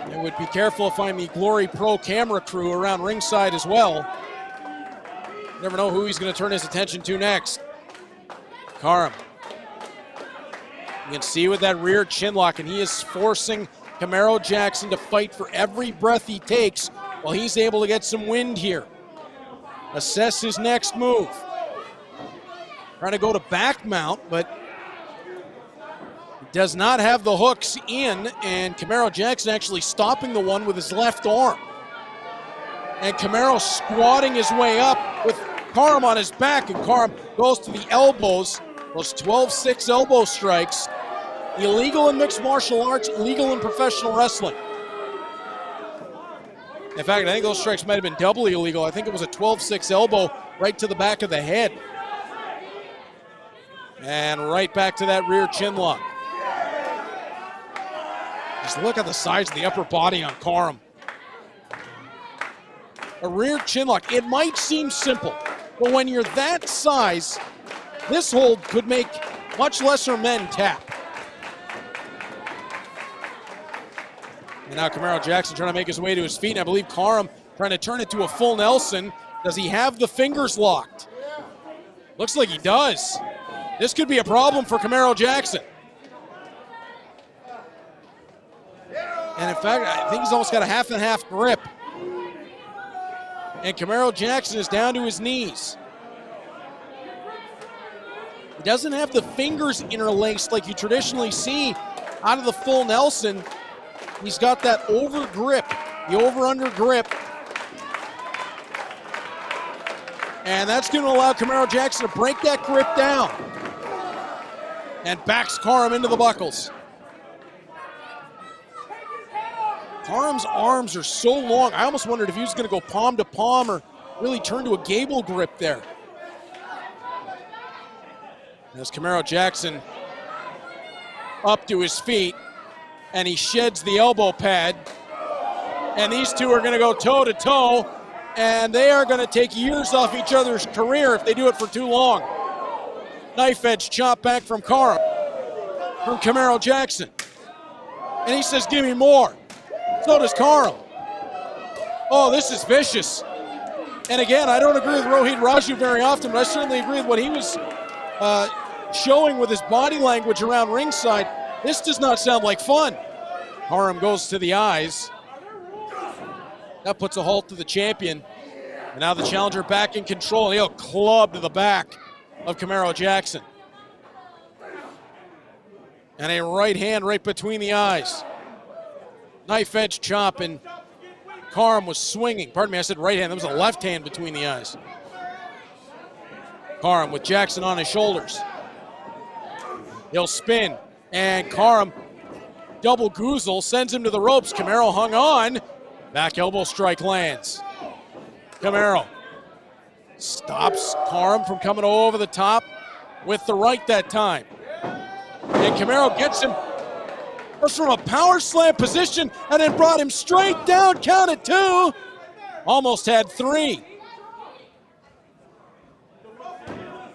Speaker 4: And would be careful if I'm the Glory Pro camera crew around ringside as well. Never know who he's going to turn his attention to next. Karam. You can see with that rear chin lock, and he is forcing Camaro Jackson to fight for every breath he takes while he's able to get some wind here. Assess his next move. Trying to go to back mount, but does not have the hooks in, and Camaro Jackson actually stopping the one with his left arm. And Camaro squatting his way up with Karam on his back, and Karam goes to the elbows. Those 12-6 elbow strikes. Illegal in mixed martial arts, legal in professional wrestling. In fact, I think those strikes might have been doubly illegal. I think it was a 12-6 elbow right to the back of the head. And right back to that rear chin lock. Just look at the size of the upper body on Karam. A rear chin lock. It might seem simple, but when you're that size, this hold could make much lesser men tap. And now Camaro Jackson trying to make his way to his feet. And I believe Karam trying to turn it to a full Nelson. Does he have the fingers locked? Looks like he does. This could be a problem for Camaro Jackson. And in fact, I think he's almost got a half and half grip. And Camaro Jackson is down to his knees. He doesn't have the fingers interlaced like you traditionally see out of the full Nelson. He's got that over grip, the over-under grip. And that's going to allow Camaro Jackson to break that grip down. And backs Karam into the buckles. Karam's arms are so long, I almost wondered if he was going to go palm to palm or really turn to a gable grip there. As Camaro Jackson up to his feet, and he sheds the elbow pad. And these two are going to go toe to toe, and they are going to take years off each other's career if they do it for too long. Knife edge chop back from Karam, from Camaro Jackson. And he says, give me more. So does Karam. Oh, this is vicious. And again, I don't agree with Rohit Raju very often, but I certainly agree with what he was showing with his body language around ringside. This does not sound like fun. Karam goes to the eyes. That puts a halt to the champion. And now the challenger back in control. He'll club to the back of Camaro Jackson. And a right hand right between the eyes. Knife edge chop, and Karam was swinging. Pardon me, I said right hand. That was a left hand between the eyes. Karam with Jackson on his shoulders. He'll spin, and Karam double goozle, sends him to the ropes. Camaro hung on. Back elbow strike lands. Camaro stops Karam from coming over the top with the right that time. And Camaro gets him first from a power slam position and then brought him straight down, counted 2. Almost had 3.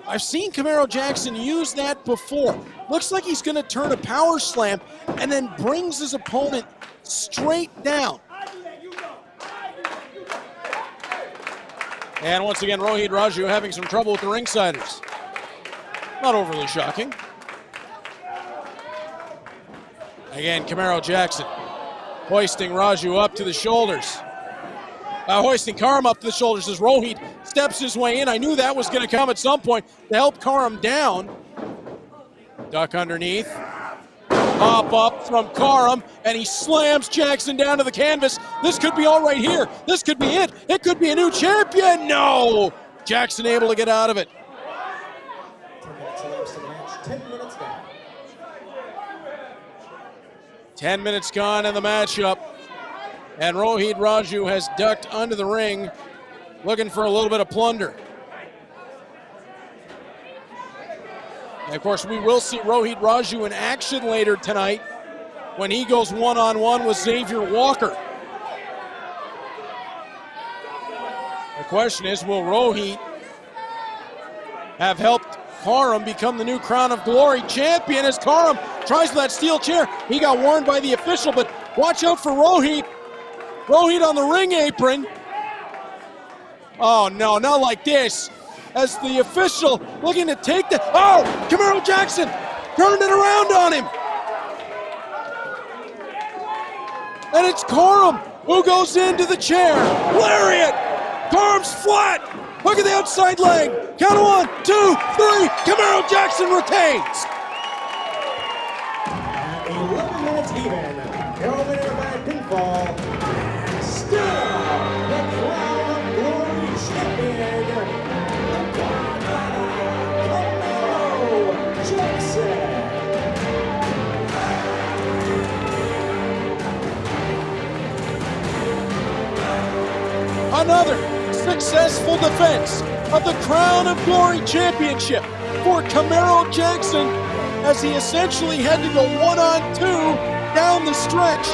Speaker 4: I've seen Camaro Jackson use that before. Looks like he's gonna turn a power slam and then brings his opponent straight down. And once again, Rohit Raju having some trouble with the ringsiders. Not overly shocking. Again, Camaro Jackson hoisting Raju up to the shoulders. Hoisting Karam up to the shoulders as Rohit steps his way in. I knew that was going to come at some point to help Karam down. Duck underneath. Pop up from Karam, and he slams Jackson down to the canvas. This could be all right here. This could be it. It could be a new champion. No! Jackson able to get out of it.
Speaker 3: 10 minutes elapsed in the match. 10 minutes down.
Speaker 4: 10 minutes gone in the matchup. And Rohit Raju has ducked under the ring, looking for a little bit of plunder. And of course, we will see Rohit Raju in action later tonight when he goes one-on-one with Xavier Walker. The question is, will Rohit have helped Karam become the new Crown of Glory champion as Karam tries for that steel chair? He got warned by the official, but watch out for Rohit. Rohit on the ring apron. Oh no, not like this. As the official looking to take the, oh, Camaro Jackson turned it around on him. And it's Karam who goes into the chair. Lariat! Karam's flat. Look at the outside leg. Count of 1, 2, 3. Camaro Jackson retains.
Speaker 3: At 11 minutes even. Your winner by pinfall. Still the Crown of Glory champion, Camaro Jackson.
Speaker 4: Another successful defense of the Crown of Glory Championship for Camaro Jackson as he essentially had to go 1-on-2 down the stretch.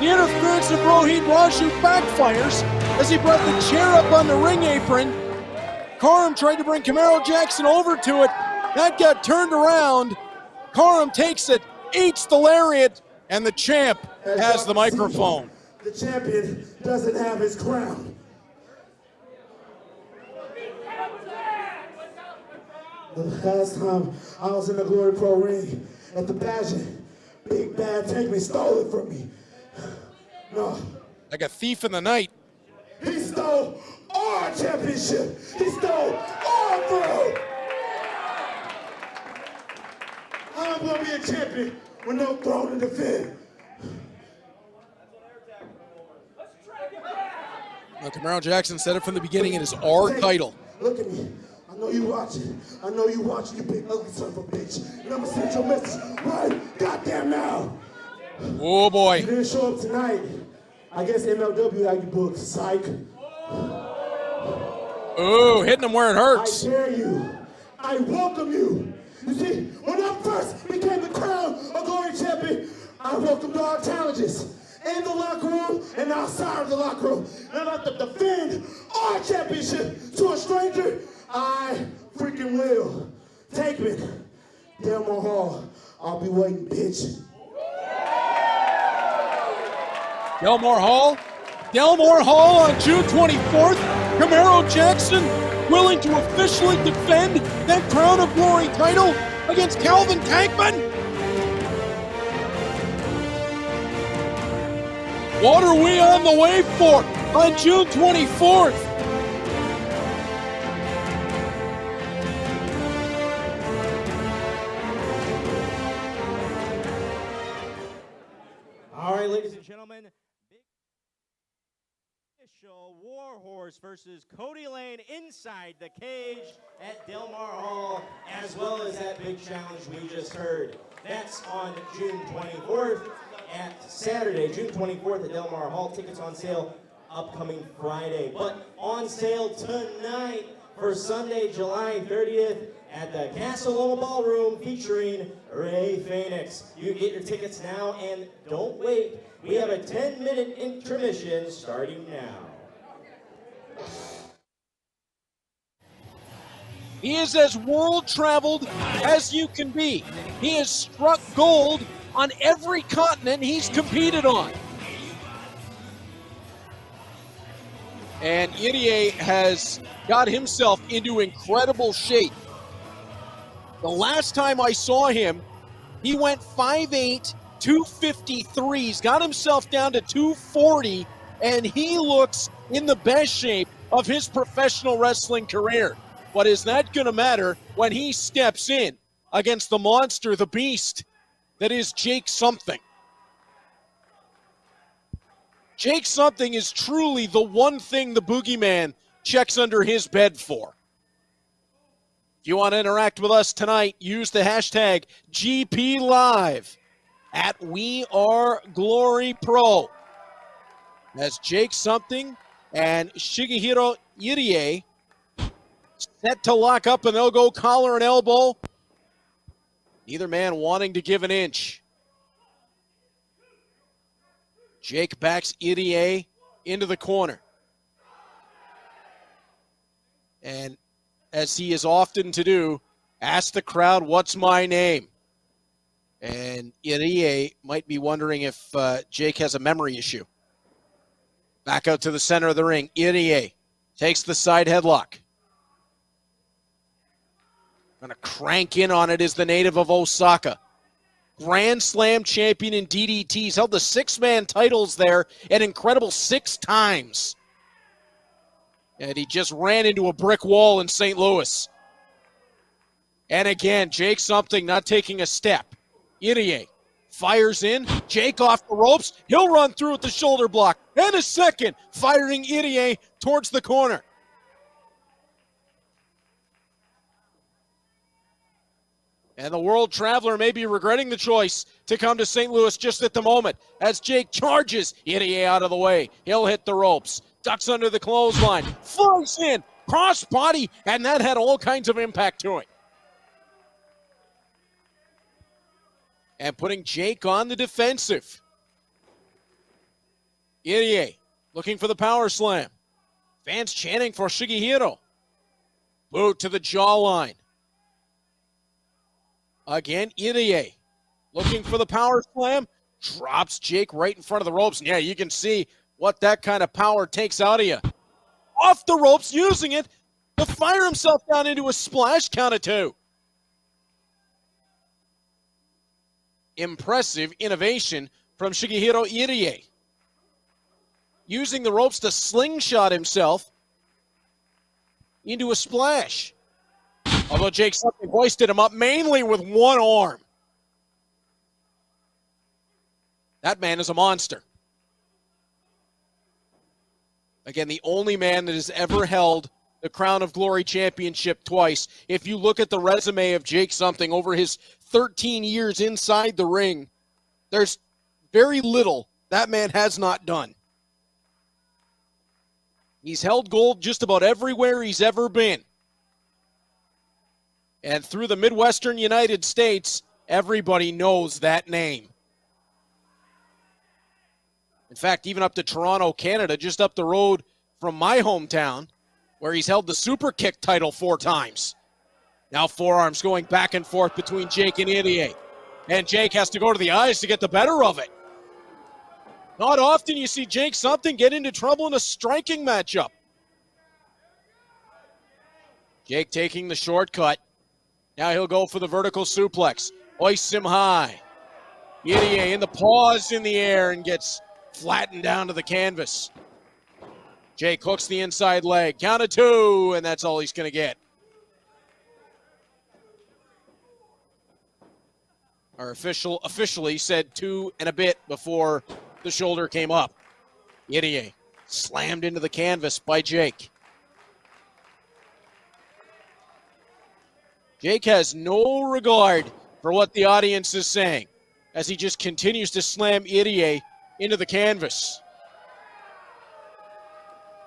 Speaker 4: The interference of Rohit Raju backfires as he brought the chair up on the ring apron. Karam tried to bring Camaro Jackson over to it. That got turned around. Karam takes it, eats the lariat, and the champ has the microphone.
Speaker 5: The champion doesn't have his crown. The last time I was in the Glory Pro ring at the pageant, Big Bad Tankman stole it from me. No.
Speaker 4: Like a thief in the night.
Speaker 5: He stole our championship. He stole our throne. I'm gonna be a champion with no throne to defend.
Speaker 4: Now, Camaro Jackson said it from the beginning, it is our title.
Speaker 5: Look at me. I know you watching. I know you watching, you big ugly son of a bitch. And I'm gonna send your message right goddamn now.
Speaker 4: Oh boy.
Speaker 5: You didn't show up tonight. I guess MLW got you booked, psych.
Speaker 4: Ooh, hitting him where it
Speaker 5: I
Speaker 4: hurts.
Speaker 5: dare you. I welcome you. You see, when I first became the Crown of Glory champion, I welcomed all challenges in the locker room and outside of the locker room. And I have to defend our championship to a stranger. I freaking will. Take me. Delmore Hall. I'll be waiting, bitch.
Speaker 4: Delmore Hall on June 24th. Camaro Jackson willing to officially defend that Crown of Glory title against Calvin Tankman. What are we on the way for on June 24th?
Speaker 3: gentlemen, big official Warhorse versus Kody Lane inside the cage at Del Mar Hall, as well as that big challenge we just heard. That's on June 24th at Saturday, June 24th at Del Mar Hall. Tickets on sale upcoming Friday, but on sale tonight for Sunday, July 30th at the Casa Loma Ballroom featuring Ray Phoenix. You can get your tickets now, and don't wait. We have a 10-minute intermission starting now.
Speaker 4: He is as world-traveled as you can be. He has struck gold on every continent he's competed on. And Irie has got himself into incredible shape. The last time I saw him, he went 5'8", 253. He's got himself down to 240, and he looks in the best shape of his professional wrestling career. But is that going to matter when he steps in against the monster, the beast, that is Jake Something? Jake Something is truly the one thing the boogeyman checks under his bed for. If you want to interact with us tonight, use the hashtag GPLive at WeAreGloryPro. As Jake Something and Shigehiro Irie set to lock up, and they'll go collar and elbow. Neither man wanting to give an inch. Jake backs Irie into the corner. And as he is often to do, asks the crowd, "What's my name?" And Irie might be wondering if Jake has a memory issue. Back out to the center of the ring. Irie takes the side headlock. Going to crank in on it is the native of Osaka. Grand Slam champion in DDTs. Held the six-man titles there an incredible 6 times. And he just ran into a brick wall in St. Louis. And again, Jake Something not taking a step. Irie fires in. Jake off the ropes. He'll run through with the shoulder block. And a second, firing Irie towards the corner. And the World Traveler may be regretting the choice to come to St. Louis just at the moment as Jake charges Irie out of the way. He'll hit the ropes, ducks under the clothesline, flies in, cross body, and that had all kinds of impact to it. And putting Jake on the defensive. Irie looking for the power slam. Fans chanting for Shigehiro. Boot to the jawline. Again, Irie looking for the power slam. Drops Jake right in front of the ropes. And yeah, you can see what that kind of power takes out of you. Off the ropes, using it to fire himself down into a splash count of 2. Impressive innovation from Shigehiro Irie. Using the ropes to slingshot himself into a splash. Although Jake Something hoisted him up mainly with one arm. That man is a monster. Again, the only man that has ever held the Crown of Glory Championship twice. If you look at the resume of Jake Something over his 13 years inside the ring, there's very little that man has not done. He's held gold just about everywhere he's ever been. And through the Midwestern United States, everybody knows that name. In fact, even up to Toronto, Canada, just up the road from my hometown, where he's held the Super Kick title 4 times. Now forearms going back and forth between Jake and Irie. And Jake has to go to the eyes to get the better of it. Not often you see Jake Something get into trouble in a striking matchup. Jake taking the shortcut. Now he'll go for the vertical suplex. Hoists him high. Irie in the paws in the air and gets flattened down to the canvas. Jake hooks the inside leg. Count of 2, and that's all he's going to get. Our officially said 2 and a bit before The shoulder came up. Irie slammed into the canvas by Jake. Jake has no regard for what the audience is saying as he just continues to slam Irie into the canvas.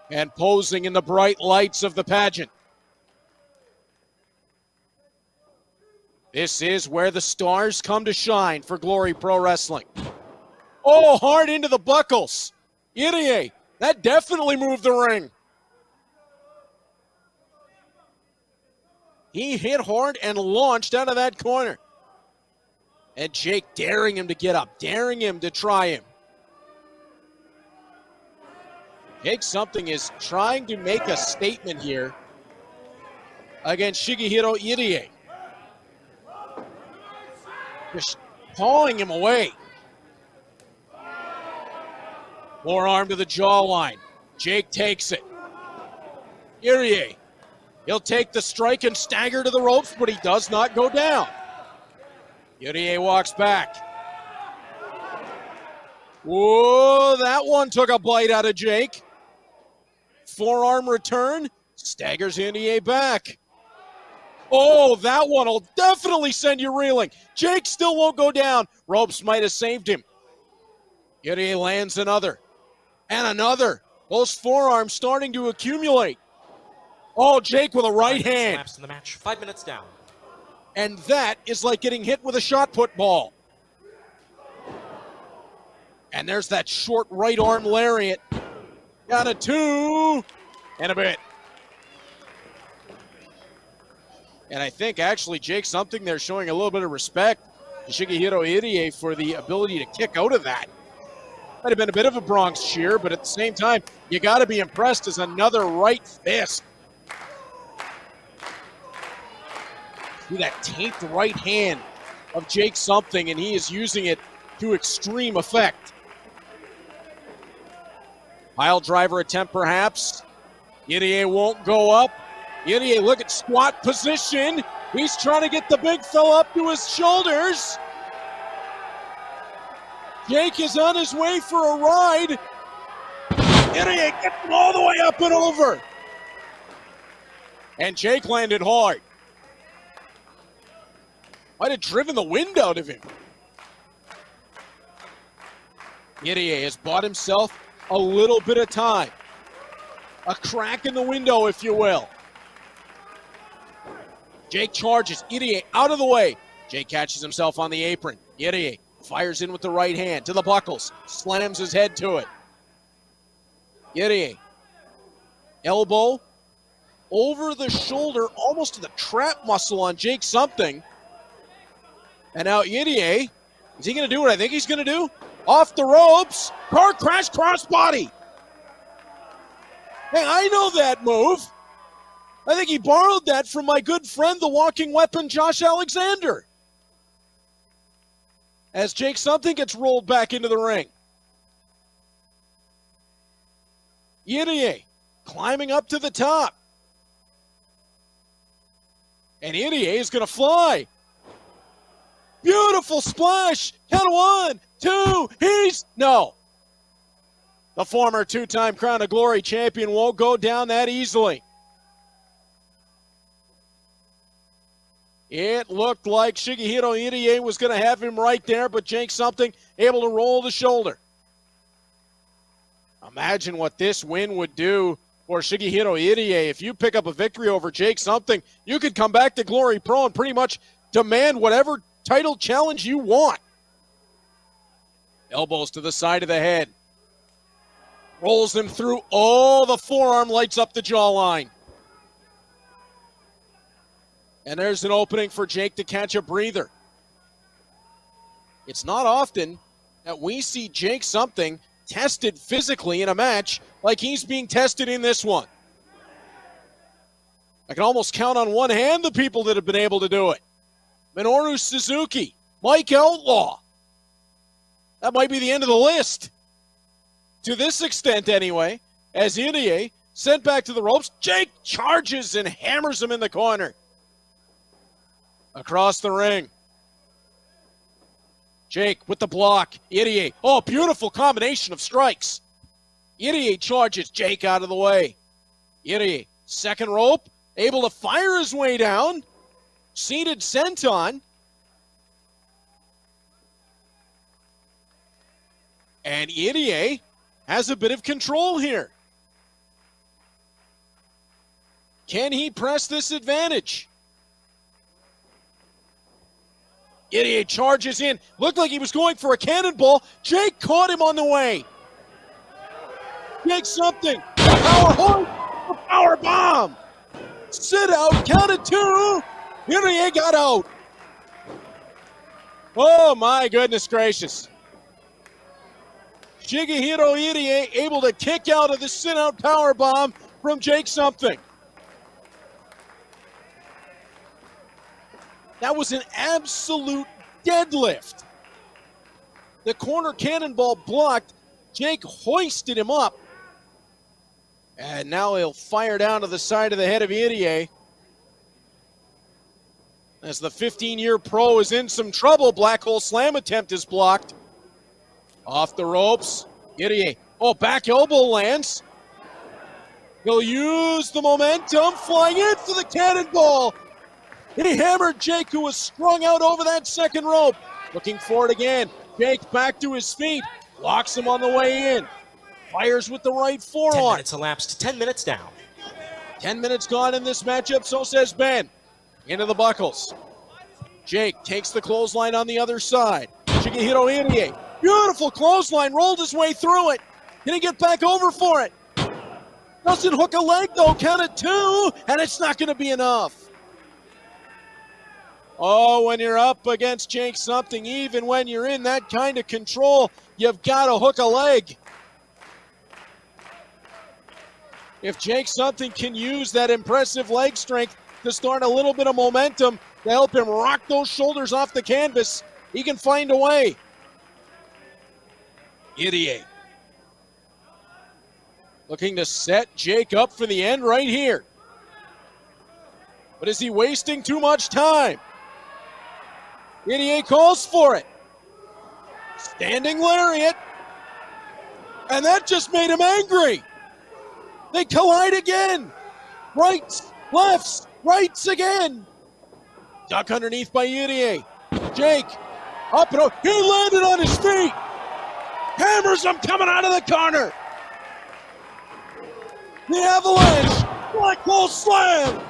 Speaker 4: And posing in the bright lights of the pageant. This is where the stars come to shine for Glory Pro Wrestling. Oh, hard into the buckles. Irie, that definitely moved the ring. He hit hard and launched out of that corner. And Jake daring him to get up, daring him to try him. Jake Something is trying to make a statement here against Shigehiro Irie. Just pawing him away. Forearm to the jawline. Jake takes it. Irie. He'll take the strike and stagger to the ropes, but he does not go down. Irie walks back. Whoa, that one took a bite out of Jake. Forearm return. Staggers Irie back. Oh, that one will definitely send you reeling. Jake still won't go down. Ropes might have saved him. Irie lands another. And another. Those forearms starting to accumulate. Oh, Jake with a right hand.
Speaker 6: Snaps in the match. 5 minutes down.
Speaker 4: And that is like getting hit with a shot put ball. And there's that short right arm lariat. Got a 2 and a bit. And I think actually Jake Something there showing a little bit of respect to Shigehiro Irie for the ability to kick out of that. Might have been a bit of a Bronx cheer, but at the same time, you got to be impressed as another right fist. See that taped right hand of Jake Something, and he is using it to extreme effect. Pile driver attempt perhaps. Irie won't go up. Irie, look at squat position. He's trying to get the big fella up to his shoulders. Jake is on his way for a ride. Irie gets him all the way up and over. And Jake landed hard. Might have driven the wind out of him. Irie has bought himself a little bit of time. A crack in the window, if you will. Jake charges. Irie out of the way. Jake catches himself on the apron. Irie fires in with the right hand to the buckles. Slams his head to it. Irie. Elbow over the shoulder, almost to the trap muscle on Jake Something. And now Irie, is he going to do what I think he's going to do? Off the ropes. Car crash crossbody. Hey, I know that move. I think he borrowed that from my good friend, the walking weapon, Josh Alexander. As Jake Something gets rolled back into the ring. Irie climbing up to the top. And Irie is going to fly. Beautiful splash. Count of 1, 2, no. The former two-time Crown of Glory champion won't go down that easily. It looked like Shigehiro Irie was going to have him right there, but Jake Something able to roll the shoulder. Imagine what this win would do for Shigehiro Irie. If you pick up a victory over Jake Something, you could come back to Glory Pro and pretty much demand whatever title challenge you want. Elbows to the side of the head. Rolls him through. Oh, the forearm lights up the jawline. And there's an opening for Jake to catch a breather. It's not often that we see Jake Something tested physically in a match like he's being tested in this one. I can almost count on one hand the people that have been able to do it. Minoru Suzuki, Mike Outlaw. That might be the end of the list. To this extent, anyway, as Irie sent back to the ropes, Jake charges and hammers him in the corner. Across the ring. Jake with the block. Idiot. Oh, beautiful combination of strikes. Idiot charges Jake out of the way. Idiot. Second rope. Able to fire his way down. Seated senton. And Idiot has a bit of control here. Can he press this advantage? Idiot charges in. Looked like he was going for a cannonball. Jake caught him on the way. Jake something. Power horse. Power bomb. Sit out. Counted 2. Idiot got out. Oh my goodness gracious. Shigehiro Irie able to kick out of the sit-out power bomb from Jake something. That was an absolute deadlift. The corner cannonball blocked. Jake hoisted him up. And now he'll fire down to the side of the head of Irie. As the 15-year pro is in some trouble, black hole slam attempt is blocked. Off the ropes, Irie. Oh, back elbow lands. He'll use the momentum, flying in for the cannonball. He hammered Jake, who was strung out over that second rope. Looking for it again. Jake back to his feet. Locks him on the way in. Fires with the right forearm.
Speaker 3: 10 minutes elapsed. 10 minutes down.
Speaker 4: 10 minutes gone in this matchup, so says Ben. Into the buckles. Jake takes the clothesline on the other side. Shigehiro Irie. Beautiful clothesline. Rolled his way through it. Can he get back over for it? Doesn't hook a leg, though. Counted 2, and it's not going to be enough. Oh, when you're up against Jake something, even when you're in that kind of control, you've got to hook a leg. If Jake something can use that impressive leg strength to start a little bit of momentum to help him rock those shoulders off the canvas, he can find a way. Idiot. Looking to set Jake up for the end right here. But is he wasting too much time? Idiot calls for it. Standing lariat. And that just made him angry. They collide again. Rights, lefts, rights again. Duck underneath by Idiot. Jake, up and over. He landed on his feet. Hammers him coming out of the corner. The avalanche. Black hole slam.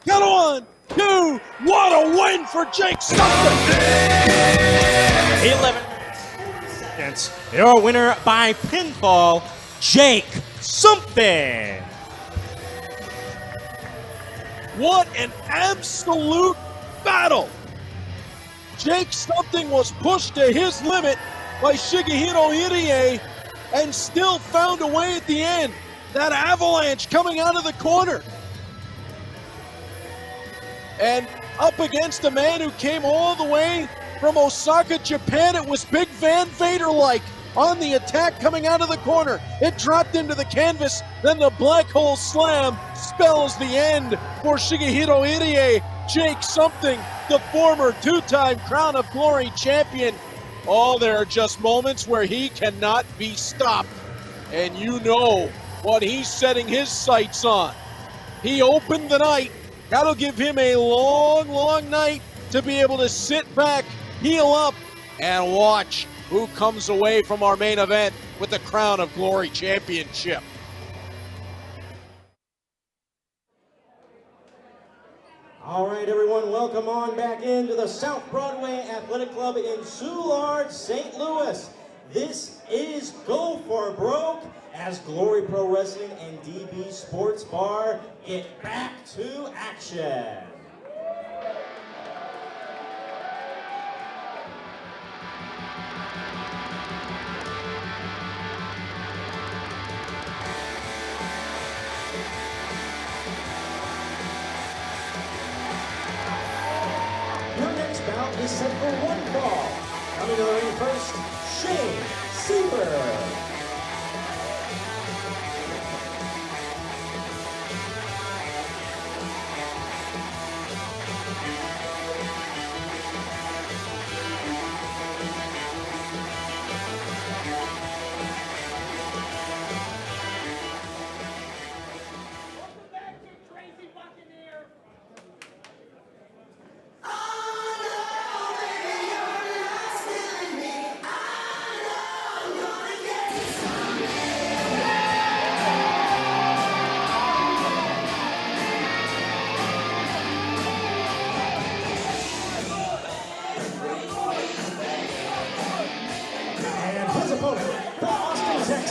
Speaker 4: Count on. 2. What a win for Jake something.
Speaker 3: 11 seconds. Your winner by pinfall, Jake something.
Speaker 4: What an absolute battle. Jake something was pushed to his limit by Shigehiro Irie and still found a way at the end. That avalanche coming out of the corner. And up against a man who came all the way from Osaka, Japan. It was Big Van Vader-like on the attack coming out of the corner. It dropped into the canvas. Then the black hole slam spells the end for Shigehiro Irie. Jake something, the former two-time Crown of Glory champion. Oh, there are just moments where he cannot be stopped. And you know what he's setting his sights on. He opened the night. That'll give him a long, long night to be able to sit back, heal up, and watch who comes away from our main event with the Crown of Glory Championship.
Speaker 3: All right, everyone, welcome on back into the South Broadway Athletic Club in Soulard, St. Louis. This is Go for Broke as Glory Pro Wrestling and DB Sports Bar get back to action. Your next bout is set for one fall. Coming to the ring first, Sabre.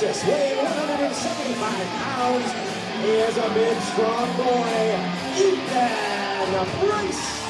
Speaker 3: Texas, weighing 175 pounds, he is a big, strong boy, Ethan Price.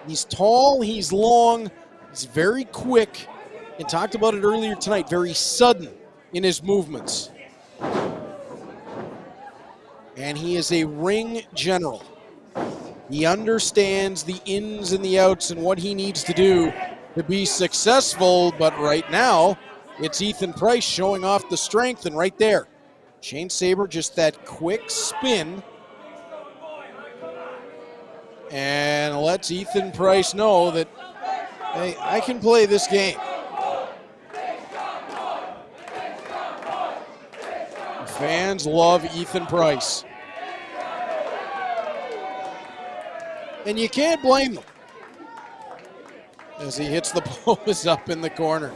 Speaker 4: He's tall, he's long, he's very quick, and talked about it earlier tonight, very sudden in his movements. And he is a ring general. He understands the ins and the outs and what he needs to do to be successful, but right now, it's Ethan Price showing off the strength, and right there, Shane Sabre, just that quick spin, and lets Ethan Price know that, hey, I can play this game. The fans love Ethan Price. And you can't blame them as he hits the pose up in the corner.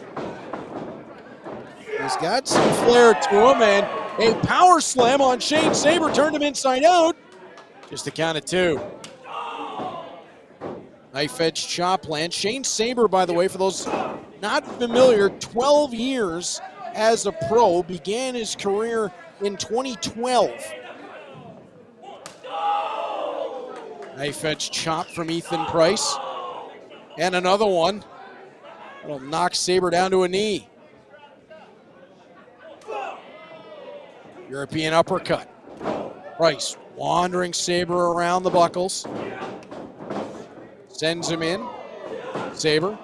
Speaker 4: He's got some flair to him, and a power slam on Shane Sabre turned him inside out. Just a count of two. Knife edge chop land. Shane Sabre, by the way, for those not familiar, 12 years as a pro, began his career in 2012. Knife edge chop from Ethan Price. And another one. That'll knock Sabre down to a knee. European uppercut. Price wandering Sabre around the buckles. Sends him in. Sabre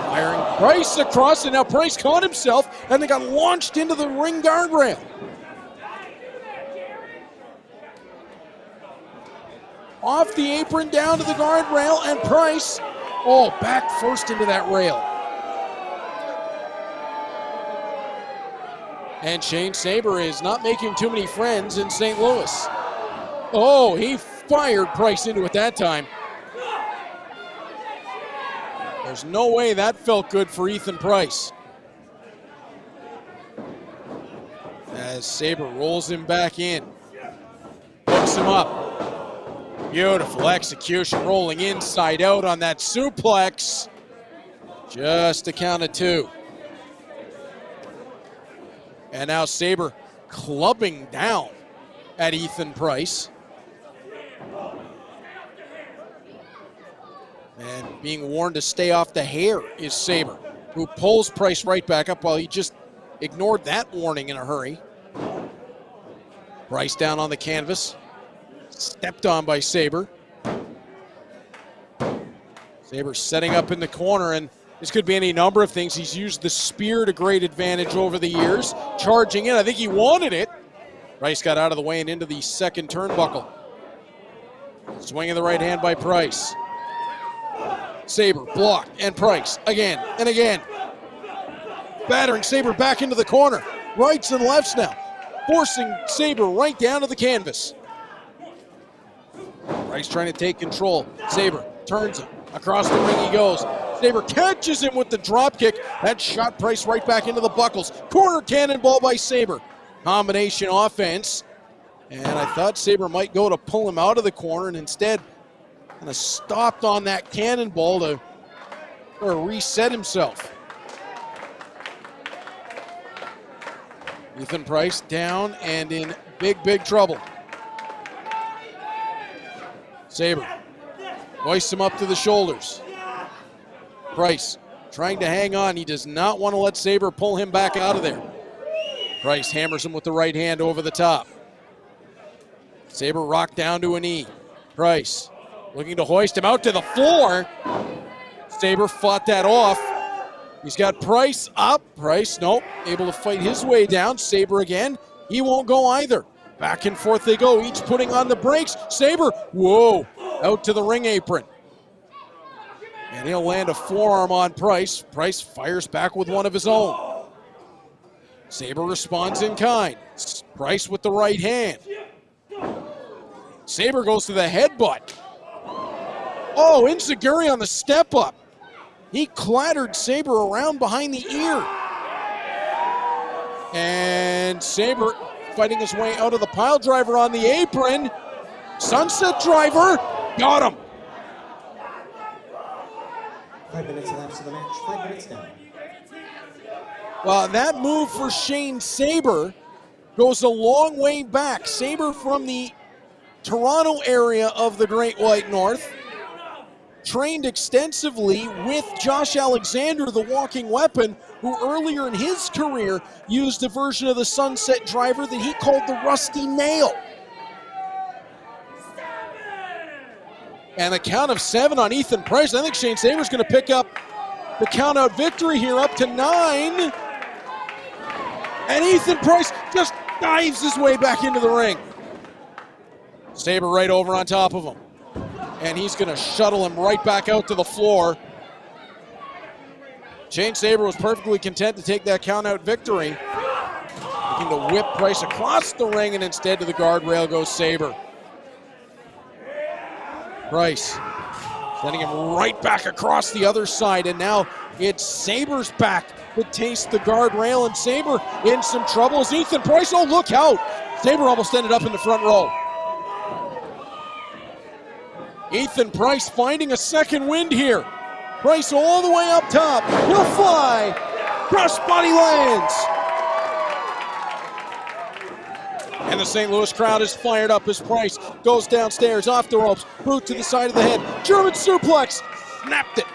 Speaker 4: firing Price across, and now Price caught himself, and they got launched into the ring guardrail. Off the apron, down to the guardrail, and Price, back first into that rail. And Shane Sabre is not making too many friends in St. Louis. He fired Price into it that time. There's no way that felt good for Ethan Price. As Sabre rolls him back in. Hooks him up. Beautiful execution, rolling inside out on that suplex. Just a count of two. And now Sabre clubbing down at Ethan Price. And being warned to stay off the hair is Sabre, who pulls Price right back up while he just ignored that warning in a hurry. Price down on the canvas. Stepped on by Sabre. Sabre setting up in the corner, and this could be any number of things. He's used the spear to great advantage over the years. Charging in, I think he wanted it. Price got out of the way and into the second turnbuckle. Swinging the right hand by Price. Sabre blocked, and Price again and again. Battering Sabre back into the corner. Rights and lefts now. Forcing Sabre right down to the canvas. Price trying to take control. Sabre turns him. Across the ring he goes. Sabre catches him with the drop kick. That shot Price right back into the buckles. Corner cannonball by Sabre. Combination offense. And I thought Sabre might go to pull him out of the corner, and instead kind of stopped on that cannonball to reset himself. Ethan Price down and in big, big trouble. Sabre hoists him up to the shoulders. Price trying to hang on. He does not want to let Sabre pull him back out of there. Price hammers him with the right hand over the top. Sabre rocked down to a knee. Price looking to hoist him out to the floor. Sabre fought that off. He's got Price up. Price, nope, able to fight his way down. Sabre again. He won't go either. Back and forth they go, each putting on the brakes. Sabre, whoa, out to the ring apron. And he'll land a forearm on Price. Price fires back with one of his own. Sabre responds in kind. Price with the right hand. Sabre goes to the headbutt. Oh, Enziguri on the step up. He clattered Sabre around behind the ear. And Sabre fighting his way out of the pile driver on the apron. Sunset driver, got him.
Speaker 3: 5 minutes elapsed in the match, 5 minutes down.
Speaker 4: Well, that move for Shane Sabre goes a long way back. Sabre from the Toronto area of the Great White North. Trained extensively with Josh Alexander, the walking weapon, who earlier in his career used a version of the Sunset Driver that he called the Rusty Nail. And the count of 7 on Ethan Price. I think Shane Sabre's going to pick up the count-out victory here, up to 9. And Ethan Price just dives his way back into the ring. Sabre right over on top of him. And he's going to shuttle him right back out to the floor. Shane Sabre was perfectly content to take that count-out victory. Looking to whip Price across the ring, and instead to the guardrail goes Sabre. Price sending him right back across the other side, and now it's Sabre's back to taste the guardrail, and Sabre in some trouble as Ethan Price, oh look out! Sabre almost ended up in the front row. Ethan Price finding a second wind here. Price all the way up top. He'll fly. Crossbody lands. And the St. Louis crowd is fired up as Price goes downstairs, off the ropes, boot to the side of the head. German suplex. Snapped it.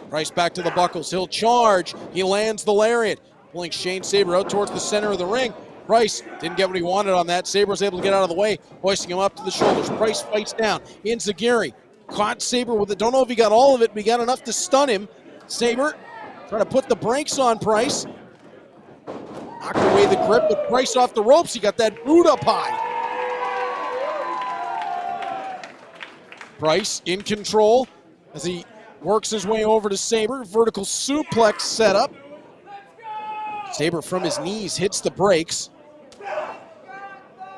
Speaker 4: Price back to the buckles. He'll charge. He lands the lariat, pulling Shane Sabre out towards the center of the ring. Price didn't get what he wanted on that. Sabre was able to get out of the way, hoisting him up to the shoulders. Price fights down. Enziguri caught Sabre with it. Don't know if he got all of it, but he got enough to stun him. Sabre trying to put the brakes on Price. Knocked away the grip, but Price off the ropes. He got that boot up high. Price in control as he works his way over to Sabre. Vertical suplex set up. Sabre from his knees hits the brakes.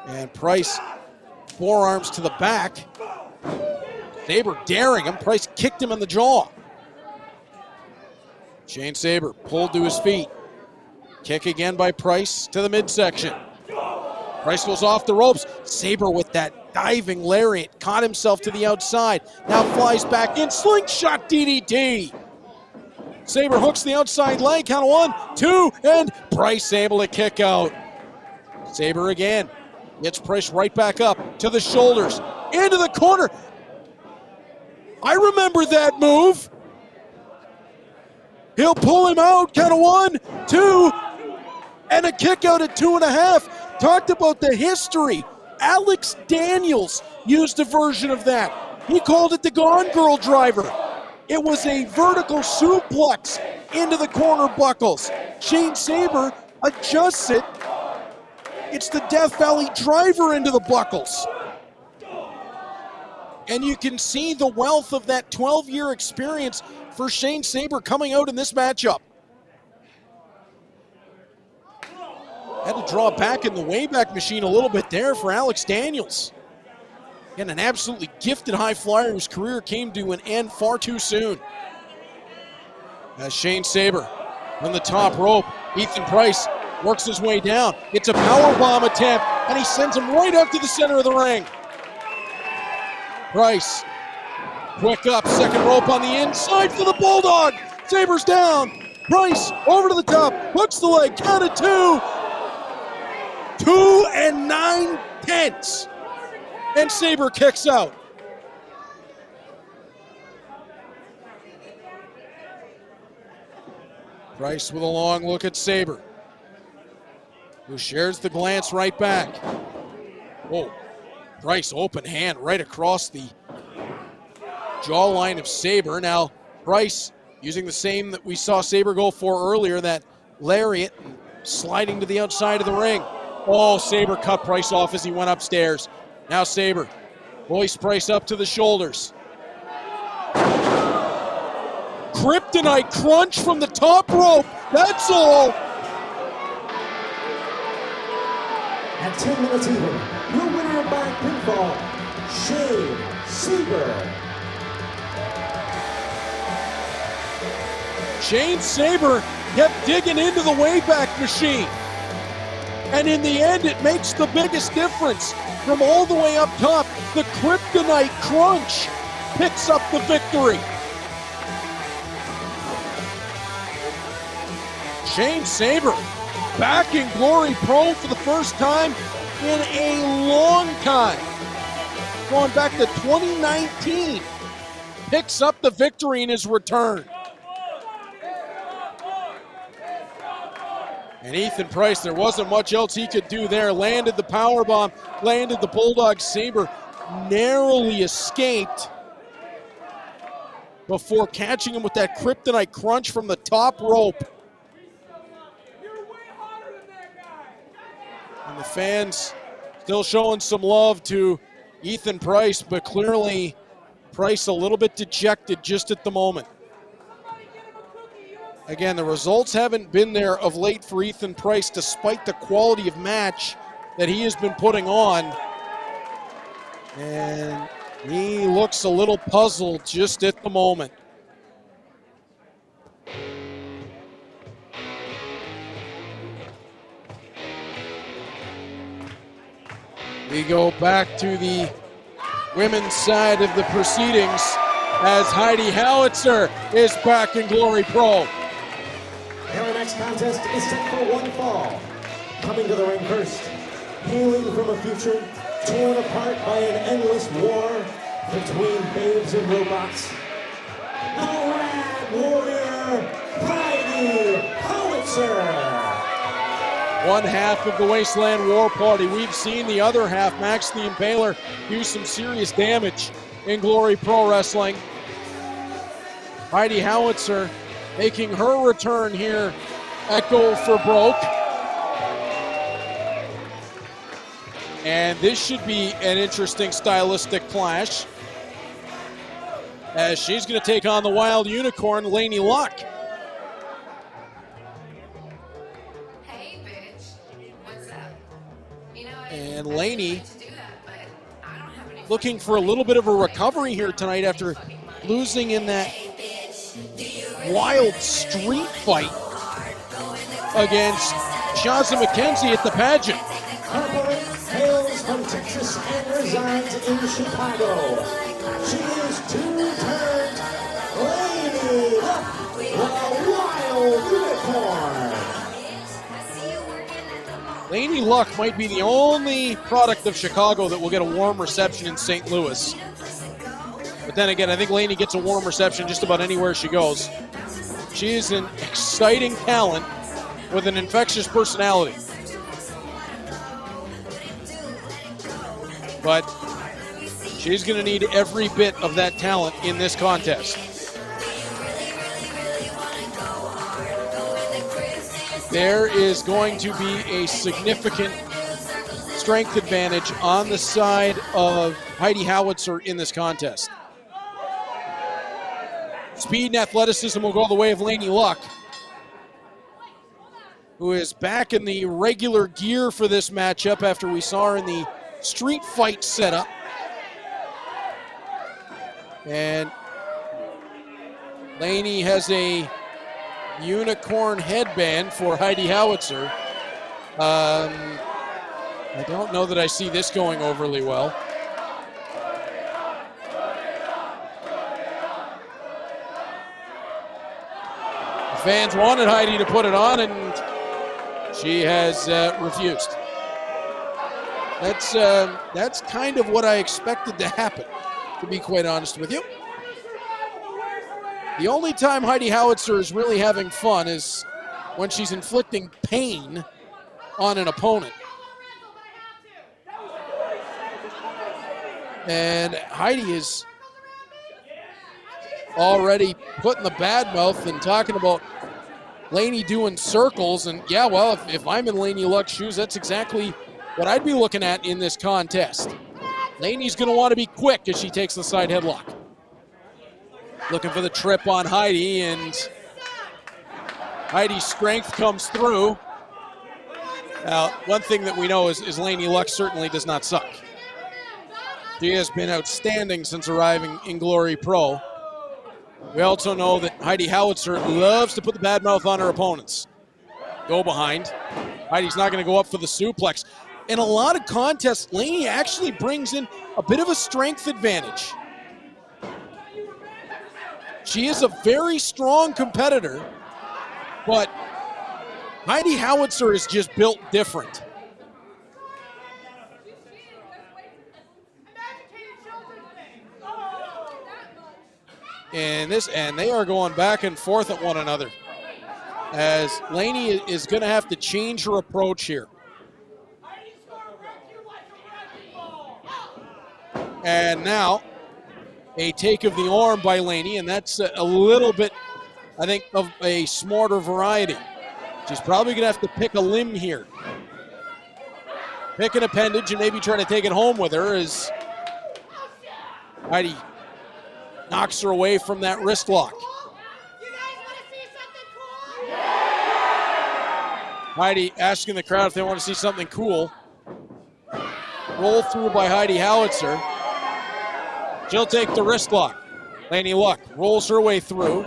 Speaker 4: And Price forearms to the back. Sabre daring him. Price kicked him in the jaw. Shane Sabre pulled to his feet. Kick again by Price to the midsection. Price goes off the ropes. Sabre with that diving lariat caught himself to the outside. Now flies back in. Slingshot DDT. Sabre hooks the outside leg. Count of 1, 2, and Price able to kick out. Sabre again. Gets Price right back up to the shoulders. Into the corner. I remember that move. He'll pull him out. Count of 1, 2, and a kick out at 2.5. Talked about the history. Alex Daniels used a version of that. He called it the Gone Girl Driver. It was a vertical suplex into the corner buckles. Shane Sabre adjusts it. It's the Death Valley Driver into the buckles. And you can see the wealth of that 12-year experience for Shane Sabre coming out in this matchup. Had to draw back in the Wayback Machine a little bit there for Alex Daniels. Again, an absolutely gifted high flyer whose career came to an end far too soon. As Shane Sabre on the top rope, Ethan Price works his way down. It's a powerbomb attempt, and he sends him right up to the center of the ring. Price, quick up, second rope on the inside for the Bulldog. Sabre's down. Price over to the top, hooks the leg, count it 2. 2 9/10. And Sabre kicks out. Price with a long look at Sabre, who shares the glance right back. Oh, Price open hand right across the jawline of Sabre. Now Price using the same that we saw Sabre go for earlier, that lariat, sliding to the outside of the ring. Oh, Sabre cut Price off as he went upstairs. Now Sabre hoists Price up to the shoulders. Kryptonite crunch from the top rope. That's all.
Speaker 3: At 10 minutes even, your winner by pinfall, Sabre.
Speaker 4: Shane Sabre kept digging into the Wayback Machine. And in the end, it makes the biggest difference. From all the way up top, the Kryptonite Crunch picks up the victory. Shane Sabre back in Glory Pro for the first time in a long time. Going back to 2019. Picks up the victory in his return. And Ethan Price, there wasn't much else he could do there. Landed the powerbomb, landed the Bulldog. Sabre narrowly escaped before catching him with that Kryptonite Crunch from the top rope. And the fans still showing some love to Ethan Price, but clearly Price a little bit dejected just at the moment. Again, the results haven't been there of late for Ethan Price, despite the quality of match that he has been putting on. And he looks a little puzzled just at the moment. We go back to the women's side of the proceedings as Heidi Howitzer is back in Glory Pro.
Speaker 3: And our next contest is set for one fall. Coming to the ring first, hailing from a future torn apart by an endless war between babes and robots, the Rad Warrior, Heidi Howitzer.
Speaker 4: One half of the Wasteland War Party. We've seen the other half, Max the Impaler, do some serious damage in Glory Pro Wrestling. Heidi Howitzer making her return here at Go for Broke. And this should be an interesting stylistic clash, as she's going to take on the Wild Unicorn, Laynie Luck.
Speaker 6: Hey, bitch. What's up? You know,
Speaker 4: And Laynie looking for a little bit of a recovery here tonight after losing in that wild street fight against Shazza McKenzie at the pageant.
Speaker 3: Purple hails from Texas and resides in Chicago. She is two-turned Laynie Luck, the Wild Unicorn.
Speaker 4: Laynie Luck might be the only product of Chicago that will get a warm reception in St. Louis. But then again, I think Laynie gets a warm reception just about anywhere she goes. She is an exciting talent with an infectious personality. But she's going to need every bit of that talent in this contest. There is going to be a significant strength advantage on the side of Heidi Howitzer in this contest. Speed and athleticism will go the way of Laynie Luck, who is back in the regular gear for this matchup after we saw her in the street fight setup. And Laynie has a unicorn headband for Heidi Howitzer. I don't know that I see this going overly well. Fans wanted Heidi to put it on, and she has refused. That's kind of what I expected to happen, to be quite honest with you. The only time Heidi Howitzer is really having fun is when she's inflicting pain on an opponent. And Heidi is already putting the bad mouth and talking about Laynie doing circles. And yeah, well, if I'm in Laynie Luck's shoes, that's exactly what I'd be looking at in this contest. Laynie's going to want to be quick as she takes the side headlock. Looking for the trip on Heidi, and Heidi's strength comes through. Now, one thing that we know is Laynie Luck certainly does not suck. She has been outstanding since arriving in Glory Pro. We also know that Heidi Howitzer loves to put the bad mouth on her opponents. Go behind. Heidi's not going to go up for the suplex. In a lot of contests, Laynie actually brings in a bit of a strength advantage. She is a very strong competitor, but Heidi Howitzer is just built different. And they are going back and forth at one another, as Laynie is going to have to change her approach here. And now, a take of the arm by Laynie, and that's a little bit, I think, of a smarter variety. She's probably going to have to pick a limb here. Pick an appendage and maybe try to take it home with her as Heidi knocks her away from that wrist lock. Heidi asking the crowd if they want to see something cool. Roll through by Heidi Howitzer. She'll take the wrist lock. Laynie Luck rolls her way through.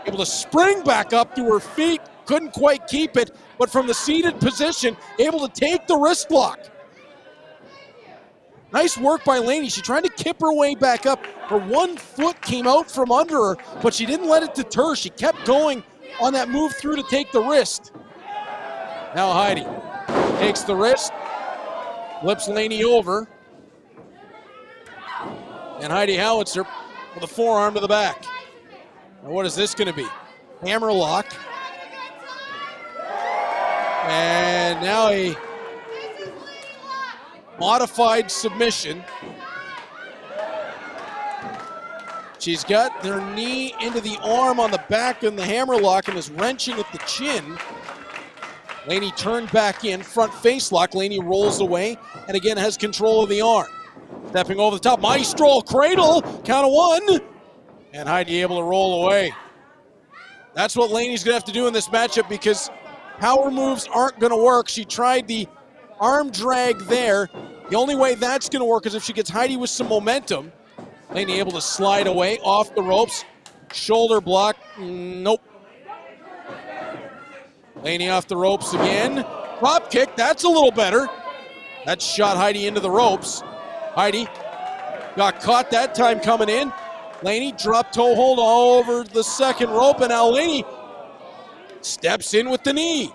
Speaker 4: Able to spring back up to her feet. Couldn't quite keep it, but from the seated position, able to take the wrist lock. Nice work by Laynie. She tried to kip her way back up. Her one foot came out from under her, but she didn't let it deter. She kept going on that move through to take the wrist. Now Heidi takes the wrist, flips Laynie over. And Heidi Howitzer with a forearm to the back. Now what is this going to be? Hammer lock. And now a modified submission. She's got her knee into the arm on the back in the hammer lock and is wrenching at the chin. Laynie turned back in, front face lock. Laynie rolls away and again has control of the arm. Stepping over the top, Maestro cradle, count of one. And Heidi able to roll away. That's what Laynie's gonna have to do in this matchup because power moves aren't gonna work. She tried the arm drag there. The only way that's gonna work is if she gets Heidi with some momentum. Laynie able to slide away off the ropes. Shoulder block, nope. Laynie off the ropes again. Drop kick, that's a little better. That shot Heidi into the ropes. Heidi got caught that time coming in. Laynie drop toe hold all over the second rope, and now Laynie steps in with the knee.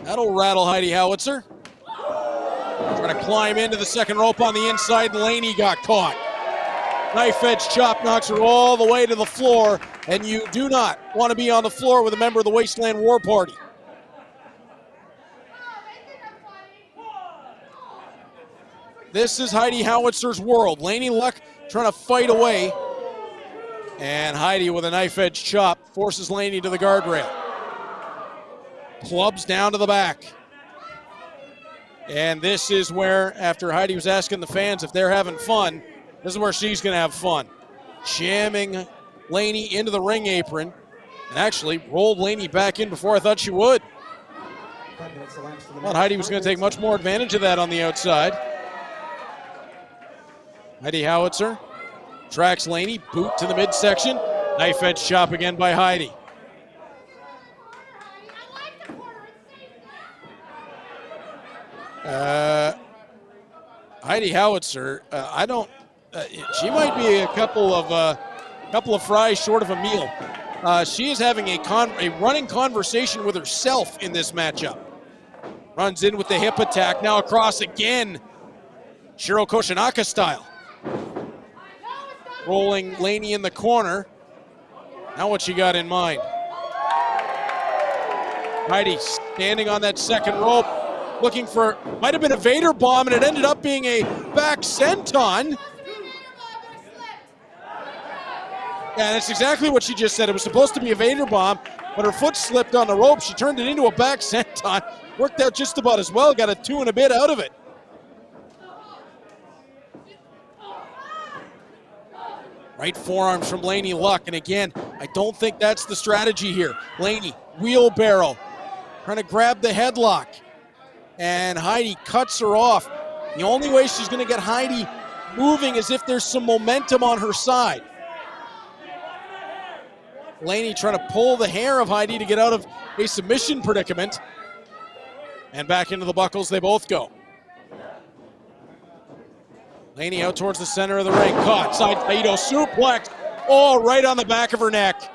Speaker 4: That'll rattle Heidi Howitzer. Trying to climb into the second rope on the inside, and Laynie got caught. Knife edge chop knocks her all the way to the floor, and you do not want to be on the floor with a member of the Wasteland War Party. This is Heidi Howitzer's world. Laynie Luck trying to fight away. And Heidi with a knife edge chop forces Laynie to the guardrail. Clubs down to the back. And this is where, after Heidi was asking the fans if they're having fun, this is where she's going to have fun. Jamming Laynie into the ring apron. And actually rolled Laynie back in before I thought she would. I thought Heidi was going to take much more advantage of that on the outside. Heidi Howitzer tracks Laynie, boot to the midsection. Knife edge chop again by Heidi. Heidi Howitzer, she might be a couple of fries short of a meal. She is having a running conversation with herself in this matchup. Runs in with the hip attack, now across again. Shiro Koshinaka style. Rolling Laynie in the corner. Now what she got in mind? Heidi standing on that second rope, looking for, might have been a Vader bomb, and it ended up being a back senton. Yeah, that's exactly what she just said. It was supposed to be a Vader bomb, but her foot slipped on the rope. She turned it into a back senton. Worked out just about as well. Got a 2 and a bit out of it. Right forearms from Laynie Luck. And again, I don't think that's the strategy here. Laynie, wheelbarrow, trying to grab the headlock. And Heidi cuts her off. The only way she's going to get Heidi moving is if there's some momentum on her side. Laynie trying to pull the hair of Heidi to get out of a submission predicament. And back into the buckles they both go. Laynie out towards the center of the ring. Caught, side Taito suplex. Oh, right on the back of her neck.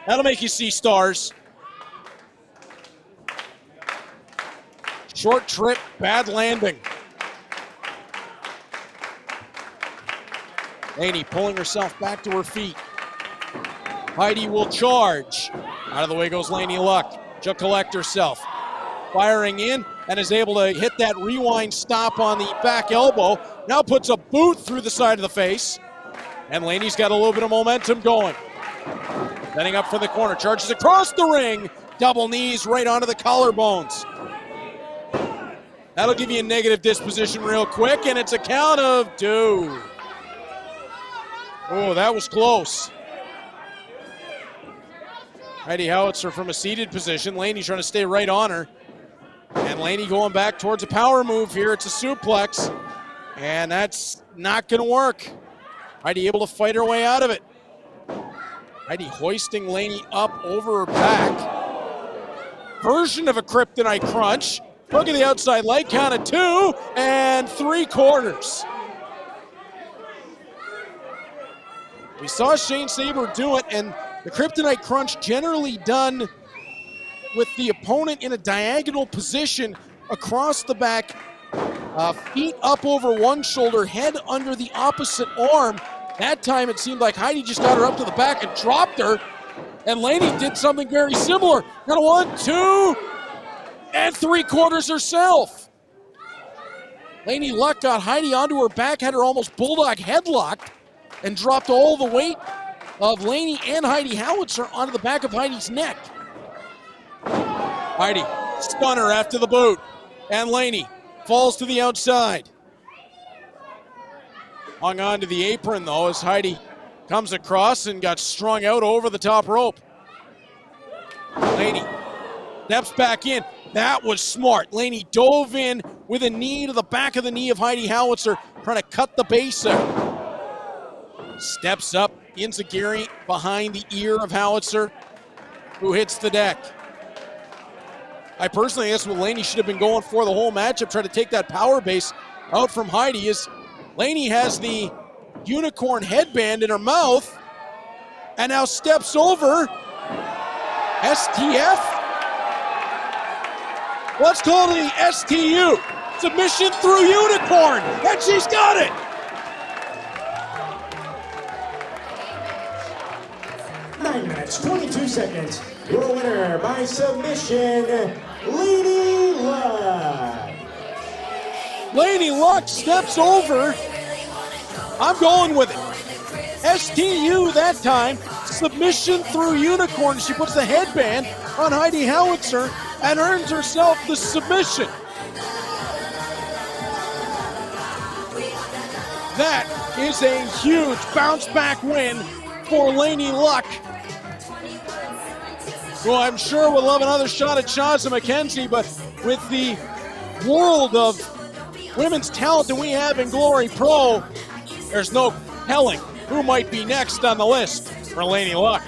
Speaker 4: That'll make you see stars. Short trip, bad landing. Laynie pulling herself back to her feet. Heidi will charge. Out of the way goes Laynie Luck. She'll collect herself. Firing in and is able to hit that rewind stop on the back elbow. Now puts a boot through the side of the face. And Laynie's got a little bit of momentum going. Setting up for the corner. Charges across the ring. Double knees right onto the collarbones. That'll give you a negative disposition real quick, and it's a count of 2. Oh, that was close. Heidi Howitzer from a seated position. Laynie trying to stay right on her. And Laynie going back towards a power move here. It's a suplex. And that's not going to work. Heidi able to fight her way out of it. Heidi hoisting Laynie up over her back. Version of a kryptonite crunch. Look at the outside leg. Count of 2 and 3/4. We saw Shane Sabre do it, and the kryptonite crunch generally done with the opponent in a diagonal position across the back, feet up over one shoulder, head under the opposite arm. That time it seemed like Heidi just got her up to the back and dropped her, and Laynie did something very similar. Got a 1, 2, and 3/4 herself. Laynie Luck got Heidi onto her back, had her almost bulldog headlocked, and dropped all the weight of Laynie and Heidi Howitzer onto the back of Heidi's neck. Heidi, stunner after the boot. And Laynie falls to the outside. Hung on to the apron, though, as Heidi comes across and got strung out over the top rope. Laynie steps back in. That was smart. Laynie dove in with a knee to the back of the knee of Heidi Howitzer, trying to cut the base out. Steps up, Inzagiri behind the ear of Howitzer, who hits the deck. I personally guess what Laynie should have been going for the whole matchup, trying to take that power base out from Heidi, is Laynie has the unicorn headband in her mouth and now steps over STF. Let's call it the STU. Submission through unicorn, and she's got it.
Speaker 3: 9 minutes, 22 seconds. Your winner by submission, Laynie Luck.
Speaker 4: Laynie Luck steps over. I'm going with it. STU that time. Submission through unicorn. She puts the headband on Heidi Howitzer and earns herself the submission. That is a huge bounce back win for Laynie Luck, who I'm sure would love another shot at Shazza McKenzie, but with the world of women's talent that we have in Glory Pro, there's no telling who might be next on the list for Laynie Luck.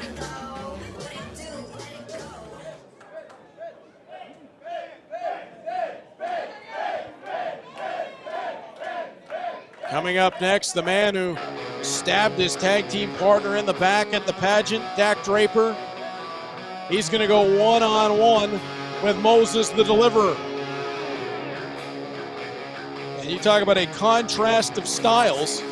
Speaker 4: Coming up next, the man who stabbed his tag team partner in the back at the pageant, Dak Draper. He's going to go one-on-one with Moses the Deliverer. And you talk about a contrast of styles.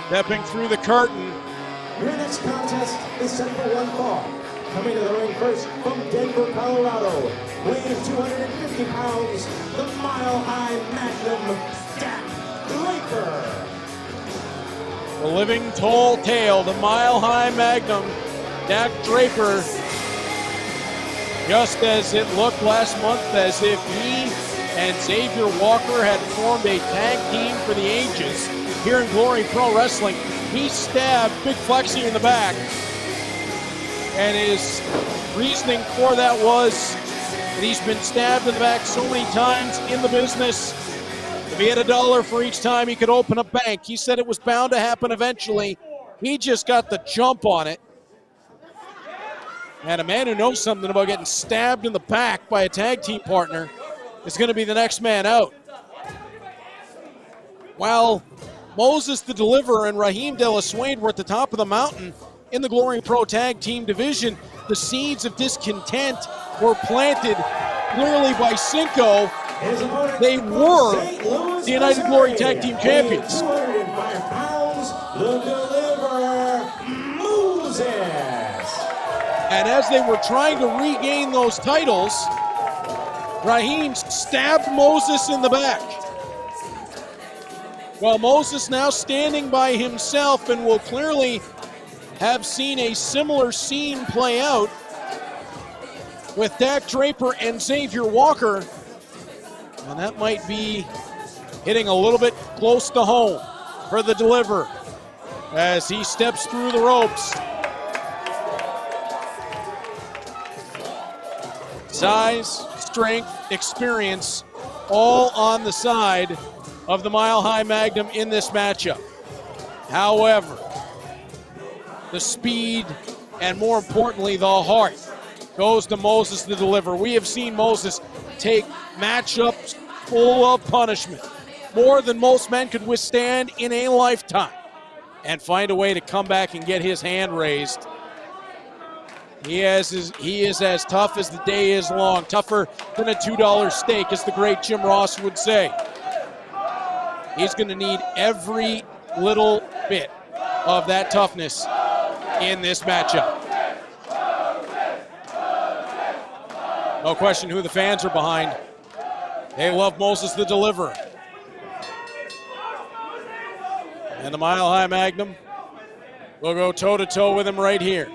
Speaker 4: Stepping through the curtain.
Speaker 3: Your next contest is set for one fall. Coming to the ring first from Denver, Colorado, weighing 250 pounds, the mile-high Magnum, Dak Draper.
Speaker 4: The living tall tale, the mile-high Magnum, Dak Draper. Just as it looked last month, as if he and Xavier Walker had formed a tag team for the ages here in Glory Pro Wrestling. He stabbed Big Flexi in the back. And his reasoning for that was that he's been stabbed in the back so many times in the business. If he had $1 for each time, he could open a bank. He said it was bound to happen eventually. He just got the jump on it. And a man who knows something about getting stabbed in the back by a tag team partner is going to be the next man out. While Moses the Deliverer and Rahim de la Suede were at the top of the mountain in the Glory Pro Tag Team division, the seeds of discontent were planted clearly by Cinco. They were the United Glory Tag Team champions.
Speaker 3: 205 pounds, the Deliverer, Moses.
Speaker 4: And as they were trying to regain those titles, Rahim stabbed Moses in the back. Well, Moses now standing by himself and will clearly have seen a similar scene play out with Dak Draper and Xavier Walker. And that might be hitting a little bit close to home for the Deliverer as he steps through the ropes. Size, strength, experience, all on the side of the Mile High Magnum in this matchup. However, the speed and more importantly the heart goes to Moses the Deliverer. We have seen Moses take matchups full of punishment, more than most men could withstand in a lifetime, and find a way to come back and get his hand raised. He is as tough as the day is long, tougher than a $2 steak, as the great Jim Ross would say. He's going to need every little bit of that toughness in this matchup. No question who the fans are behind. They love Moses the Deliverer. And the Mile High Magnum will go toe-to-toe with him right here.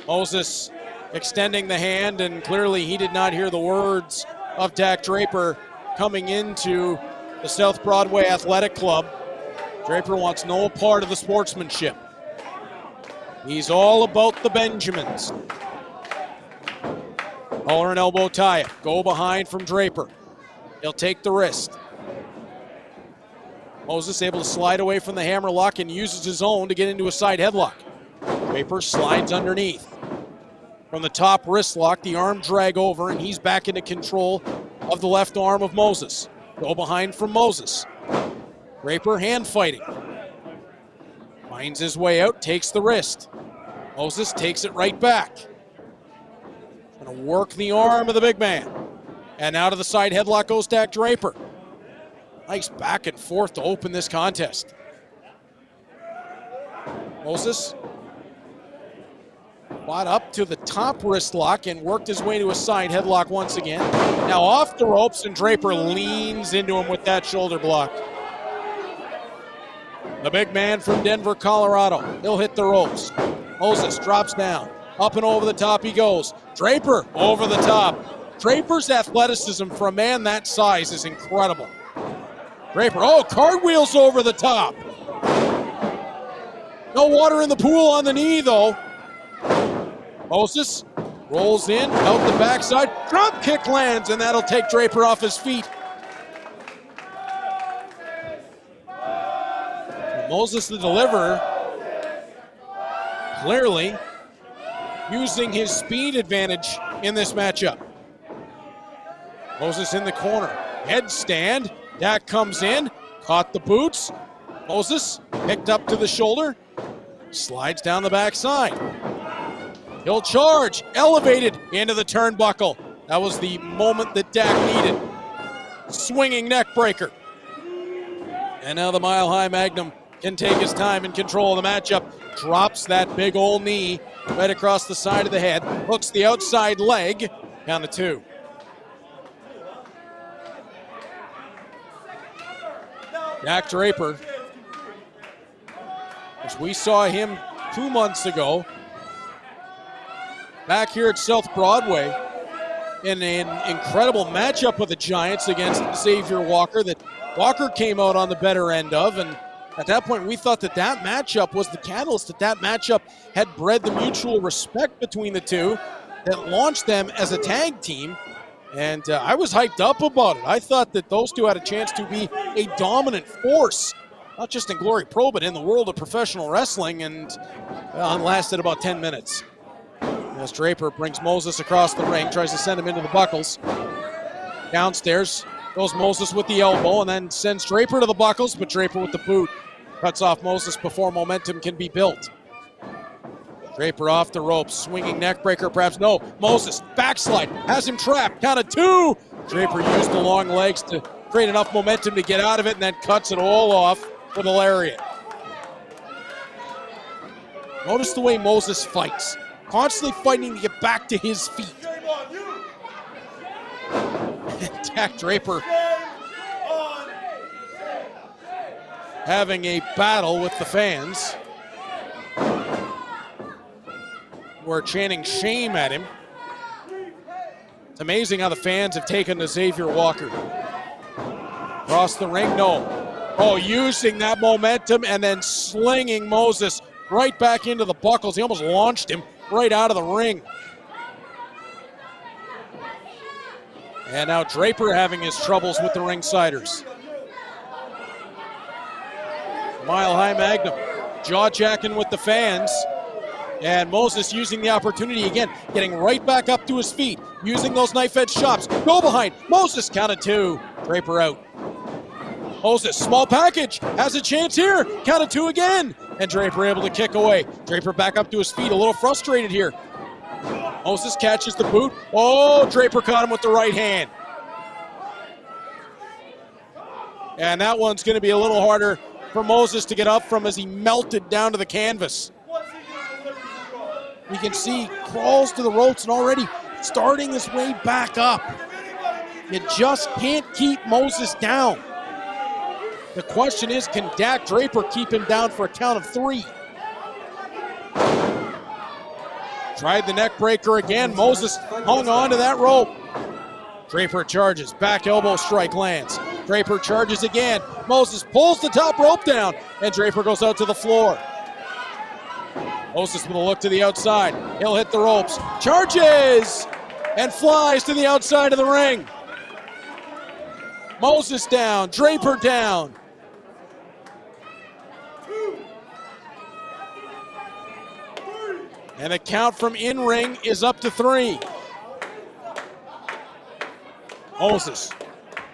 Speaker 4: Moses extending the hand, and clearly he did not hear the words of Dak Draper coming into the South Broadway Athletic Club. Draper wants no part of the sportsmanship. He's all about the Benjamins. Collar and elbow tie up. Go behind from Draper. He'll take the wrist. Moses able to slide away from the hammerlock and uses his own to get into a side headlock. Draper slides underneath. From the top wrist lock, the arm drag over, and he's back into control of the left arm of Moses. Go behind from Moses. Draper hand fighting. Finds his way out, takes the wrist. Moses takes it right back. Gonna work the arm of the big man. And out of the side headlock goes Dak Draper. Nice back and forth to open this contest. Moses fought up to the top wrist lock and worked his way to a side headlock once again. Now off the ropes, and Draper leans into him with that shoulder block. The big man from Denver, Colorado. He'll hit the ropes. Moses drops down. Up and over the top he goes. Draper over the top. Draper's athleticism for a man that size is incredible. Draper, cartwheels over the top. No water in the pool on the knee, though. Moses rolls in, out the backside. Drop kick lands, and that'll take Draper off his feet. Moses the Deliverer clearly using his speed advantage in this matchup. Moses in the corner. Headstand. Dak comes in, caught the boots. Moses picked up to the shoulder, slides down the backside. He'll charge, elevated into the turnbuckle. That was the moment that Dak needed. Swinging neck breaker. And now the Mile High Magnum can take his time and control the matchup. Drops that big old knee right across the side of the head. Hooks the outside leg. Count of 2. Dak Draper, as we saw him 2 months ago, back here at South Broadway, in an incredible matchup with the Giants against Xavier Walker that Walker came out on the better end of, and at that point we thought that that matchup was the catalyst, that matchup had bred the mutual respect between the two that launched them as a tag team, and I was hyped up about it. I thought that those two had a chance to be a dominant force, not just in Glory Pro, but in the world of professional wrestling, and it lasted about 10 minutes. As Draper brings Moses across the ring, tries to send him into the buckles. Downstairs goes Moses with the elbow and then sends Draper to the buckles, but Draper with the boot cuts off Moses before momentum can be built. Draper off the ropes, swinging neck breaker perhaps. No, Moses backslide, has him trapped, count of 2. Draper used the long legs to create enough momentum to get out of it and then cuts it all off with a lariat. Notice the way Moses fights. Constantly fighting to get back to his feet. Dak Draper having a battle with the fans. We're chanting shame at him. It's amazing how the fans have taken to Xavier Walker. Across the ring, no. Oh, using that momentum and then slinging Moses right back into the buckles. He almost launched him right out of the ring. And now Draper having his troubles with the ringsiders. Mile High Magnum jaw-jacking with the fans. And Moses using the opportunity again, getting right back up to his feet, using those knife-edge chops. Go behind. Moses count of 2. Draper out. Moses, small package, has a chance here. Count of 2 again. And Draper able to kick away. Draper back up to his feet, a little frustrated here. Moses catches the boot. Oh, Draper caught him with the right hand. And that one's going to be a little harder for Moses to get up from as he melted down to the canvas. You can see crawls to the ropes and already starting his way back up. You just can't keep Moses down. The question is, can Dak Draper keep him down for a count of 3? Tried the neck breaker again. Moses hung on to that rope. Draper charges. Back elbow strike lands. Draper charges again. Moses pulls the top rope down, and Draper goes out to the floor. Moses with a look to the outside. He'll hit the ropes. Charges! And flies to the outside of the ring. Moses down. Draper down. And the count from in-ring is up to 3. Moses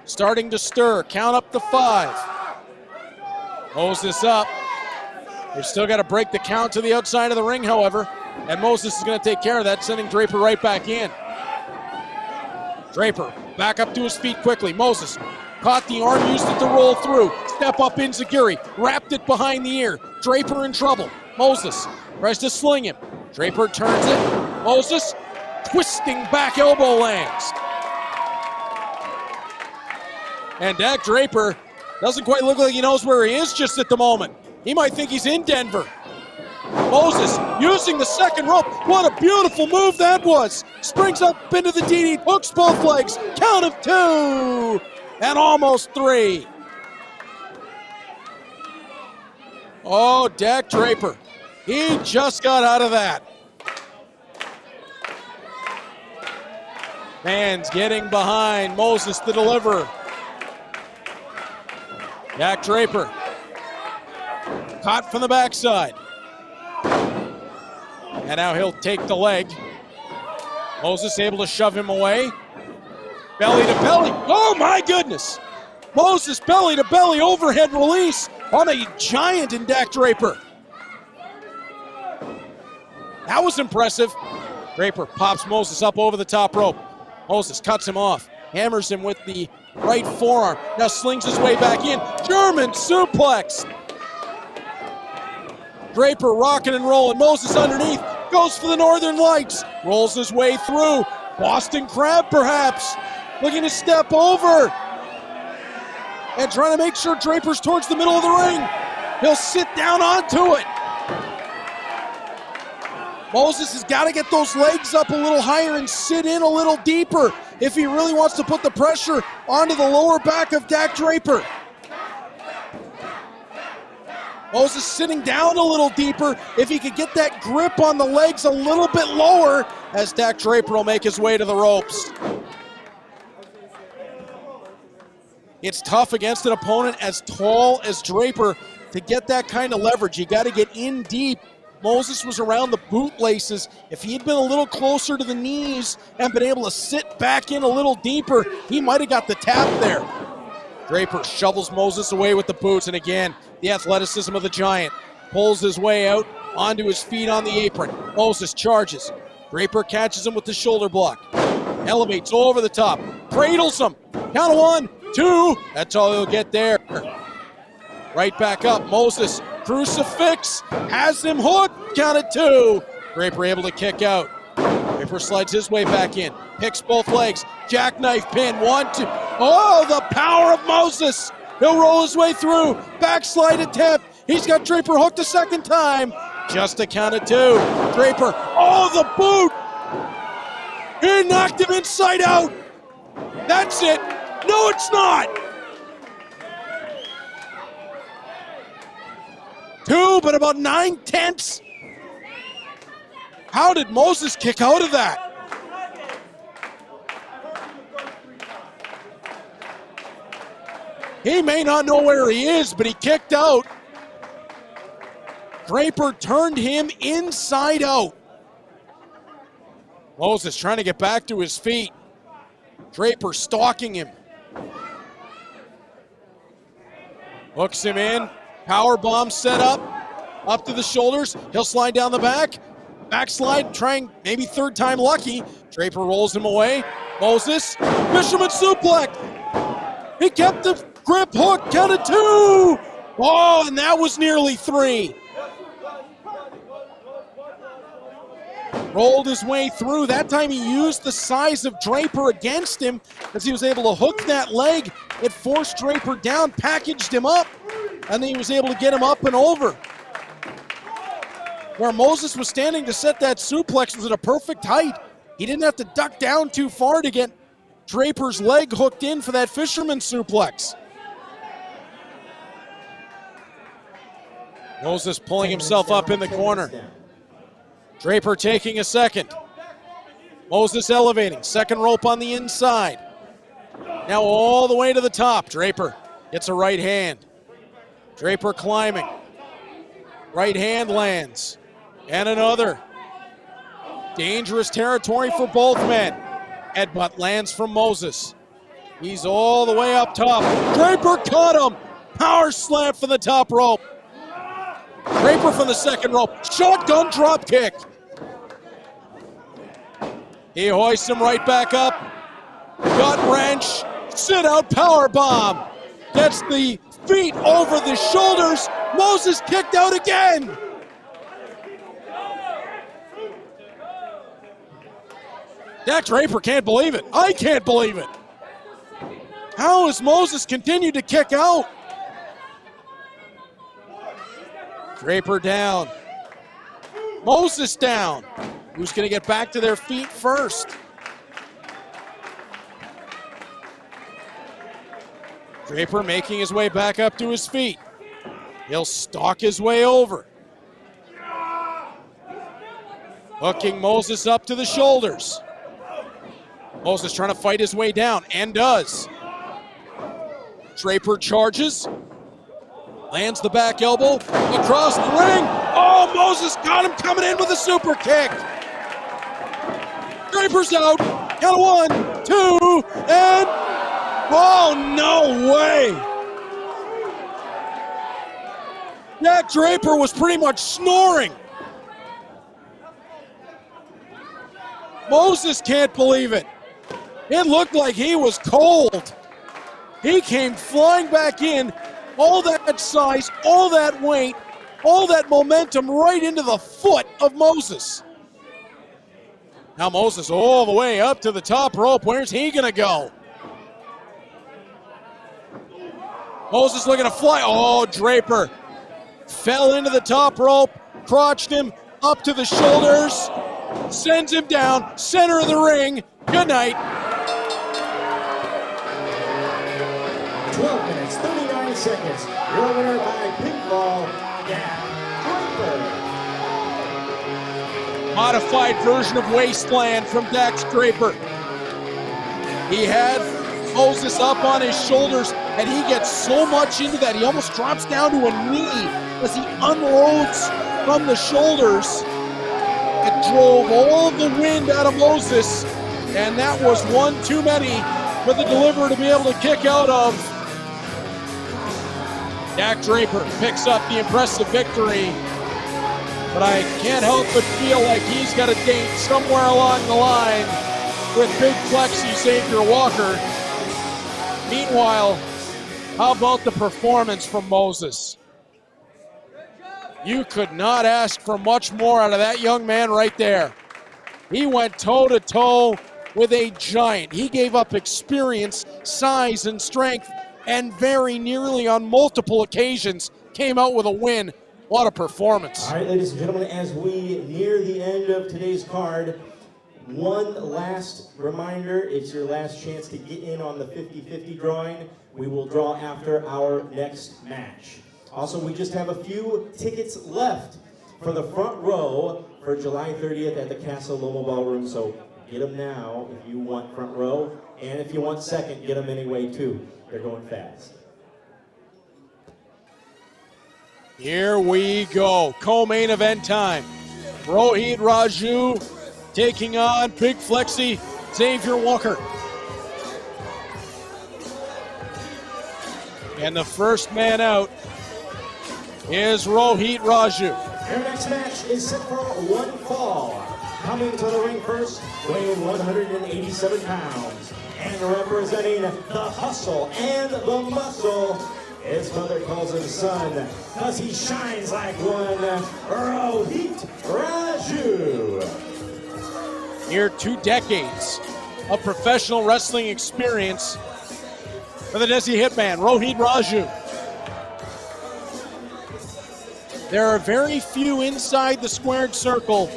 Speaker 4: starting to stir. Count up to 5. Moses up. They've still got to break the count to the outside of the ring, however. And Moses is going to take care of that, sending Draper right back in. Draper back up to his feet quickly. Moses caught the arm, used it to roll through. Step up enziguri, wrapped it behind the ear. Draper in trouble. Moses tries to sling him. Draper turns it. Moses twisting back elbow lands. And Dak Draper doesn't quite look like he knows where he is just at the moment. He might think he's in Denver. Moses using the second rope. What a beautiful move that was. Springs up into the DD, hooks both legs. Count of 2 and almost 3. Oh, Dak Draper. He just got out of that. Fans getting behind Moses to deliver. Dak Draper caught from the backside. And now he'll take the leg. Moses able to shove him away. Belly to belly. Oh my goodness. Moses belly to belly overhead release on a giant in Dak Draper. That was impressive. Draper pops Moses up over the top rope. Moses cuts him off, hammers him with the right forearm. Now slings his way back in. German suplex. Draper rocking and rolling. Moses underneath. Goes for the Northern Lights. Rolls his way through. Boston Crab perhaps. Looking to step over. And trying to make sure Draper's towards the middle of the ring. He'll sit down onto it. Moses has got to get those legs up a little higher and sit in a little deeper if he really wants to put the pressure onto the lower back of Dak Draper. Moses sitting down a little deeper if he could get that grip on the legs a little bit lower as Dak Draper will make his way to the ropes. It's tough against an opponent as tall as Draper to get that kind of leverage. You got to get in deep. Moses was around the bootlaces. If he had been a little closer to the knees and been able to sit back in a little deeper, he might have got the tap there. Draper shovels Moses away with the boots, and again, the athleticism of the giant. Pulls his way out onto his feet on the apron. Moses charges. Draper catches him with the shoulder block. Elevates over the top. Cradles him. Count of 1, 2. That's all he'll get there. Right back up. Moses, crucifix, has him hooked. Count of 2. Draper able to kick out. Draper slides his way back in. Picks both legs. Jackknife pin. 1, 2. Oh, the power of Moses. He'll roll his way through. Backslide attempt. He's got Draper hooked a second time. Just a count of 2. Draper. Oh, the boot. He knocked him inside out. That's it. No, it's not. 2, but about 9/10. How did Moses kick out of that? He may not know where he is, but he kicked out. Draper turned him inside out. Moses trying to get back to his feet. Draper stalking him. Hooks him in. Power bomb set up to the shoulders. He'll slide down the back. Backslide, trying maybe third time lucky. Draper rolls him away. Moses, fisherman suplex. He kept the grip hook, counted 2. Oh, and that was nearly 3. Rolled his way through. That time he used the size of Draper against him as he was able to hook that leg. It forced Draper down, packaged him up, and then he was able to get him up and over. Where Moses was standing to set that suplex was at a perfect height. He didn't have to duck down too far to get Draper's leg hooked in for that fisherman suplex. Moses pulling himself up in the corner. Draper taking a second. Moses elevating. Second rope on the inside. Now all the way to the top. Draper gets a right hand. Draper climbing. Right hand lands. And another. Dangerous territory for both men. Headbutt lands from Moses. He's all the way up top. Draper caught him. Power slam from the top rope. Draper from the second rope. Shotgun drop kick. He hoists him right back up. Gut wrench. Sit out power bomb. Gets the feet over the shoulders. Moses kicked out again. Dak Draper can't believe it. I can't believe it. How has Moses continued to kick out? Draper down. Moses down. Who's going to get back to their feet first? Draper making his way back up to his feet. He'll stalk his way over. Hooking Moses up to the shoulders. Moses trying to fight his way down, and does. Draper charges. Lands the back elbow. Across the ring. Oh, Moses got him coming in with a super kick. Draper's out. Count of 1, 2, and... Oh, no way. Dak Draper was pretty much snoring. Moses can't believe it. It looked like he was cold. He came flying back in, all that size, all that weight, all that momentum right into the foot of Moses. Now Moses all the way up to the top rope. Where's he gonna go? Moses looking to fly. Oh, Draper fell into the top rope, crotched him up to the shoulders, sends him down, center of the ring. Good night.
Speaker 3: 12 minutes, 39 seconds. Your winner by pinfall, Dak Draper.
Speaker 4: Modified version of Wasteland from Dak Draper. He had Moses up on his shoulders, and he gets so much into that, he almost drops down to a knee as he unloads from the shoulders. It drove all of the wind out of Moses, and that was one too many for the deliverer to be able to kick out of. Dak Draper picks up the impressive victory, but I can't help but feel like he's got a date somewhere along the line with Big Flexi Xavier Walker. Meanwhile, how about the performance from Moses? You could not ask for much more out of that young man right there. He went toe-to-toe with a giant. He gave up experience, size, and strength, and very nearly on multiple occasions came out with a win. What a performance.
Speaker 3: All right, ladies and gentlemen, as we near the end of today's card, one last reminder, it's your last chance to get in on the 50-50 drawing. We will draw after our next match. Also, we just have a few tickets left for the front row for July 30th at the Casa Loma Ballroom, so get them now if you want front row, and if you want second, get them anyway too. They're going fast.
Speaker 4: Here we go, co-main event time. Rohit Raju taking on Big Flexi Xavier Walker. And the first man out is Rohit Raju.
Speaker 3: Their next match is set for one fall. Coming to the ring first, weighing 187 pounds. And representing the hustle and the muscle, his mother calls him son, because he shines like one, Rohit Raju.
Speaker 4: Near 2 decades of professional wrestling experience for the Desi Hitman, Rohit Raju. There are very few inside the squared circle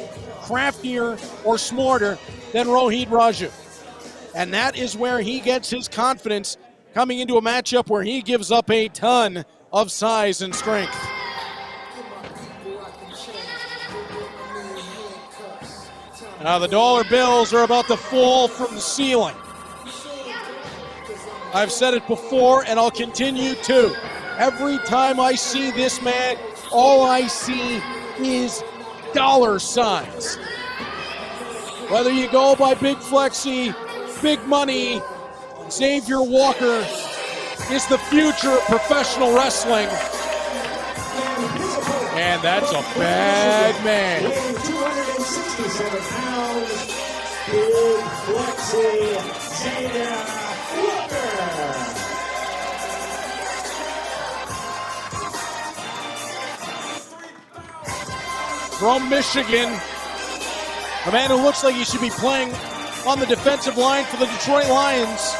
Speaker 4: craftier or smarter than Rohit Raju. And that is where he gets his confidence coming into a matchup where he gives up a ton of size and strength. Now the dollar bills are about to fall from the ceiling. I've said it before and I'll continue to. Every time I see this man, all I see is dollar signs. Whether you go by Big Flexi, Big Money, Xavier Walker is the future of professional wrestling. And that's a bad man.
Speaker 3: 267 pounds, Big Flexi Xavier Walker.
Speaker 4: From Michigan, a man who looks like he should be playing on the defensive line for the Detroit Lions.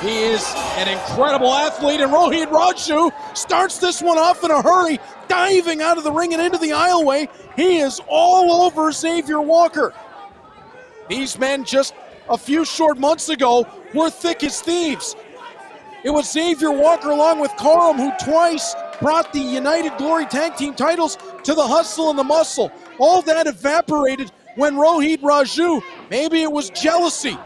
Speaker 4: He is an incredible athlete, and Rohit Raju starts this one off in a hurry, diving out of the ring and into the aisleway. He is all over Xavier Walker. These men just a few short months ago were thick as thieves. It was Xavier Walker along with Karam who twice brought the United Glory Tag Team titles to the Hustle and the Muscle. All that evaporated when Rohit Raju, maybe it was jealousy,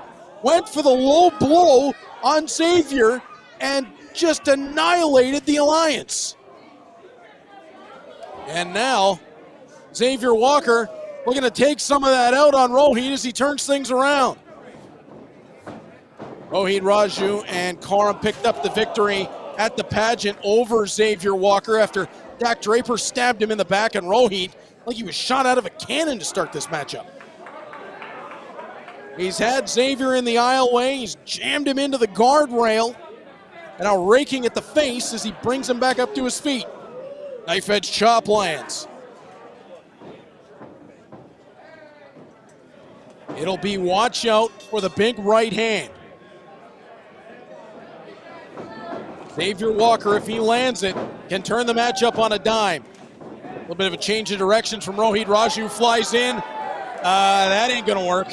Speaker 4: went for the low blow on Xavier and just annihilated the alliance. And now, Xavier Walker looking to take some of that out on Rohit as he turns things around. Rohit Raju and Karam picked up the victory at the pageant over Xavier Walker after Dak Draper stabbed him in the back, and Rohit, like he was shot out of a cannon to start this matchup. He's had Xavier in the aisleway. He's jammed him into the guardrail, and now raking at the face as he brings him back up to his feet. Knife edge chop lands. It'll be watch out for the big right hand. Xavier Walker, if he lands it, can turn the matchup on a dime. A little bit of a change of direction from Rohit Raju, flies in. That ain't gonna work.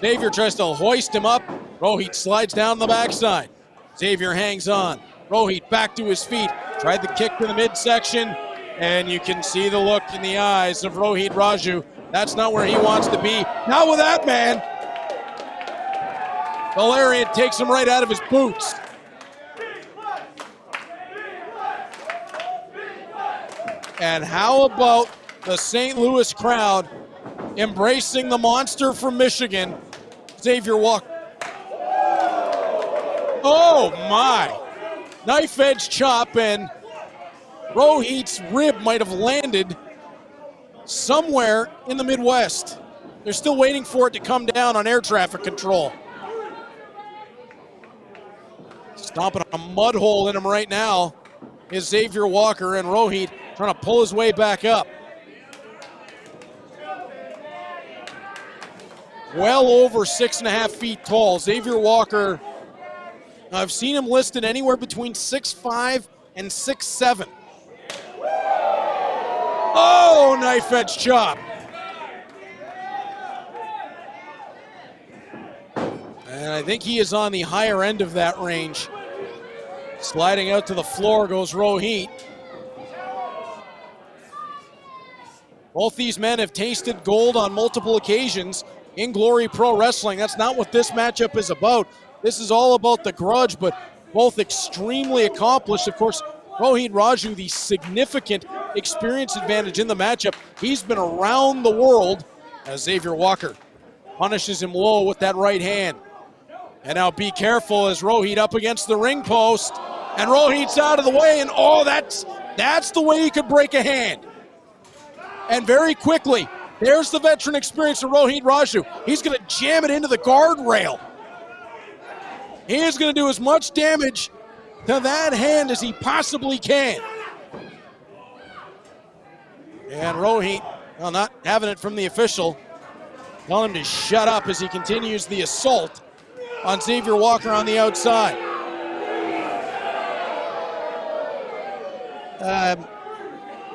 Speaker 4: Xavier tries to hoist him up. Rohit slides down the backside. Xavier hangs on. Rohit back to his feet. Tried the kick to the midsection, and you can see the look in the eyes of Rohit Raju. That's not where he wants to be. Not with that man. The lariat takes him right out of his boots. And how about the St. Louis crowd embracing the monster from Michigan, Xavier Walker. Oh my! Knife edge chop, and Rohit's rib might have landed somewhere in the Midwest. They're still waiting for it to come down on air traffic control. Stomping a mud hole in him right now is Xavier Walker, and Rohit trying to pull his way back up. Well over 6.5 feet tall. Xavier Walker, I've seen him listed anywhere between 6'5" and 6'7". Oh, knife edge chop. And I think he is on the higher end of that range. Sliding out to the floor goes Rohit. Both these men have tasted gold on multiple occasions in Glory Pro Wrestling. That's not what this matchup is about. This is all about the grudge, but both extremely accomplished. Of course, Rohit Raju, the significant experience advantage in the matchup. He's been around the world as Xavier Walker punishes him low with that right hand. And now be careful as Rohit up against the ring post. And Rohit's out of the way, and oh, that's the way he could break a hand. And very quickly, there's the veteran experience of Rohit Raju. He's going to jam it into the guardrail. He is going to do as much damage to that hand as he possibly can. And Rohit, well, not having it from the official, telling him to shut up as he continues the assault on Xavier Walker on the outside.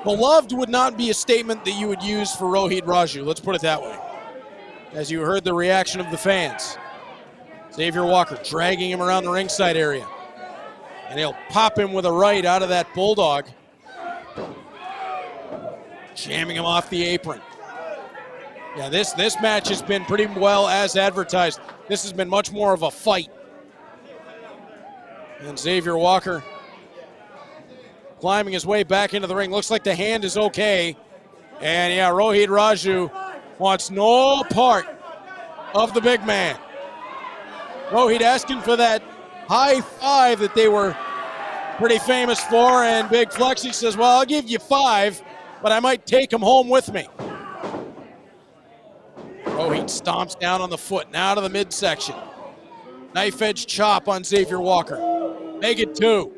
Speaker 4: Beloved would not be a statement that you would use for Rohit Raju, let's put it that way. As you heard the reaction of the fans. Xavier Walker dragging him around the ringside area. And he'll pop him with a right out of that bulldog. Jamming him off the apron. Yeah, this match has been pretty well as advertised. This has been much more of a fight. And Xavier Walker climbing his way back into the ring. Looks like the hand is okay. And yeah, Rohit Raju wants no part of the big man. Rohit asking for that high five that they were pretty famous for, and Big Flexi says, well, I'll give you 5, but I might take him home with me. Rohit stomps down on the foot, now to the midsection. Knife edge chop on Xavier Walker. Make it 2.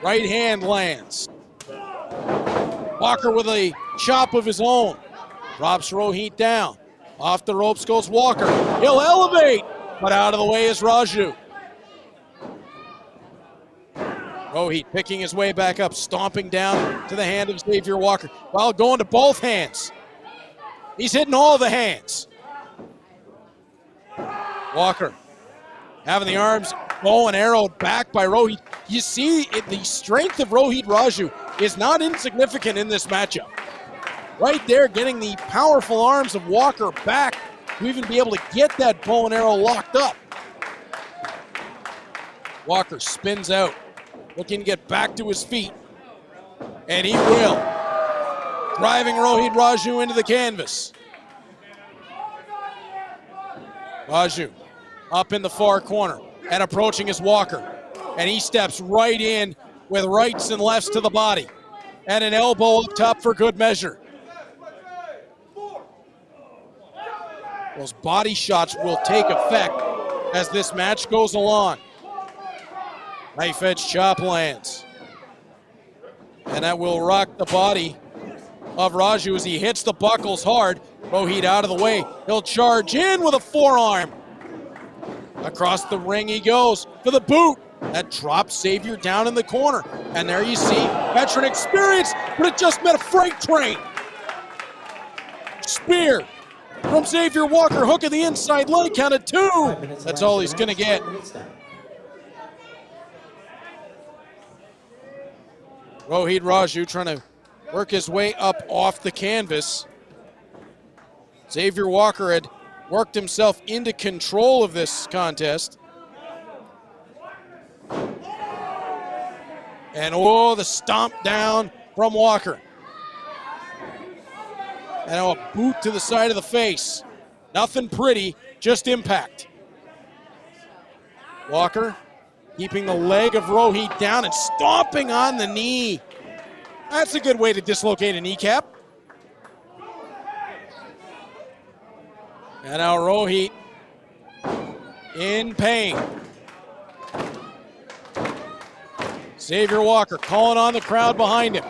Speaker 4: Right hand lands. Walker with a chop of his own. Drops Rohit down. Off the ropes goes Walker. He'll elevate, but out of the way is Raju. Rohit picking his way back up, stomping down to the hand of Xavier Walker while going to both hands. He's hitting all the hands. Walker having the arms bow and arrowed back by Rohit. You see the strength of Rohit Raju is not insignificant in this matchup. Right there, getting the powerful arms of Walker back to even be able to get that bow and arrow locked up. Walker spins out, looking to get back to his feet. And he will. Driving Rohit Raju into the canvas. Raju up in the far corner. And approaching is Walker. And he steps right in with rights and lefts to the body. And an elbow up top for good measure. Those body shots will take effect as this match goes along. Knife edge chop lands. And that will rock the body of Raju as he hits the buckles hard. Rohit out of the way. He'll charge in with a forearm. Across the ring he goes for the boot. That drops Xavier down in the corner. And there you see veteran experience, but it just met a freight train. Spear from Xavier Walker, hook of the inside leg, count of 2. That's all he's going to get. Rohit Raju trying to work his way up off the canvas. Xavier Walker had worked himself into control of this contest. And oh, the stomp down from Walker. And now a boot to the side of the face. Nothing pretty, just impact. Walker keeping the leg of Rohit down and stomping on the knee. That's a good way to dislocate a kneecap. And now Rohit in pain. Xavier Walker calling on the crowd behind him.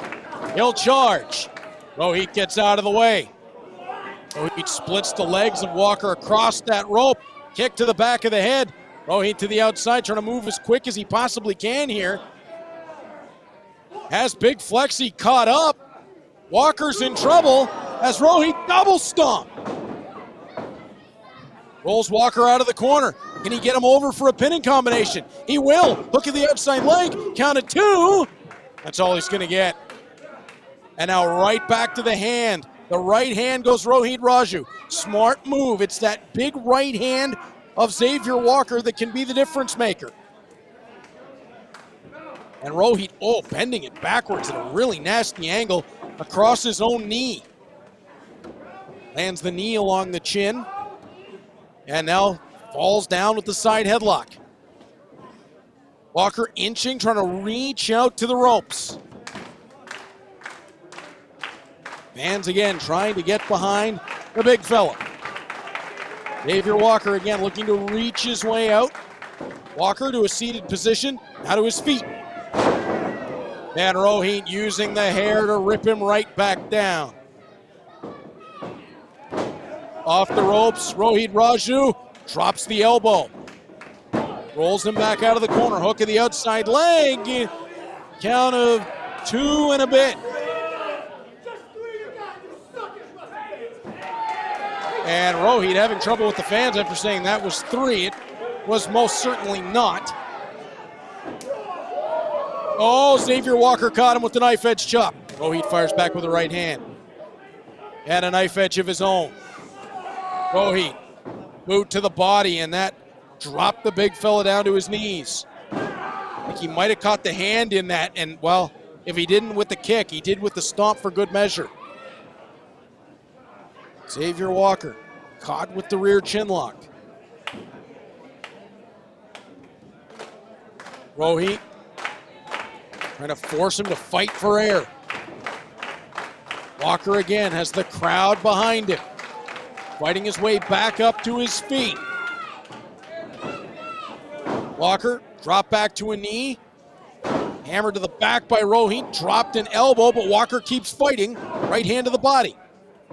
Speaker 4: He'll charge. Rohit gets out of the way. Rohit splits the legs of Walker across that rope. Kick to the back of the head. Rohit to the outside, trying to move as quick as he possibly can here. Has Big Flexi caught up. Walker's in trouble as Rohit double stomp. Rolls Walker out of the corner. Can he get him over for a pinning combination? He will. Hook of the outside leg. Count of 2. That's all he's going to get. And now right back to the hand. The right hand goes Rohit Raju. Smart move. It's that big right hand of Xavier Walker that can be the difference maker. And Rohit, bending it backwards at a really nasty angle across his own knee. Lands the knee along the chin. And now falls down with the side headlock. Walker inching, trying to reach out to the ropes. Fans again trying to get behind the big fella. Xavier Walker again looking to reach his way out. Walker to a seated position, now to his feet. And Rohit using the hair to rip him right back down. Off the ropes, Rohit Raju drops the elbow. Rolls him back out of the corner, hook of the outside leg. Count of 2 and a bit. And Rohit having trouble with the fans after saying that was 3. It was most certainly not. Oh, Xavier Walker caught him with the knife edge chop. Rohit fires back with the right hand. And a knife edge of his own. Rohit, boot to the body, and that dropped the big fella down to his knees. I think he might have caught the hand in that, and well, if he didn't with the kick, he did with the stomp for good measure. Xavier Walker caught with the rear chin lock. Rohit trying to force him to fight for air. Walker again has the crowd behind him, fighting his way back up to his feet. Walker dropped back to a knee. Hammered to the back by Rohit, dropped an elbow, but Walker keeps fighting. Right hand to the body.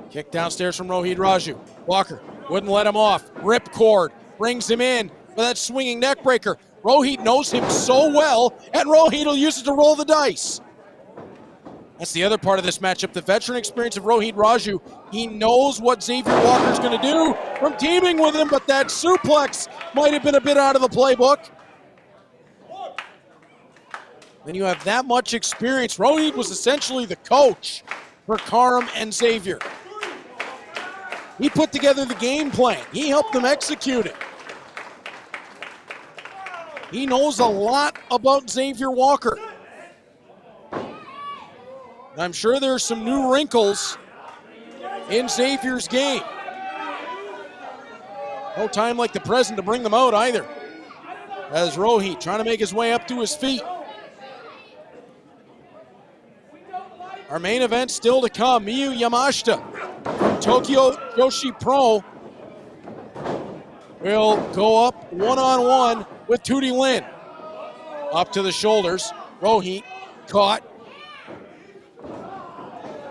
Speaker 4: Kick downstairs from Rohit Raju. Walker wouldn't let him off. Rip cord, brings him in for that swinging neck breaker. Rohit knows him so well, and Rohit will use it to roll the dice. That's the other part of this matchup, the veteran experience of Rohit Raju. He knows what Xavier Walker's going to do from teaming with him, but that suplex might have been a bit out of the playbook. When you have that much experience, Rohit was essentially the coach for Karam and Xavier. He put together the game plan. He helped them execute it. He knows a lot about Xavier Walker. I'm sure there's some new wrinkles in Xavier's game. No time like the present to bring them out either. As Rohit trying to make his way up to his feet. Our main event still to come. Miyu Yamashita from Tokyo Joshi Pro will go up one-on-one with Tootie Lynn. Up to the shoulders. Rohit caught.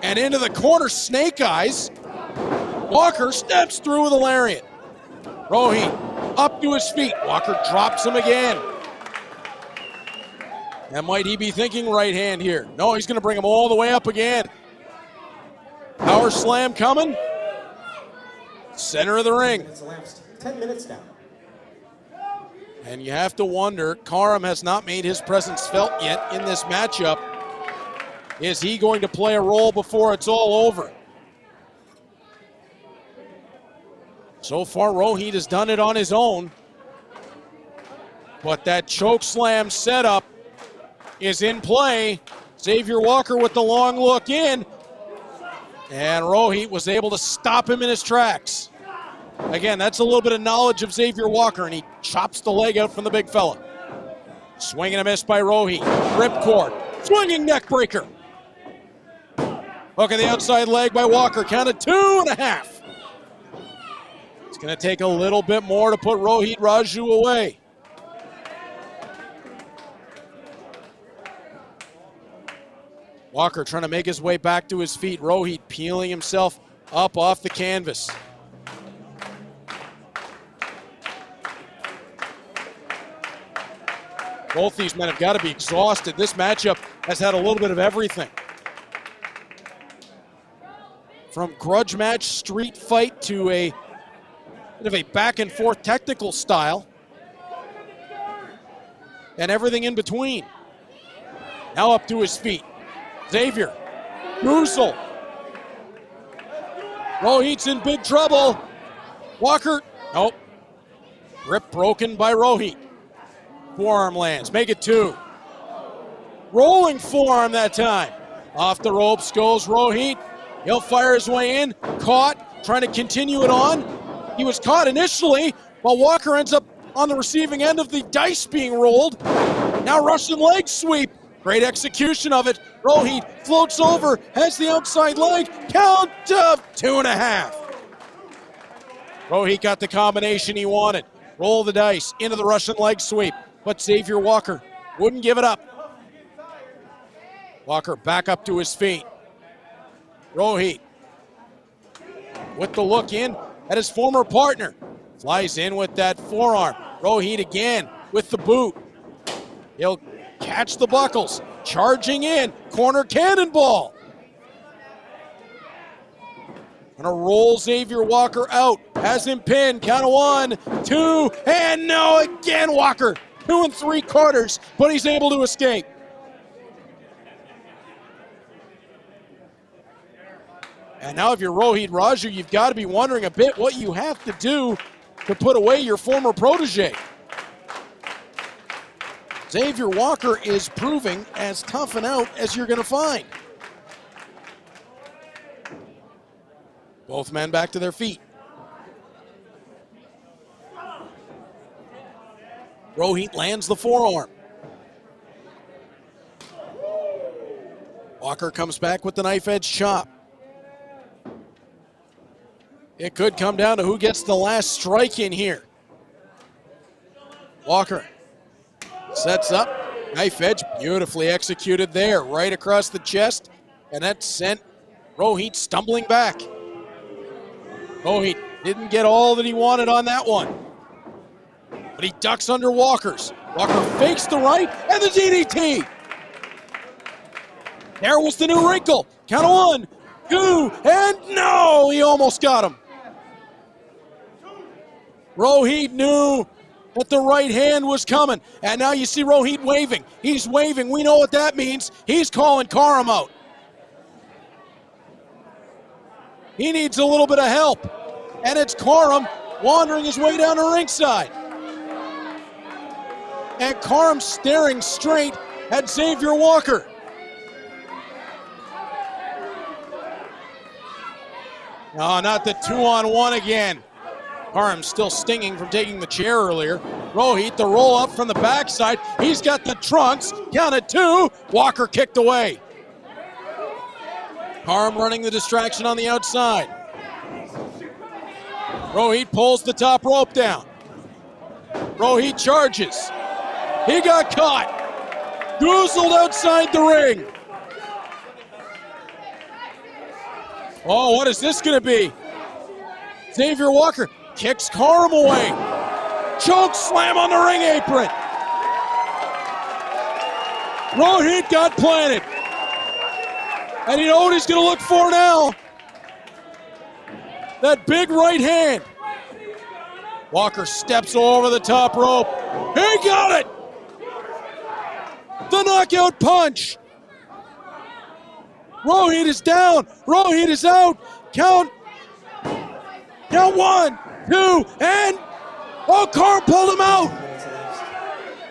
Speaker 4: And into the corner, Snake Eyes. Walker steps through with a lariat. Rohit up to his feet. Walker drops him again. And might he be thinking right hand here? No, he's going to bring him all the way up again. Power slam coming. Center of the ring.
Speaker 3: 10 minutes down.
Speaker 4: And you have to wonder, Karam has not made his presence felt yet in this matchup. Is he going to play a role before it's all over? So far, Rohit has done it on his own. But that choke slam setup is in play. Xavier Walker with the long look in. And Rohit was able to stop him in his tracks. Again, that's a little bit of knowledge of Xavier Walker, and he chops the leg out from the big fella. Swing and a miss by Rohit. Ripcord. Swinging neck breaker. Hook of the outside leg by Walker. Counted 2.5. It's going to take a little bit more to put Rohit Raju away. Walker trying to make his way back to his feet. Rohit peeling himself up off the canvas. Both these men have got to be exhausted. This matchup has had a little bit of everything. From grudge match, street fight, to a bit of a back and forth technical style. And everything in between. Now up to his feet. Xavier. Moosel. Rohit's in big trouble. Walker. Nope. Grip broken by Rohit. Forearm lands. Make it 2. Rolling forearm that time. Off the ropes goes Rohit. He'll fire his way in. Caught. Trying to continue it on. He was caught initially, while Walker ends up on the receiving end of the dice being rolled. Now Russian leg sweep. Great execution of it. Rohit floats over, has the outside leg. Count of 2.5. Rohit got the combination he wanted. Roll the dice into the Russian leg sweep. But Xavier Walker wouldn't give it up. Walker back up to his feet. Rohit with the look in at his former partner. Flies in with that forearm. Rohit again with the boot. He'll catch the buckles. Charging in. Corner cannonball. Gonna roll Xavier Walker out. Has him pinned. Count of 1, 2, and no again Walker. 2 3/4, but he's able to escape. And now if you're Rohit Raju, you've got to be wondering a bit what you have to do to put away your former protege. Xavier Walker is proving as tough and out as you're going to find. Both men back to their feet. Rohit lands the forearm. Walker comes back with the knife edge chop. It could come down to who gets the last strike in here. Walker sets up, knife edge, beautifully executed there, right across the chest, and that sent Rohit stumbling back. Rohit didn't get all that he wanted on that one, but he ducks under Walker's. Walker fakes the right, and the DDT. There was the new wrinkle. Count of 1, 2, and no, he almost got him. Rohit knew that the right hand was coming, and now you see Rohit waving. He's waving. We know what that means. He's calling Karam out. He needs a little bit of help, and it's Karam wandering his way down the ringside. And Karam staring straight at Xavier Walker. No, not the 2-on-1 again. Karam still stinging from taking the chair earlier. Rohit, the roll up from the backside. He's got the trunks. Counted 2. Walker kicked away. Karam running the distraction on the outside. Rohit pulls the top rope down. Rohit charges. He got caught. Goozled outside the ring. Oh, what is this going to be? Xavier Walker kicks Karam away. Choke slam on the ring apron. Rohit got planted. And you know what he's going to look for now? That big right hand. Walker steps over the top rope. He got it! The knockout punch. Rohit is down. Rohit is out. Count 1, 2, and oh, Karam pulled him out.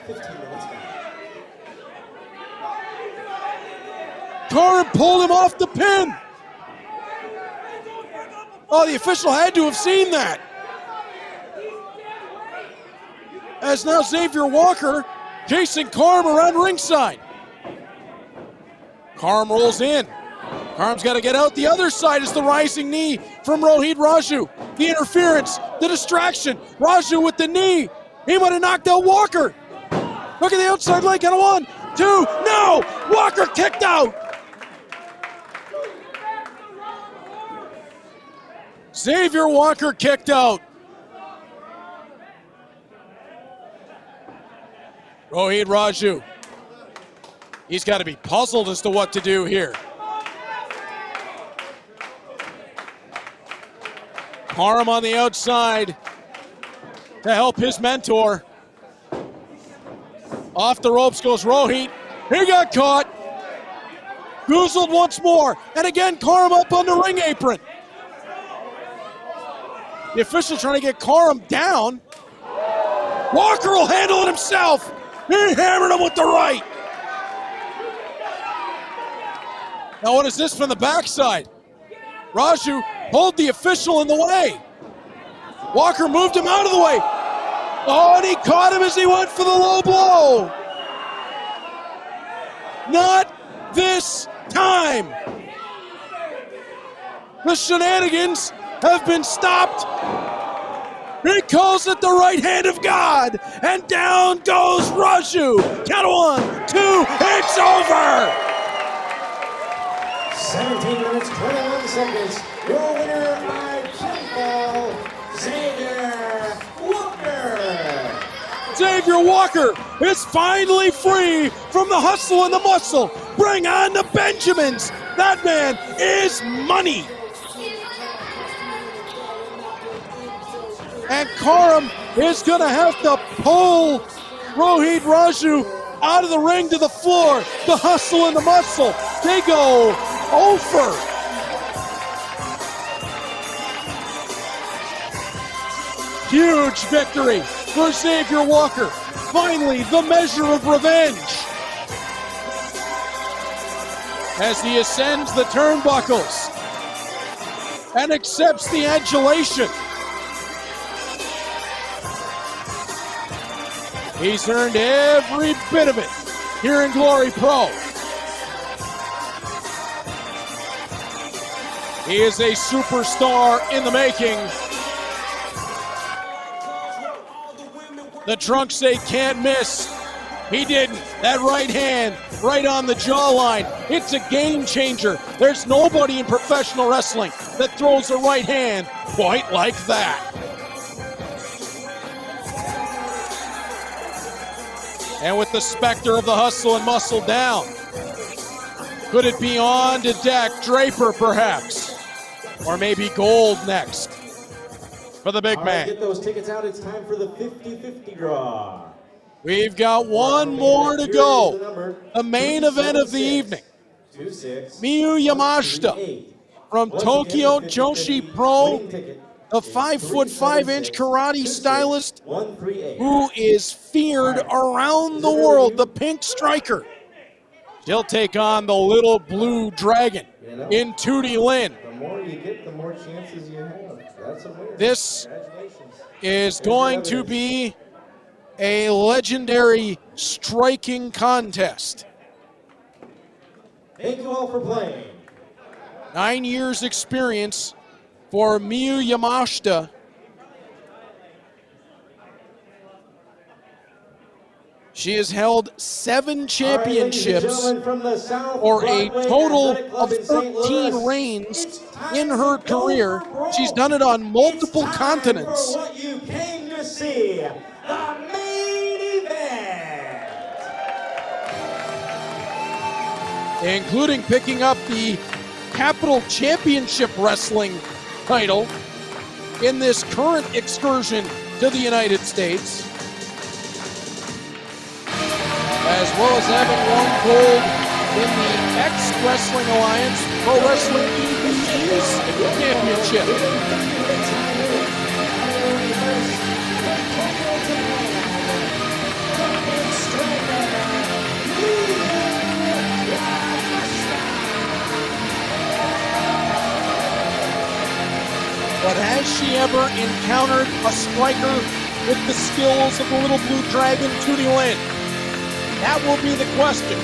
Speaker 3: 15 minutes back.
Speaker 4: Karam pulled him off the pin. Oh, the official had to have seen that. As now Xavier Walker chasing Karam around ringside. Karam rolls in. Karam's got to get out the other side as the rising knee from Rohit Raju. The interference, the distraction. Raju with the knee. He might have knocked out Walker. Look at the outside leg. Got a 1, 2, no! Walker kicked out. Xavier Walker kicked out. Rohit Raju. He's got to be puzzled as to what to do here. Karam on the outside to help his mentor. Off the ropes goes Rohit. He got caught. Goozled once more. And again, Karam up on the ring apron. The official trying to get Karam down. Walker will handle it himself. He hammered him with the right. Now what is this from the backside? Raju pulled the official in the way. Walker moved him out of the way. Oh, and he caught him as he went for the low blow. Not this time. The shenanigans have been stopped. He calls it the right hand of God, and down goes Raju. Count of 1, 2, it's over.
Speaker 3: 17 minutes, 21 seconds. Your winner by pinfall, Xavier Walker.
Speaker 4: Xavier Walker is finally free from the hustle and the muscle. Bring on the Benjamins. That man is money. And Karam is going to have to pull Rohit Raju out of the ring to the floor. The hustle and the muscle. They go over. Huge victory for Xavier Walker. Finally, the measure of revenge. As he ascends the turnbuckles and accepts the adulation. He's earned every bit of it here in Glory Pro. He is a superstar in the making. The trunks say can't miss. He didn't. That right hand, right on the jawline. It's a game changer. There's nobody in professional wrestling that throws a right hand quite like that. And with the specter of the hustle and muscle down, could it be on to Dak Draper perhaps? Or maybe gold next for the big
Speaker 3: All
Speaker 4: man.
Speaker 3: right, get those tickets out. It's time for the 50-50 draw.
Speaker 4: We've got one more to go. The main event of the evening. Miyu Yamashita from Tokyo Joshi Pro, a 5'5" karate stylist who is feared around the world, the pink striker. She'll take on the little blue dragon in Tootie Lynn.
Speaker 3: The more you get, the more chances you have. That's a win.
Speaker 4: This
Speaker 3: Congratulations.
Speaker 4: is going to be a legendary striking contest.
Speaker 3: Thank you all for playing.
Speaker 4: 9 years experience for Miyu Yamashita. She has held 7 championships or a total of 13 reigns in her career. She's done it on multiple continents.
Speaker 3: What you came to see, the main event.
Speaker 4: Including picking up the Capital Championship Wrestling title in this current excursion to the United States, as well as having won gold in the X-Wrestling Alliance Pro Wrestling EVE's Championship. But has she ever encountered a striker with the skills of the little blue dragon, Tootie Lynn? That will be the question.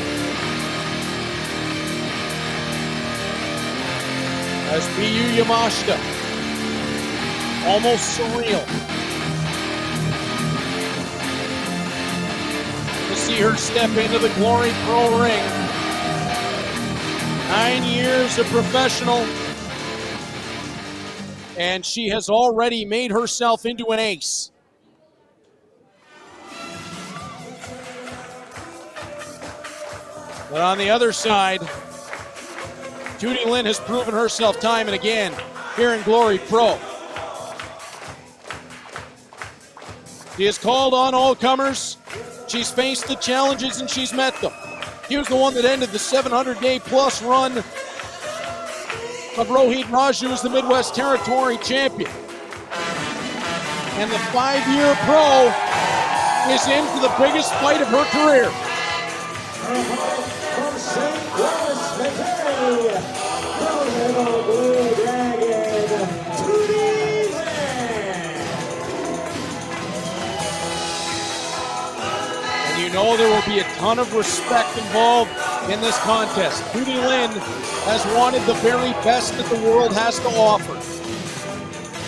Speaker 4: As Miyu Yamashita, almost surreal to see her step into the Glory Pro ring. 9 years of professional, and she has already made herself into an ace. But on the other side, Tootie Lynn has proven herself time and again here in Glory Pro. She has called on all comers. She's faced the challenges and she's met them. He was the one that ended the 700-day plus run of Rohit Raju as the Midwest Territory champion. And the 5-year pro is in for the biggest fight of her career.
Speaker 3: From St. Louis, Missouri, the little blue dragon, Tootie Lynn.
Speaker 4: And you know there will be a ton of respect involved in this contest. Tootie Lynn has wanted the very best that the world has to offer.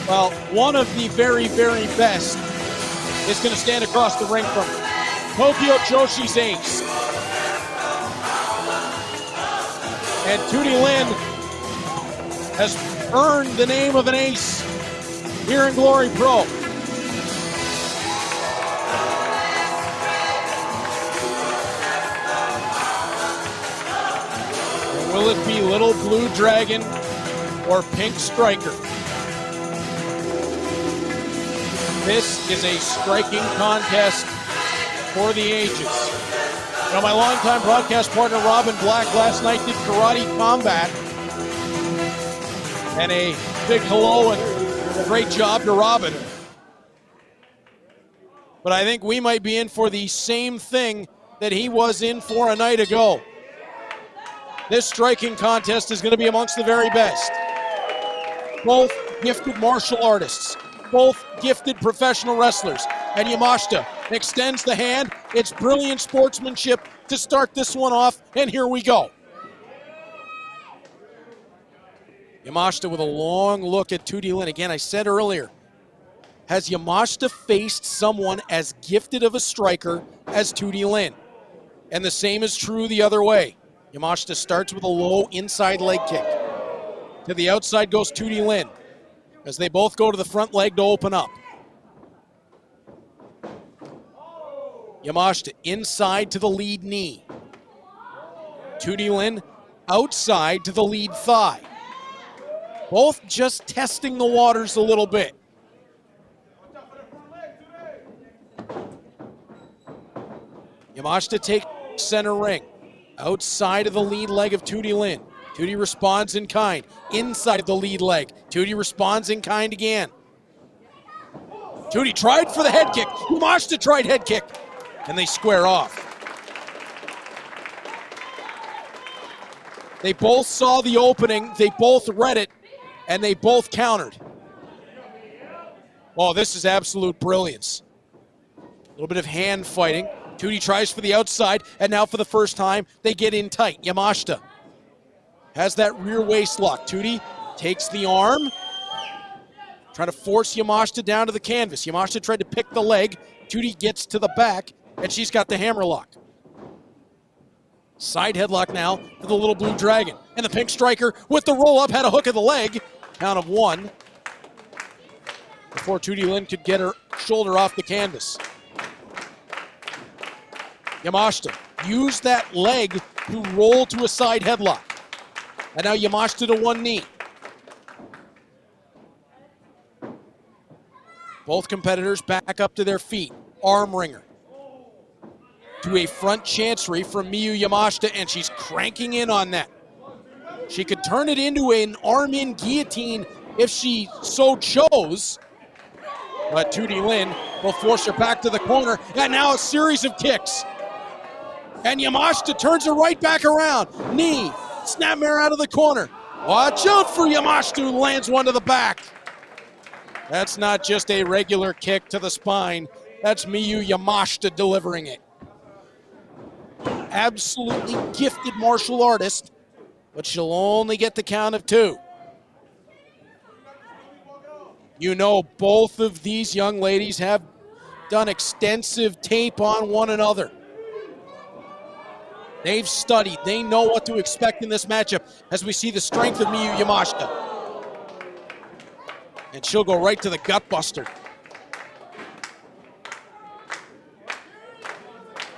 Speaker 4: Well, one of the very, very best is going to stand across the ring from Tokyo Joshi's ace. And Tootie Lynn has earned the name of an ace here in Glory Pro. And will it be Little Blue Dragon or Pink Striker? This is a striking contest for the ages. You know, my longtime broadcast partner, Robin Black, last night did karate combat. And a big hello and great job to Robin. But I think we might be in for the same thing that he was in for a night ago. This striking contest is going to be amongst the very best. Both gifted martial artists, both gifted professional wrestlers. And Yamashita extends the hand. It's brilliant sportsmanship to start this one off, and here we go. Yamashita with a long look at Tootie Lynn. Again, I said earlier, has Yamashita faced someone as gifted of a striker as Tootie Lynn? And the same is true the other way. Yamashita starts with a low inside leg kick. To the outside goes Tootie Lynn, as they both go to the front leg to open up. Yamashita inside to the lead knee. Tootie Lynn outside to the lead thigh. Both just testing the waters a little bit. Yamashita takes center ring. Outside of the lead leg of Tootie Lynn. Tootie responds in kind. Inside of the lead leg. Tootie responds in kind again. Tootie tried for the head kick. Yamashita tried head kick. And they square off. They both saw the opening. They both read it. and they both countered. Oh, this is absolute brilliance. A little bit of hand fighting. Tootie tries for the outside, and now for the first time, they get in tight. Yamashita has that rear waist lock. Tootie takes the arm, trying to force Yamashita down to the canvas. Yamashita tried to pick the leg. Tootie gets to the back, and she's got the hammer lock. Side headlock now for the little blue dragon. And the pink striker with the roll-up had a hook of the leg. Count of 1. Before Tootie Lynn could get her shoulder off the canvas. Yamashita used that leg to roll to a side headlock. And now Yamashita to one knee. Both competitors back up to their feet. Arm wringer. To a front chancery from Miyu Yamashita, and she's cranking in on that. She could turn it into an arm-in guillotine if she so chose. But Tootie Lynn will force her back to the corner, and now a series of kicks. And Yamashita turns her right back around. Knee, snapmare out of the corner. Watch out for Yamashita, who lands one to the back. That's not just a regular kick to the spine. That's Miyu Yamashita delivering it. Absolutely gifted martial artist, but she'll only get the count of 2. You know, both of these young ladies have done extensive tape on one another. They've studied. They know what to expect in this matchup as we see the strength of Miyu Yamashita. And she'll go right to the gut buster.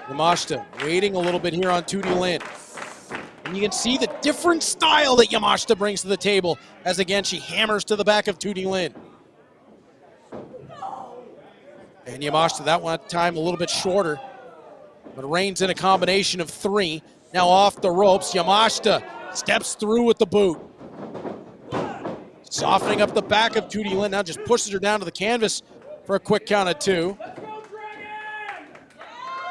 Speaker 4: Yamashita waiting a little bit here on Tootie Lynn. And you can see the different style that Yamashita brings to the table as, again, she hammers to the back of Tootie Lynn. And Yamashita, that one time a little bit shorter, but reigns in a combination of 3. Now off the ropes, Yamashita steps through with the boot. Softening up the back of Tootie Lynn, now just pushes her down to the canvas for a quick count of 2.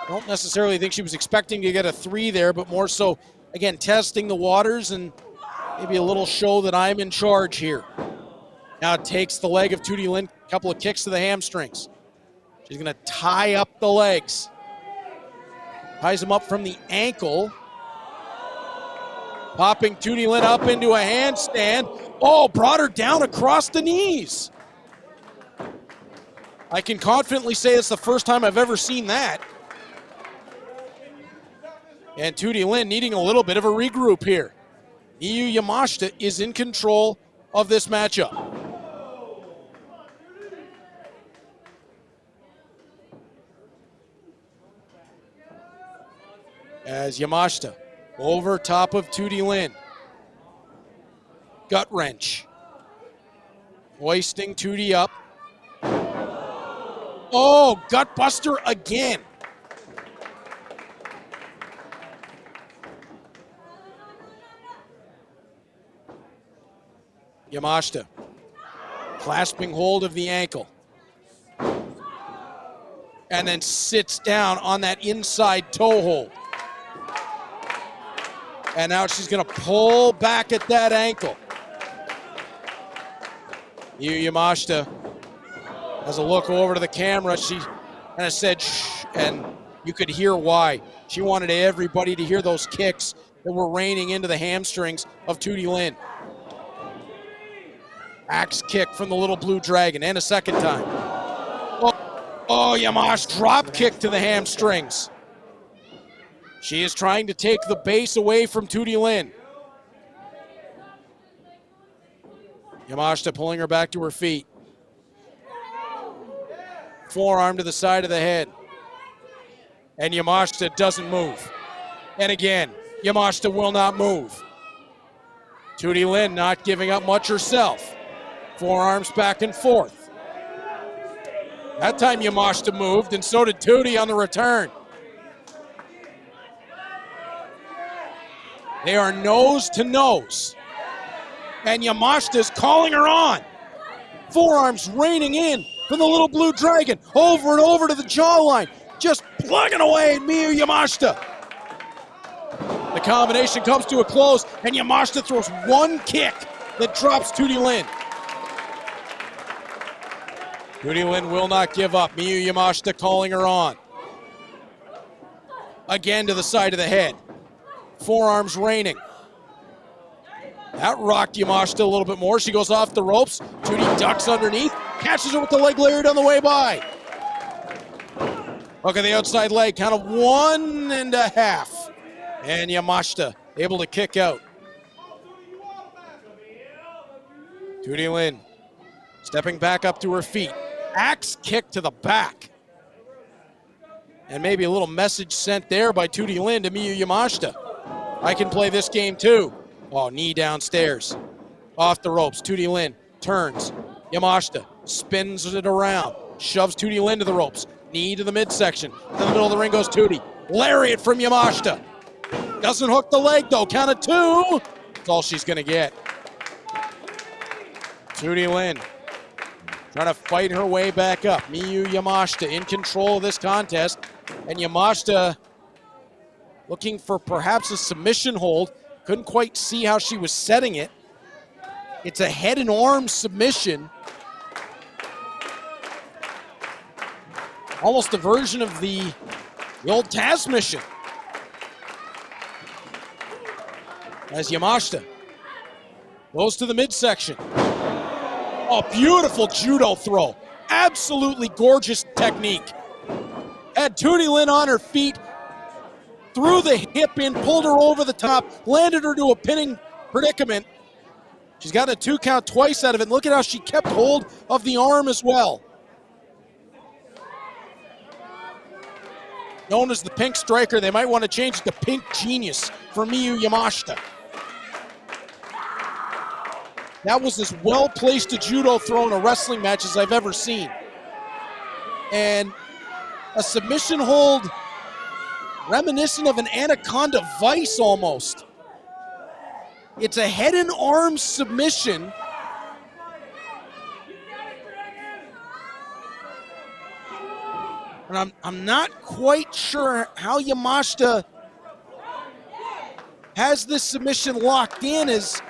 Speaker 4: Don't necessarily think she was expecting to get a 3 there, but more so, again, testing the waters and maybe a little show that I'm in charge here. Now it takes the leg of Tootie Lynn, a couple of kicks to the hamstrings. She's going to tie up the legs. Ties them up from the ankle. Popping Tootie Lynn up into a handstand. Oh, brought her down across the knees. I can confidently say it's the first time I've ever seen that. And Tootie Lynn needing a little bit of a regroup here. Miyu Yamashita is in control of this matchup. As Yamashita over top of Tootie Lynn. Gut wrench. Hoisting Tootie up. Oh, gut buster again. Yamashita clasping hold of the ankle. And then sits down on that inside toe hold. And now she's going to pull back at that ankle. Miyu Yamashita has a look over to the camera. She kind of said shh, and you could hear why. She wanted everybody to hear those kicks that were raining into the hamstrings of Tootie Lynn. Axe kick from the little blue dragon, and a second time. Oh, Yamashita drop kick to the hamstrings. She is trying to take the base away from Tootie Lynn. Yamashita pulling her back to her feet. Forearm to the side of the head. And Yamashita doesn't move. And again, Yamashita will not move. Tootie Lynn not giving up much herself. Forearms back and forth. That time Yamashita moved, and so did Tootie on the return. They are nose to nose. And Yamashita's calling her on. Forearms raining in from the little blue dragon. Over and over to the jawline. Just plugging away at Miyu Yamashita. The combination comes to a close, and Yamashita throws one kick that drops Tootie Lynn. Tootie Lynn will not give up. Miyu Yamashita calling her on. Again to the side of the head. Forearms raining. That rocked Yamashita a little bit more. She goes off the ropes. Tootie ducks underneath. Catches her with the leg lariat on the way by. Look at the outside leg. Count of 1.5. And Yamashita able to kick out. Tootie Lynn stepping back up to her feet. Axe kick to the back. And maybe a little message sent there by Tootie Lynn to Miyu Yamashita. I can play this game too. Oh, knee downstairs. Off the ropes. Tootie Lynn turns. Yamashita spins it around. Shoves Tootie Lynn to the ropes. Knee to the midsection. In the middle of the ring goes Tootie. Lariat from Yamashita. Doesn't hook the leg though. Count of 2. That's all she's going to get. Tootie Lynn trying to fight her way back up. Miyu Yamashita in control of this contest. And Yamashita looking for perhaps a submission hold. Couldn't quite see how she was setting it. It's a head and arm submission. Almost a version of the old Taz mission. As Yamashita goes to the midsection. Oh, beautiful judo throw. Absolutely gorgeous technique. Had Tootie Lynn on her feet, threw the hip in, pulled her over the top, landed her to a pinning predicament. She's got a 2 count twice out of it. Look at how she kept hold of the arm as well. Known as the Pink Striker, they might want to change it to Pink Genius for Miyu Yamashita. That was as well-placed a judo throw in a wrestling match as I've ever seen. And a submission hold reminiscent of an Anaconda Vice almost. It's a head and arm submission. And I'm not quite sure how Yamashita has this submission locked in as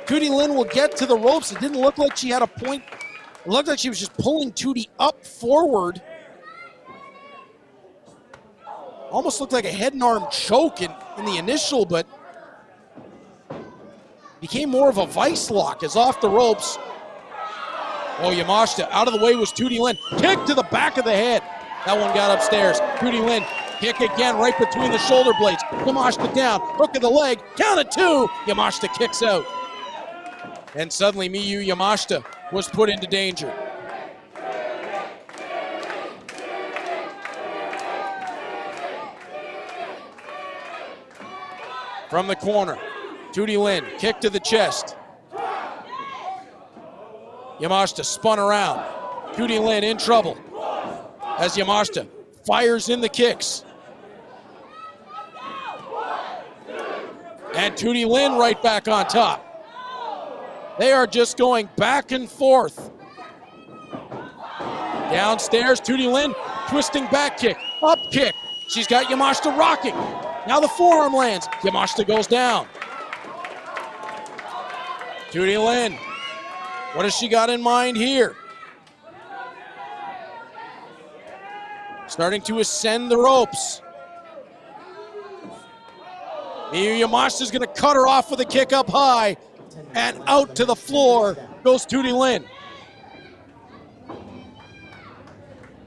Speaker 4: Tootie Lynn will get to the ropes. It didn't look like she had a point. It looked like she was just pulling Tootie up forward. Almost looked like a head and arm choke in the initial, but became more of a vice lock as off the ropes. Oh, Yamashita out of the way was Tootie Lynn. Kick to the back of the head. That one got upstairs. Tootie Lynn, kick again right between the shoulder blades. Yamashita down, hook of the leg, count of 2. Yamashita kicks out. And suddenly Miyu Yamashita was put into danger. From the corner, Tootie Lynn, kick to the chest. Yamashita spun around. Tootie Lynn in trouble as Yamashita fires in the kicks. And Tootie Lynn right back on top. They are just going back and forth. Downstairs, Tootie Lynn, twisting back kick, up kick. She's got Yamashita rocking. Now the forearm lands. Yamashita goes down. Tootie Lynn, what has she got in mind here? Starting to ascend the ropes. Miyu Yamashita is going to cut her off with a kick up high. And out to the floor goes Tootie Lynn.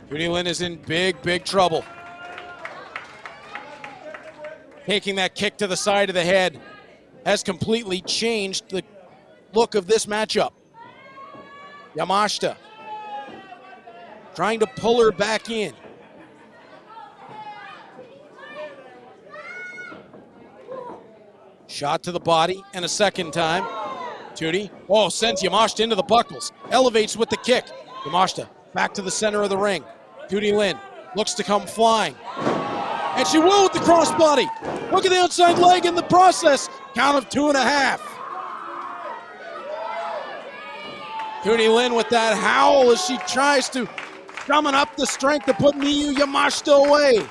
Speaker 4: Tootie Lynn is in big, big trouble. Taking that kick to the side of the head has completely changed the look of this matchup. Yamashita trying to pull her back in. Shot to the body, and a second time. Tootie, sends Yamashita into the buckles. Elevates with the kick. Yamashita back to the center of the ring. Tootie Lynn looks to come flying. And she will with the crossbody. Look at the outside leg in the process. Count of 2.5. Tootie Lynn with that howl as she tries to summon up the strength to put Miyu Yamashita away.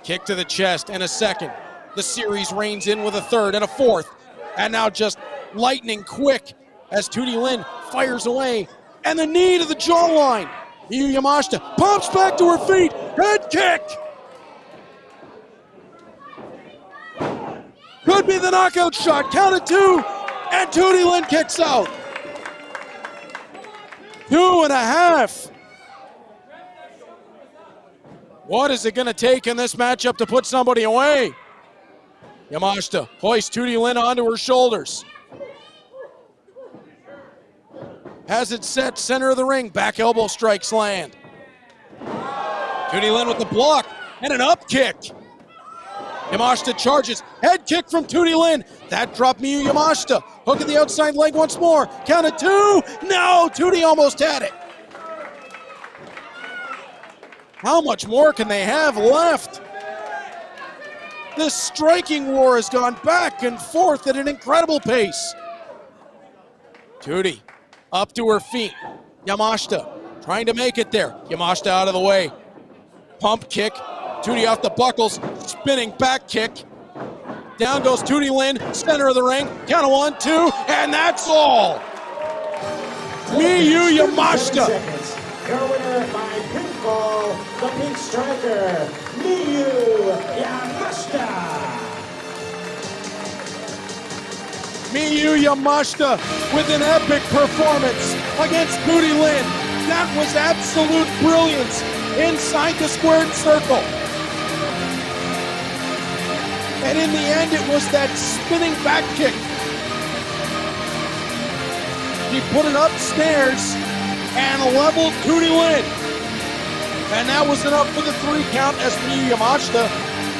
Speaker 4: Kick to the chest and a second. The series reigns in with a third and a fourth. And now just lightning quick as Tootie Lynn fires away. And the knee to the jawline. Miyu Yamashita pumps back to her feet. Head kick. Could be the knockout shot. Count it 2. And Tootie Lynn kicks out. 2.5. What is it going to take in this matchup to put somebody away? Yamashita hoists Tootie Lynn onto her shoulders. Has it set, center of the ring. Back elbow strikes land. Tootie Lynn with the block and an up kick. Yamashita charges. Head kick from Tootie Lynn. That dropped Miyu Yamashita. Hook at the outside leg once more. Count it 2. No, Tootie almost had it. How much more can they have left? This striking war has gone back and forth at an incredible pace. Tootie up to her feet. Yamashita trying to make it there. Yamashita out of the way. Pump kick. Tootie off the buckles. Spinning back kick. Down goes Tootie Lynn. Center of the ring. Count of 1, 2. And that's all. Miyu Yamashita.
Speaker 3: Your winner by pinfall, the pink striker, Miyu Yamashita.
Speaker 4: Miyu Yamashita with an epic performance against Tootie Lynn. That was absolute brilliance inside the squared circle. And in the end, it was that spinning back kick. He put it upstairs and leveled Tootie Lynn. And that was enough for the 3 count as Miyu Yamashita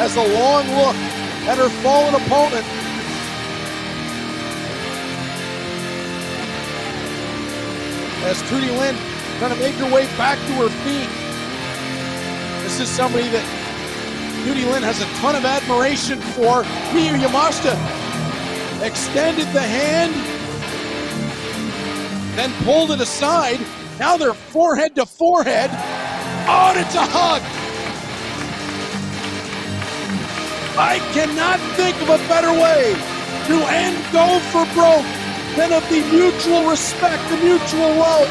Speaker 4: has a long look at her fallen opponent. As Tootie Lynn trying to make her way back to her feet. This is somebody that Tootie Lynn has a ton of admiration for. Miyu Yamashita extended the hand, then pulled it aside. Now they're forehead to forehead. Oh, and it's a hug. I cannot think of a better way to end Go for Broke than of the mutual respect, the mutual love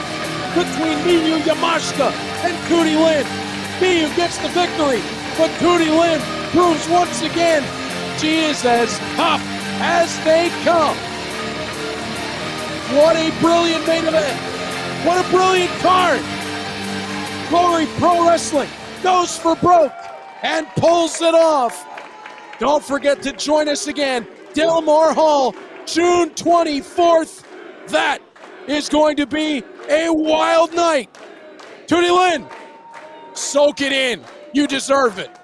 Speaker 4: between Miyu Yamashita and Tootie Lynn. Miyu gets the victory, but Tootie Lynn proves once again she is as tough as they come. What a brilliant main event. What a brilliant card. Glory Pro Wrestling goes for broke and pulls it off. Don't forget to join us again, Del Mar Hall, June 24th. That is going to be a wild night. Tootie Lynn, soak it in. You deserve it.